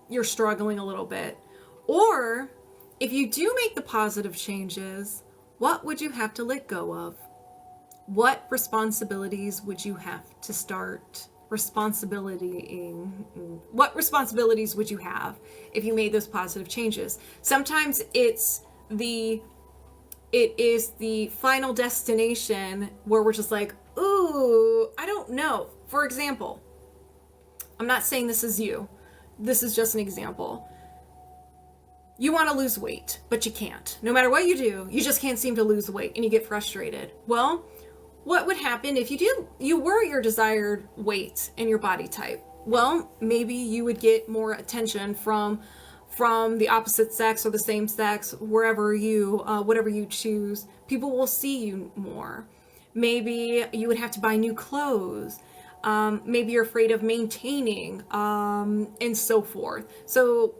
You're struggling a little bit. Or if you do make the positive changes, what would you have to let go of? What responsibilities would you have to start what responsibilities would you have if you made those positive changes? Sometimes it is the final destination where we're just like, ooh, I don't know. For example, I'm not saying this is you. This is just an example. You want to lose weight, but you can't. No matter what you do, you just can't seem to lose weight and you get frustrated. Well, what would happen if you were your desired weight and your body type? Well, maybe you would get more attention from the opposite sex or the same sex, whatever you choose. People will see you more. Maybe you would have to buy new clothes. Maybe you're afraid of maintaining, and so forth. So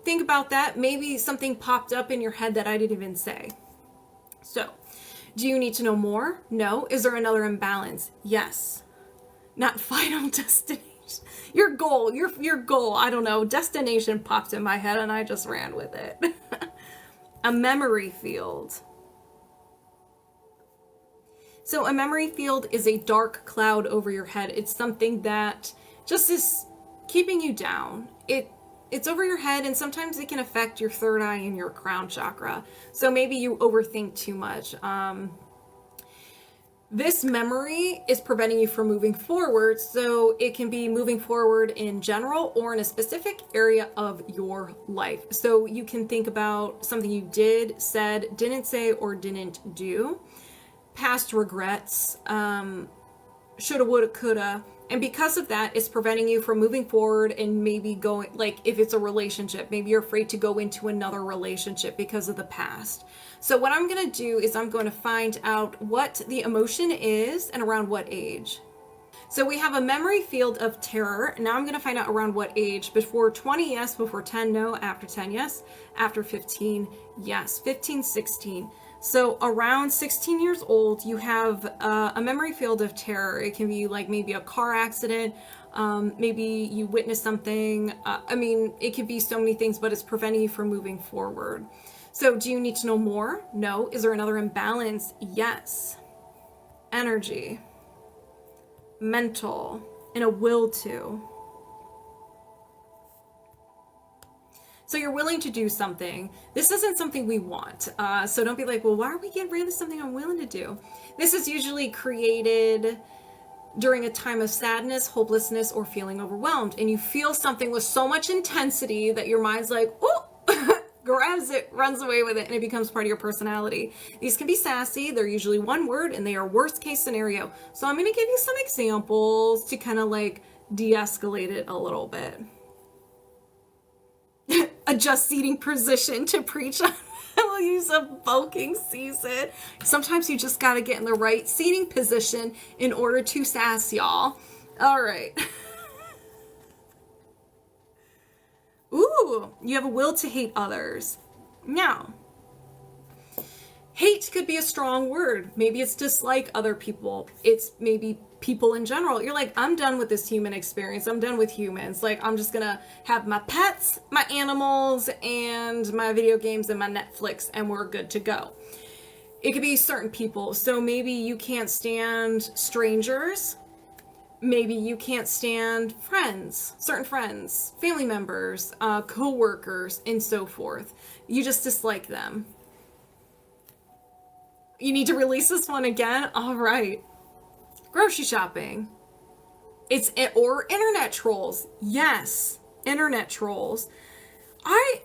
think about that. Maybe something popped up in your head that I didn't even say. So, do you need to know more? No. Is there another imbalance? Yes. Not final destination. Your goal, I don't know, destination popped in my head and I just ran with it. A memory field. So a memory field is a dark cloud over your head. It's something that just is keeping you down. It's over your head, and sometimes it can affect your third eye and your crown chakra. So maybe you overthink too much. This memory is preventing you from moving forward, so it can be moving forward in general or in a specific area of your life. So you can think about something you did, said, didn't say, or didn't do. Past regrets, shoulda, woulda, coulda. And because of that, it's preventing you from moving forward and maybe going, like if it's a relationship, maybe you're afraid to go into another relationship because of the past. So what I'm going to do is I'm going to find out what the emotion is and around what age. So we have a memory field of terror. Now I'm going to find out around what age. Before 20, yes. Before 10, no. After 10, yes. After 15, yes. 15, 16. So around 16 years old, you have a memory field of terror. It can be like maybe a car accident. Maybe you witnessed something. It could be so many things, but it's preventing you from moving forward. So do you need to know more? No. Is there another imbalance? Yes. Energy, mental, and a will to. So you're willing to do something. This isn't something we want. So don't be like, well, why are we getting rid of something I'm willing to do? This is usually created during a time of sadness, hopelessness, or feeling overwhelmed. And you feel something with so much intensity that your mind's like, oh, grabs it, runs away with it, and it becomes part of your personality. These can be sassy. They're usually one word, and they are worst case scenario. So I'm going to give you some examples to kind of like de-escalate it a little bit. Adjust seating position to preach on. We'll use a bulking season. Sometimes you just got to get in the right seating position in order to sass, y'all. All right. Ooh, you have a will to hate others. Now, hate could be a strong word. Maybe it's dislike other people. It's maybe people in general. You're like, I'm done with this human experience. I'm done with humans. Like, I'm just gonna have my pets, my animals, and my video games and my Netflix, and we're good to go. It could be certain people. So maybe you can't stand strangers. Maybe you can't stand friends, certain friends, family members, co-workers, and so forth. You just dislike them. You need to release this one again? All right. Grocery shopping. Or internet trolls. Yes, internet trolls. This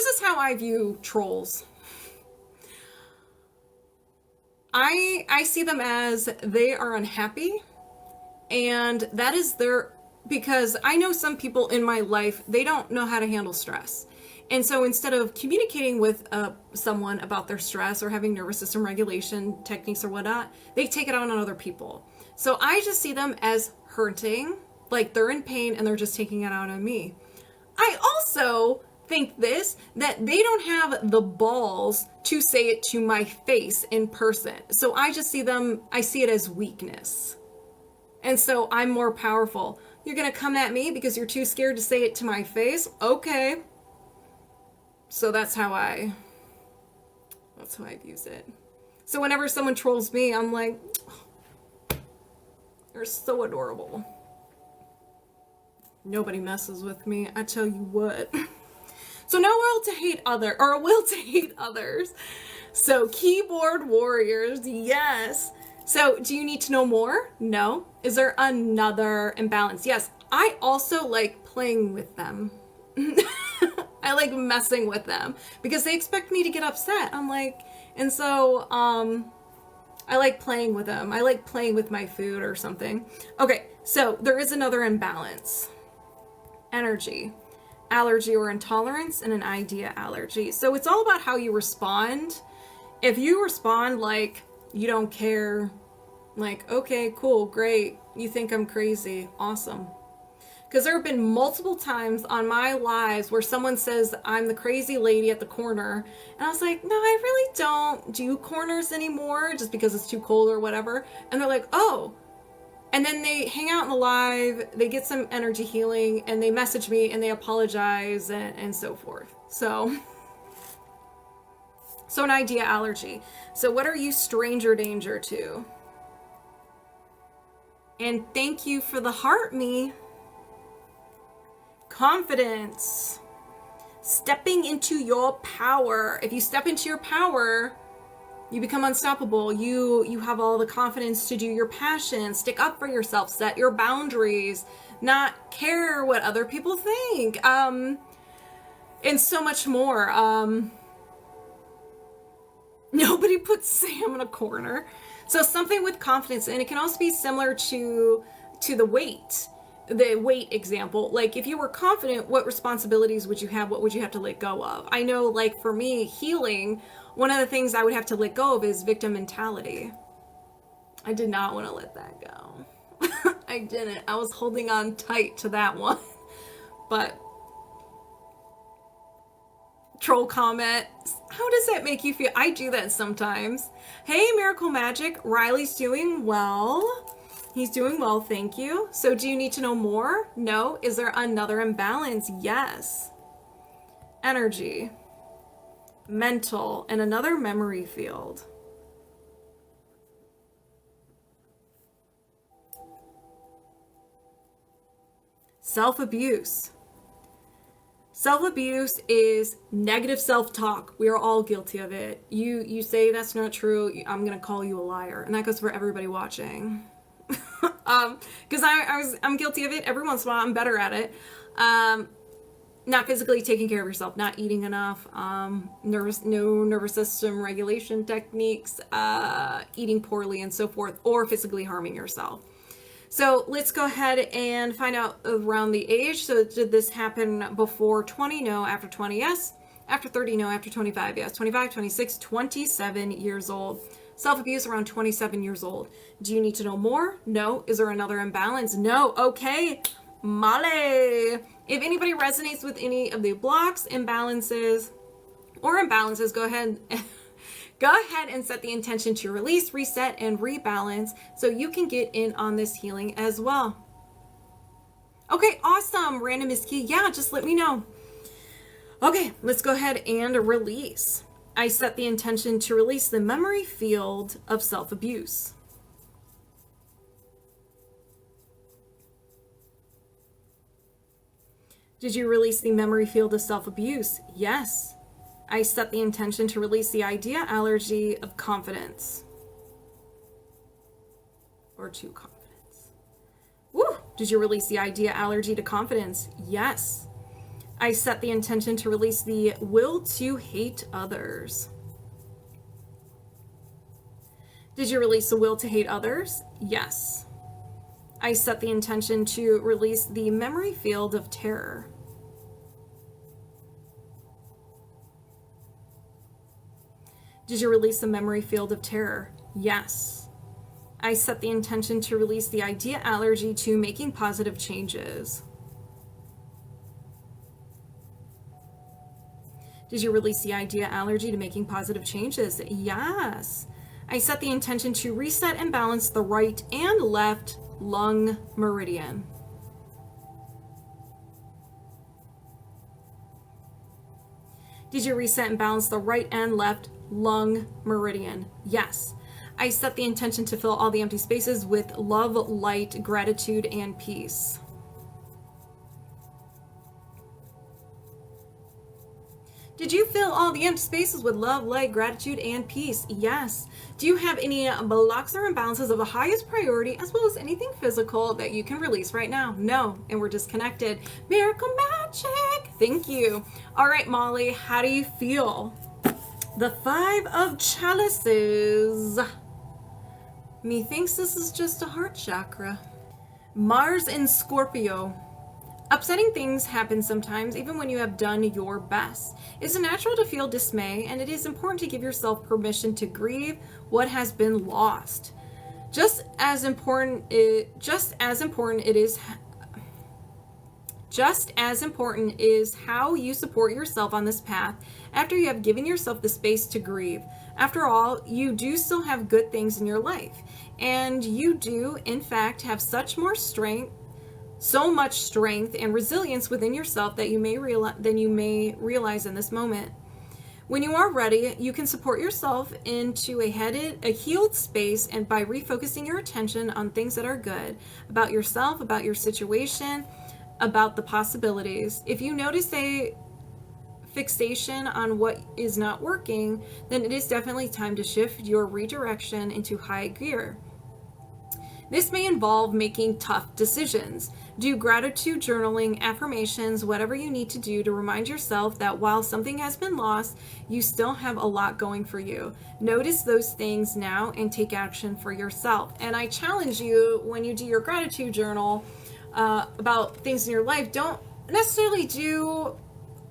is how I view trolls. I see them as they are unhappy, and that is because I know some people in my life, they don't know how to handle stress. And so instead of communicating with someone about their stress or having nervous system regulation techniques or whatnot, they take it out on other people. So I just see them as hurting, like they're in pain and they're just taking it out on me. I also think that they don't have the balls to say it to my face in person. So I see it as weakness. And so I'm more powerful. You're going to come at me because you're too scared to say it to my face? Okay. So that's how I use it. So whenever someone trolls me, I'm like, you're so adorable. Nobody messes with me, I tell you what. So no will to hate a will to hate others. So keyboard warriors, yes. So do you need to know more? No. Is there another imbalance? Yes. I also like playing with them. I like messing with them because they expect me to get upset. I'm like, and so I like playing with them. I like playing with my food or something. Okay, so there is another imbalance. Energy, allergy or intolerance, and an idea allergy. So it's all about how you respond. If you respond like you don't care, like, okay, cool, great, you think I'm crazy, awesome. Because there have been multiple times on my lives where someone says I'm the crazy lady at the corner, and I was like, no, I really don't do corners anymore just because it's too cold or whatever. And they're like, oh. And then they hang out in the live, they get some energy healing, and they message me and they apologize and so forth. So an idea allergy. So what are you stranger danger to? And thank you for the heart me. Confidence. Stepping into your power. If you step into your power, you become unstoppable. You have all the confidence to do your passion, stick up for yourself, set your boundaries, not care what other people think, and so much more. Nobody puts Sam in a corner. So something with confidence, and it can also be similar to the weight example. Like if you were confident, what responsibilities would you have? What would you have to let go of? I know, like for me, healing, one of the things I would have to let go of is victim mentality. I did not want to let that go. I didn't. I was holding on tight to that one. But troll comment, how does that make you feel? I do that sometimes. Hey, Miracle Magic, Riley's doing well. He's doing well, thank you. So do you need to know more? No. Is there another imbalance? Yes. Energy, mental, and another memory field. Self-abuse. Self-abuse is negative self-talk. We are all guilty of it. You say that's not true, I'm gonna call you a liar. And that goes for everybody watching. Because I'm guilty of it. Every once in a while I'm better at it. Not physically taking care of yourself, not eating enough, no nervous system regulation techniques, eating poorly and so forth, or physically harming yourself. So let's go ahead and find out around the age. So did this happen before 20? No. After 20? Yes. After 30? No. After 25? Yes. 25, 26, 27 years old. Self-abuse around 27 years old. Do you need to know more? No. Is there another imbalance? No. Okay. Molly. If anybody resonates with any of the blocks, imbalances, go ahead and set the intention to release, reset, and rebalance so you can get in on this healing as well. Okay, awesome. Random Miss Key. Yeah, just let me know. Okay, let's go ahead and release. I set the intention to release the memory field of self-abuse. Did you release the memory field of self-abuse? Yes. I set the intention to release the idea allergy of confidence. Or to confidence. Woo! Did you release the idea allergy to confidence? Yes. I set the intention to release the will to hate others. Did you release the will to hate others? Yes. I set the intention to release the memory field of terror. Did you release the memory field of terror? Yes. I set the intention to release the idea allergy to making positive changes. Did you release the idea allergy to making positive changes? Yes. I set the intention to reset and balance the right and left lung meridian. Did you reset and balance the right and left lung meridian. Yes. I set the intention to fill all the empty spaces with love, light, gratitude, and peace. Did you fill all the empty spaces with love, light, gratitude, and peace? Yes. Do you have any blocks or imbalances of the highest priority, as well as anything physical that you can release right now? No. And we're disconnected. Miracle magic. Thank you. All right, Molly, how do you feel? The 5 of Chalices. Methinks this is just a heart chakra. Mars in Scorpio. Upsetting things happen sometimes, even when you have done your best. It's natural to feel dismay, and it is important to give yourself permission to grieve what has been lost. Just as important is how you support yourself on this path after you have given yourself the space to grieve. After all, you do still have good things in your life, and you do, in fact, have so much strength and resilience within yourself that you may realize in this moment. When you are ready, you can support yourself into a healed space, and by refocusing your attention on things that are good about yourself, about your situation, about the possibilities. If you notice a fixation on what is not working, then it is definitely time to shift your redirection into high gear. This may involve making tough decisions. Do gratitude journaling, affirmations, whatever you need to do to remind yourself that while something has been lost, you still have a lot going for you. Notice those things now and take action for yourself. And I challenge you, when you do your gratitude journal about things in your life, don't necessarily do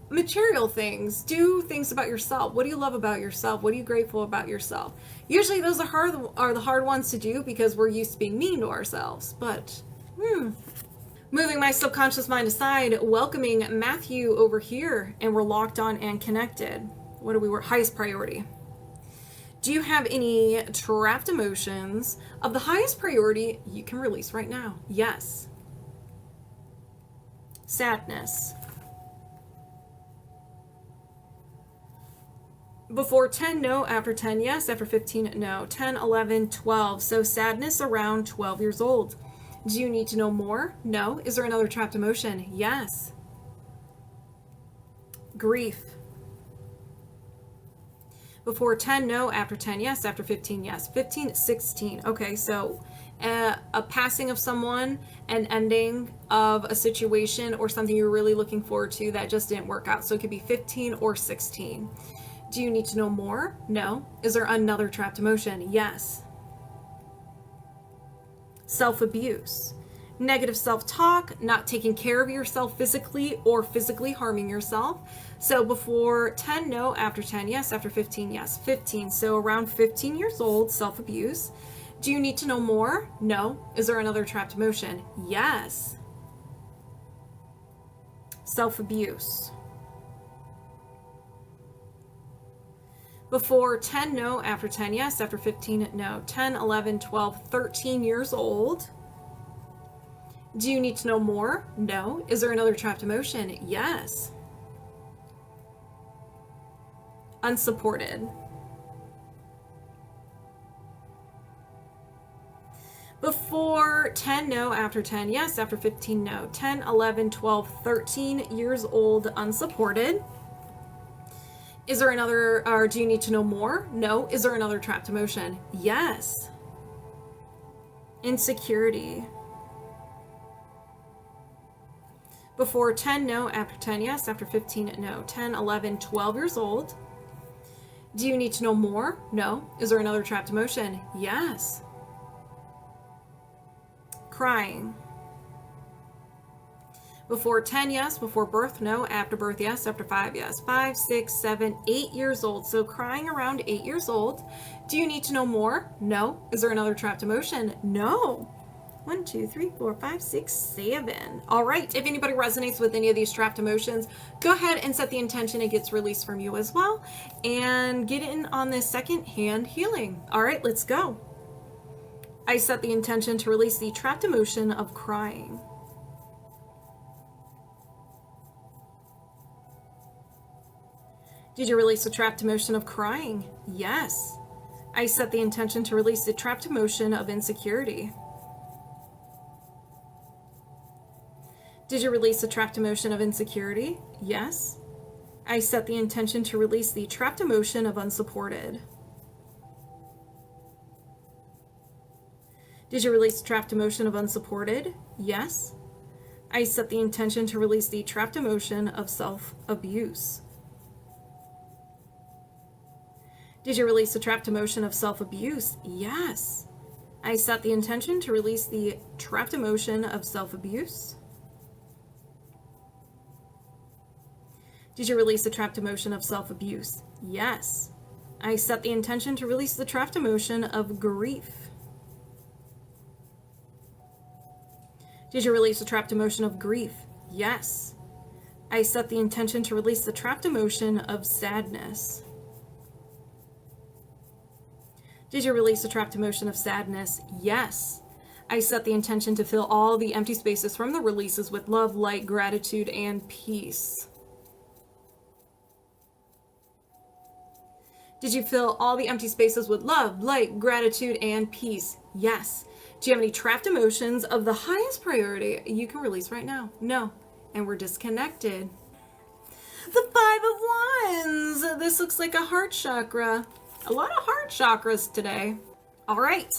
material things. Do things about yourself. What do you love about yourself? What are you grateful about yourself? Usually those are the hard ones to do because we're used to being mean to ourselves. But moving my subconscious mind aside, welcoming Matthew over here, and we're locked on and connected. What do we were? Highest priority. Do you have any trapped emotions of the highest priority you can release right now? Yes. Sadness. Before 10, no. After 10, yes. After 15, no. 10, 11, 12. So sadness around 12 years old. Do you need to know more? No. Is there another trapped emotion? Yes. Grief. Before 10, no. After 10, yes. After 15, yes. 15, 16. Okay, so a passing of someone, an ending of a situation, or something you're really looking forward to that just didn't work out. So it could be 15 or 16. Do you need to know more? No. Is there another trapped emotion? Yes. Self-abuse. Negative self-talk, not taking care of yourself physically or physically harming yourself. So before 10, no. After 10, yes. After 15, yes. 15. So around 15 years old, self-abuse. Do you need to know more? No. Is there another trapped emotion? Yes. Self-abuse. Before 10, no. After 10, yes. After 15, no. 10, 11, 12, 13 years old. Do you need to know more? No. Is there another trapped emotion? Yes. Unsupported. Before 10, no. After 10, yes. After 15, no. 10, 11, 12, 13 years old, unsupported. Is there another, or do you need to know more? No. Is there another trapped emotion? Yes. Insecurity. Before 10, no. After 10, yes. After 15, no. 10, 11, 12 years old. Do you need to know more? No. Is there another trapped emotion? Yes. Crying. Before 10, yes. Before birth, no. After birth, yes. After 5, yes. 5, 6, 7, 8 years old. So crying around 8 years old. Do you need to know more? No. Is there another trapped emotion? No. 1, 2, 3, 4, 5, 6, 7. All right. If anybody resonates with any of these trapped emotions, go ahead and set the intention it gets released from you as well. And get in on this second-hand healing. All right, let's go. I set the intention to release the trapped emotion of crying. Did you release the trapped emotion of crying? Yes. I set the intention to release the trapped emotion of insecurity. Did you release the trapped emotion of insecurity? Yes. I set the intention to release the trapped emotion of unsupported. Did you release the trapped emotion of unsupported? Yes. I set the intention to release the trapped emotion of self-abuse. Did you release the trapped emotion of self-abuse? Yes. I set the intention to release the trapped emotion of self-abuse. Did you release the trapped emotion of self-abuse? Yes. I set the intention to release the trapped emotion of grief. Did you release the trapped emotion of grief? Yes. I set the intention to release the trapped emotion of sadness. Did you release the trapped emotion of sadness? Yes. I set the intention to fill all the empty spaces from the releases with love, light, gratitude, and peace. Did you fill all the empty spaces with love, light, gratitude, and peace? Yes. Do you have any trapped emotions of the highest priority you can release right now? No. And we're disconnected. The Five of Wands. This looks like a heart chakra. A lot of heart chakras today. All right.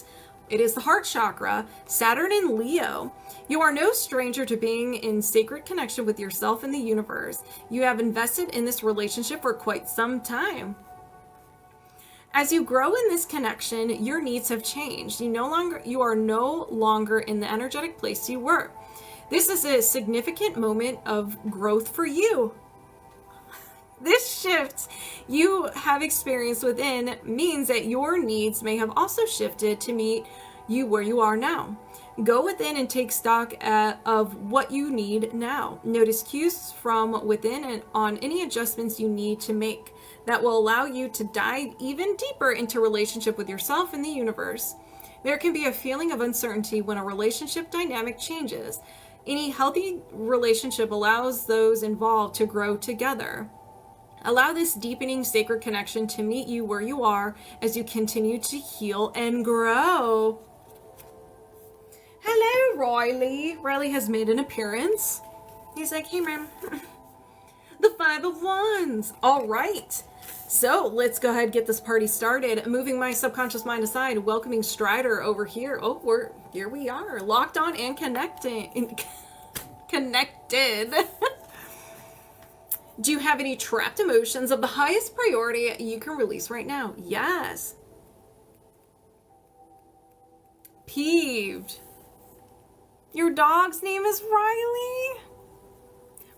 It is the heart chakra, Saturn in Leo. You are no stranger to being in sacred connection with yourself and the universe. You have invested in this relationship for quite some time. As you grow in this connection, your needs have changed. You are no longer in the energetic place you were. This is a significant moment of growth for you. This shift you have experienced within means that your needs may have also shifted to meet you where you are now. Go within and take stock of what you need now. Notice cues from within and on any adjustments you need to make that will allow you to dive even deeper into relationship with yourself and the universe. There can be a feeling of uncertainty when a relationship dynamic changes. Any healthy relationship allows those involved to grow together. Allow this deepening sacred connection to meet you where you are as you continue to heal and grow. Hello, Riley. Riley has made an appearance. He's like, hey, man. The Five of Wands. All right. So let's go ahead and get this party started. Moving my subconscious mind aside, welcoming Strider over here. Oh, here we are, locked on and connected. Do you have any trapped emotions of the highest priority you can release right now? Yes. Peeved. Your dog's name is Riley?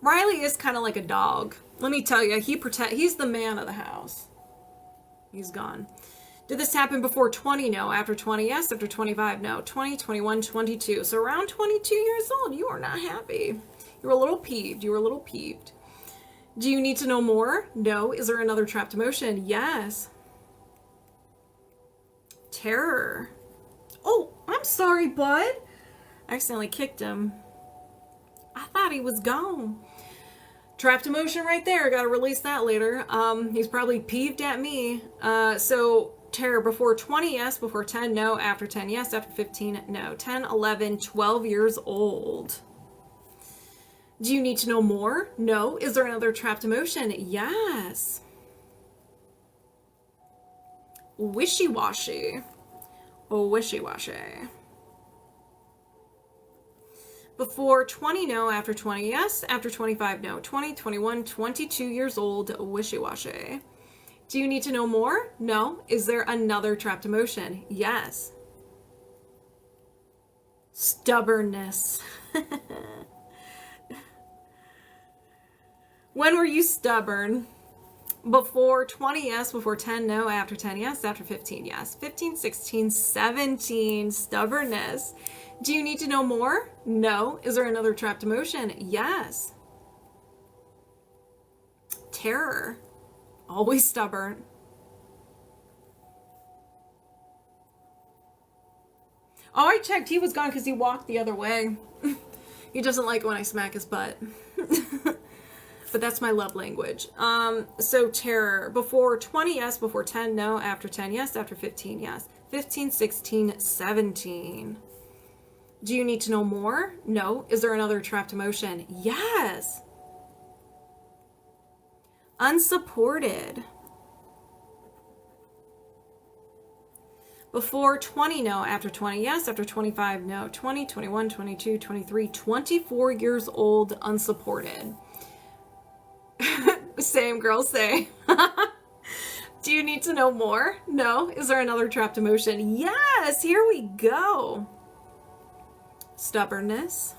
Riley is kind of like a dog. Let me tell you, he's the man of the house. He's gone. Did this happen before 20? No. After 20? Yes. After 25? No. 20, 21, 22. So around 22 years old, you are not happy. You were a little peeved. Do you need to know more? No. Is there another trapped emotion? Yes. Terror. Oh, I'm sorry, bud. I accidentally kicked him. I thought he was gone. Trapped emotion right there. Got to release that later. He's probably peeved at me. So terror before 20, yes. Before 10, no. After 10, yes. After 15, no. 10, 11, 12 years old. Do you need to know more? No. Is there another trapped emotion? Yes. Wishy-washy. Wishy-washy. Before 20, no. After 20, yes. After 25, no. 20, 21, 22 years old, wishy-washy. Do you need to know more? No. Is there another trapped emotion? Yes. Stubbornness. When were you stubborn? Before 20, yes. Before 10, no. After 10, yes. After 15, yes. 15, 16, 17, stubbornness. Do you need to know more? No. Is there another trapped emotion? Yes. Terror. Always stubborn. Oh, I checked. He was gone because he walked the other way. He doesn't like it when I smack his butt. but that's my love language. So terror, before 20, yes. Before 10, no. After 10, yes. After 15, yes. 15, 16, 17. Do you need to know more? No. Is there another trapped emotion? Yes. Unsupported. Before 20, no. After 20, yes. After 25, no. 20, 21, 22, 23, 24 years old, unsupported. Same, girl, say. Do you need to know more? No. Is there another trapped emotion? Yes, here we go. Stubbornness.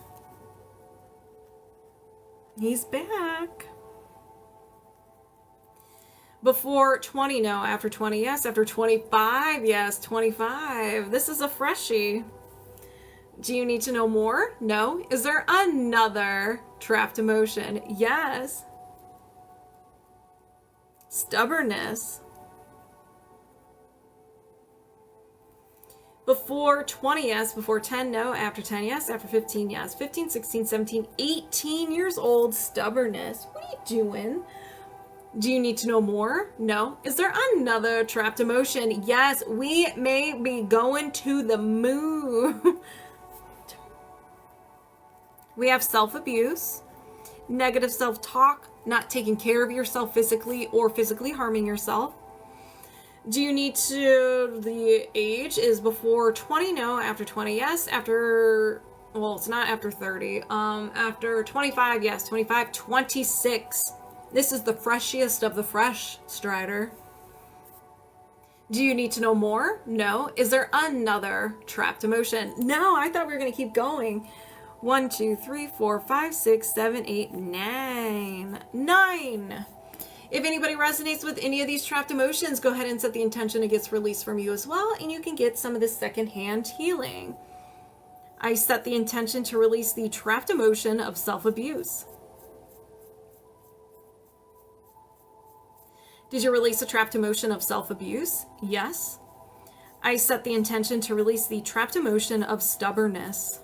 He's back. Before 20, no. After 20, yes. After 25, yes. 25. This is a freshie. Do you need to know more? No. Is there another trapped emotion? Yes. Stubbornness. Before 20, yes. Before 10, no. After 10, yes. After 15, yes. 15, 16, 17, 18 years old, stubbornness. What are you doing? Do you need to know more? No. Is there another trapped emotion? Yes, we may be going to the moon. We have self-abuse, negative self-talk, not taking care of yourself physically or physically harming yourself. Do you need to, the age is before 20, no. After 20, yes. After, well, it's not after 30. After 25, yes. 25, 26. This is the freshiest of the fresh, Strider. Do you need to know more? No. Is there another trapped emotion? No, I thought we were going to keep going. 1, 2, 3, 4, 5, 6, 7, 8, 9. 9. If anybody resonates with any of these trapped emotions, go ahead and set the intention it gets released from you as well, and you can get some of this secondhand healing. I set the intention to release the trapped emotion of self-abuse. Did you release a trapped emotion of self-abuse? Yes. I set the intention to release the trapped emotion of stubbornness.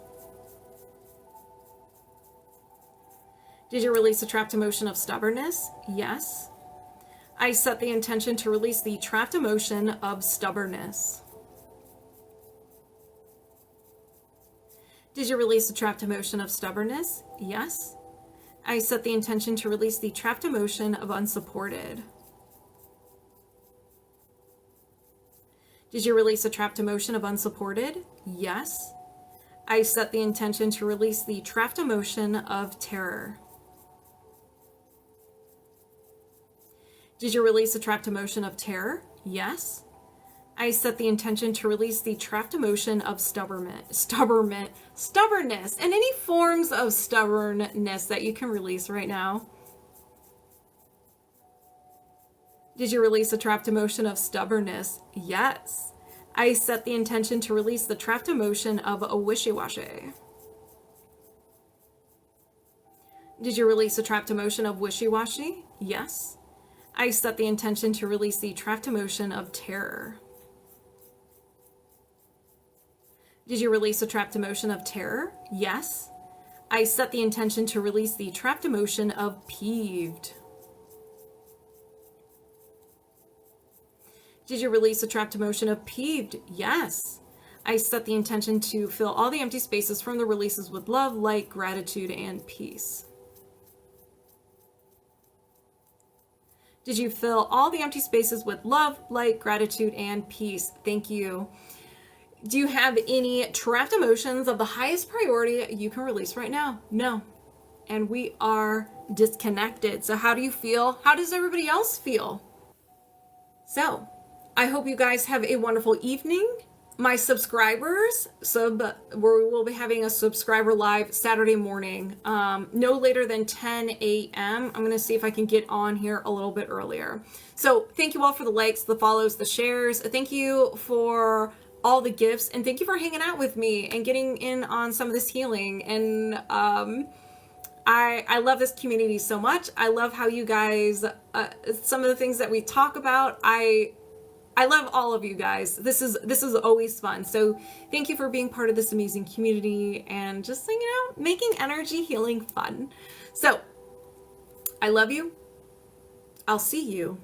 Did you release a trapped emotion of stubbornness? Yes. I set the intention to release the trapped emotion of stubbornness. Did you release a trapped emotion of stubbornness? Yes. I set the intention to release the trapped emotion of unsupported. Did you release a trapped emotion of unsupported? Yes. I set the intention to release the trapped emotion of terror. Did you release a trapped emotion of terror? Yes. I set the intention to release the trapped emotion of stubbornness, and any forms of stubbornness that you can release right now. Did you release a trapped emotion of stubbornness? Yes. I set the intention to release the trapped emotion of a wishy-washy. Did you release a trapped emotion of wishy-washy? Yes. I set the intention to release the trapped emotion of terror. Did you release a trapped emotion of terror? Yes. I set the intention to release the trapped emotion of peeved. Did you release a trapped emotion of peeved? Yes. I set the intention to fill all the empty spaces from the releases with love, light, gratitude, and peace. Did you fill all the empty spaces with love, light, gratitude, and peace? Thank you. Do you have any trapped emotions of the highest priority you can release right now? No. And we are disconnected. So how do you feel? How does everybody else feel? So I hope you guys have a wonderful evening. My subscribers, we will be having a subscriber live Saturday morning, no later than 10 a.m. I'm going to see if I can get on here a little bit earlier. So thank you all for the likes, the follows, the shares. Thank you for all the gifts, and thank you for hanging out with me and getting in on some of this healing. And I love this community so much. I love how you guys, some of the things that we talk about, I love all of you guys. This is always fun. So thank you for being part of this amazing community and just, making energy healing fun. So I love you. I'll see you.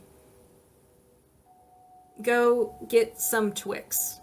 Go get some Twix.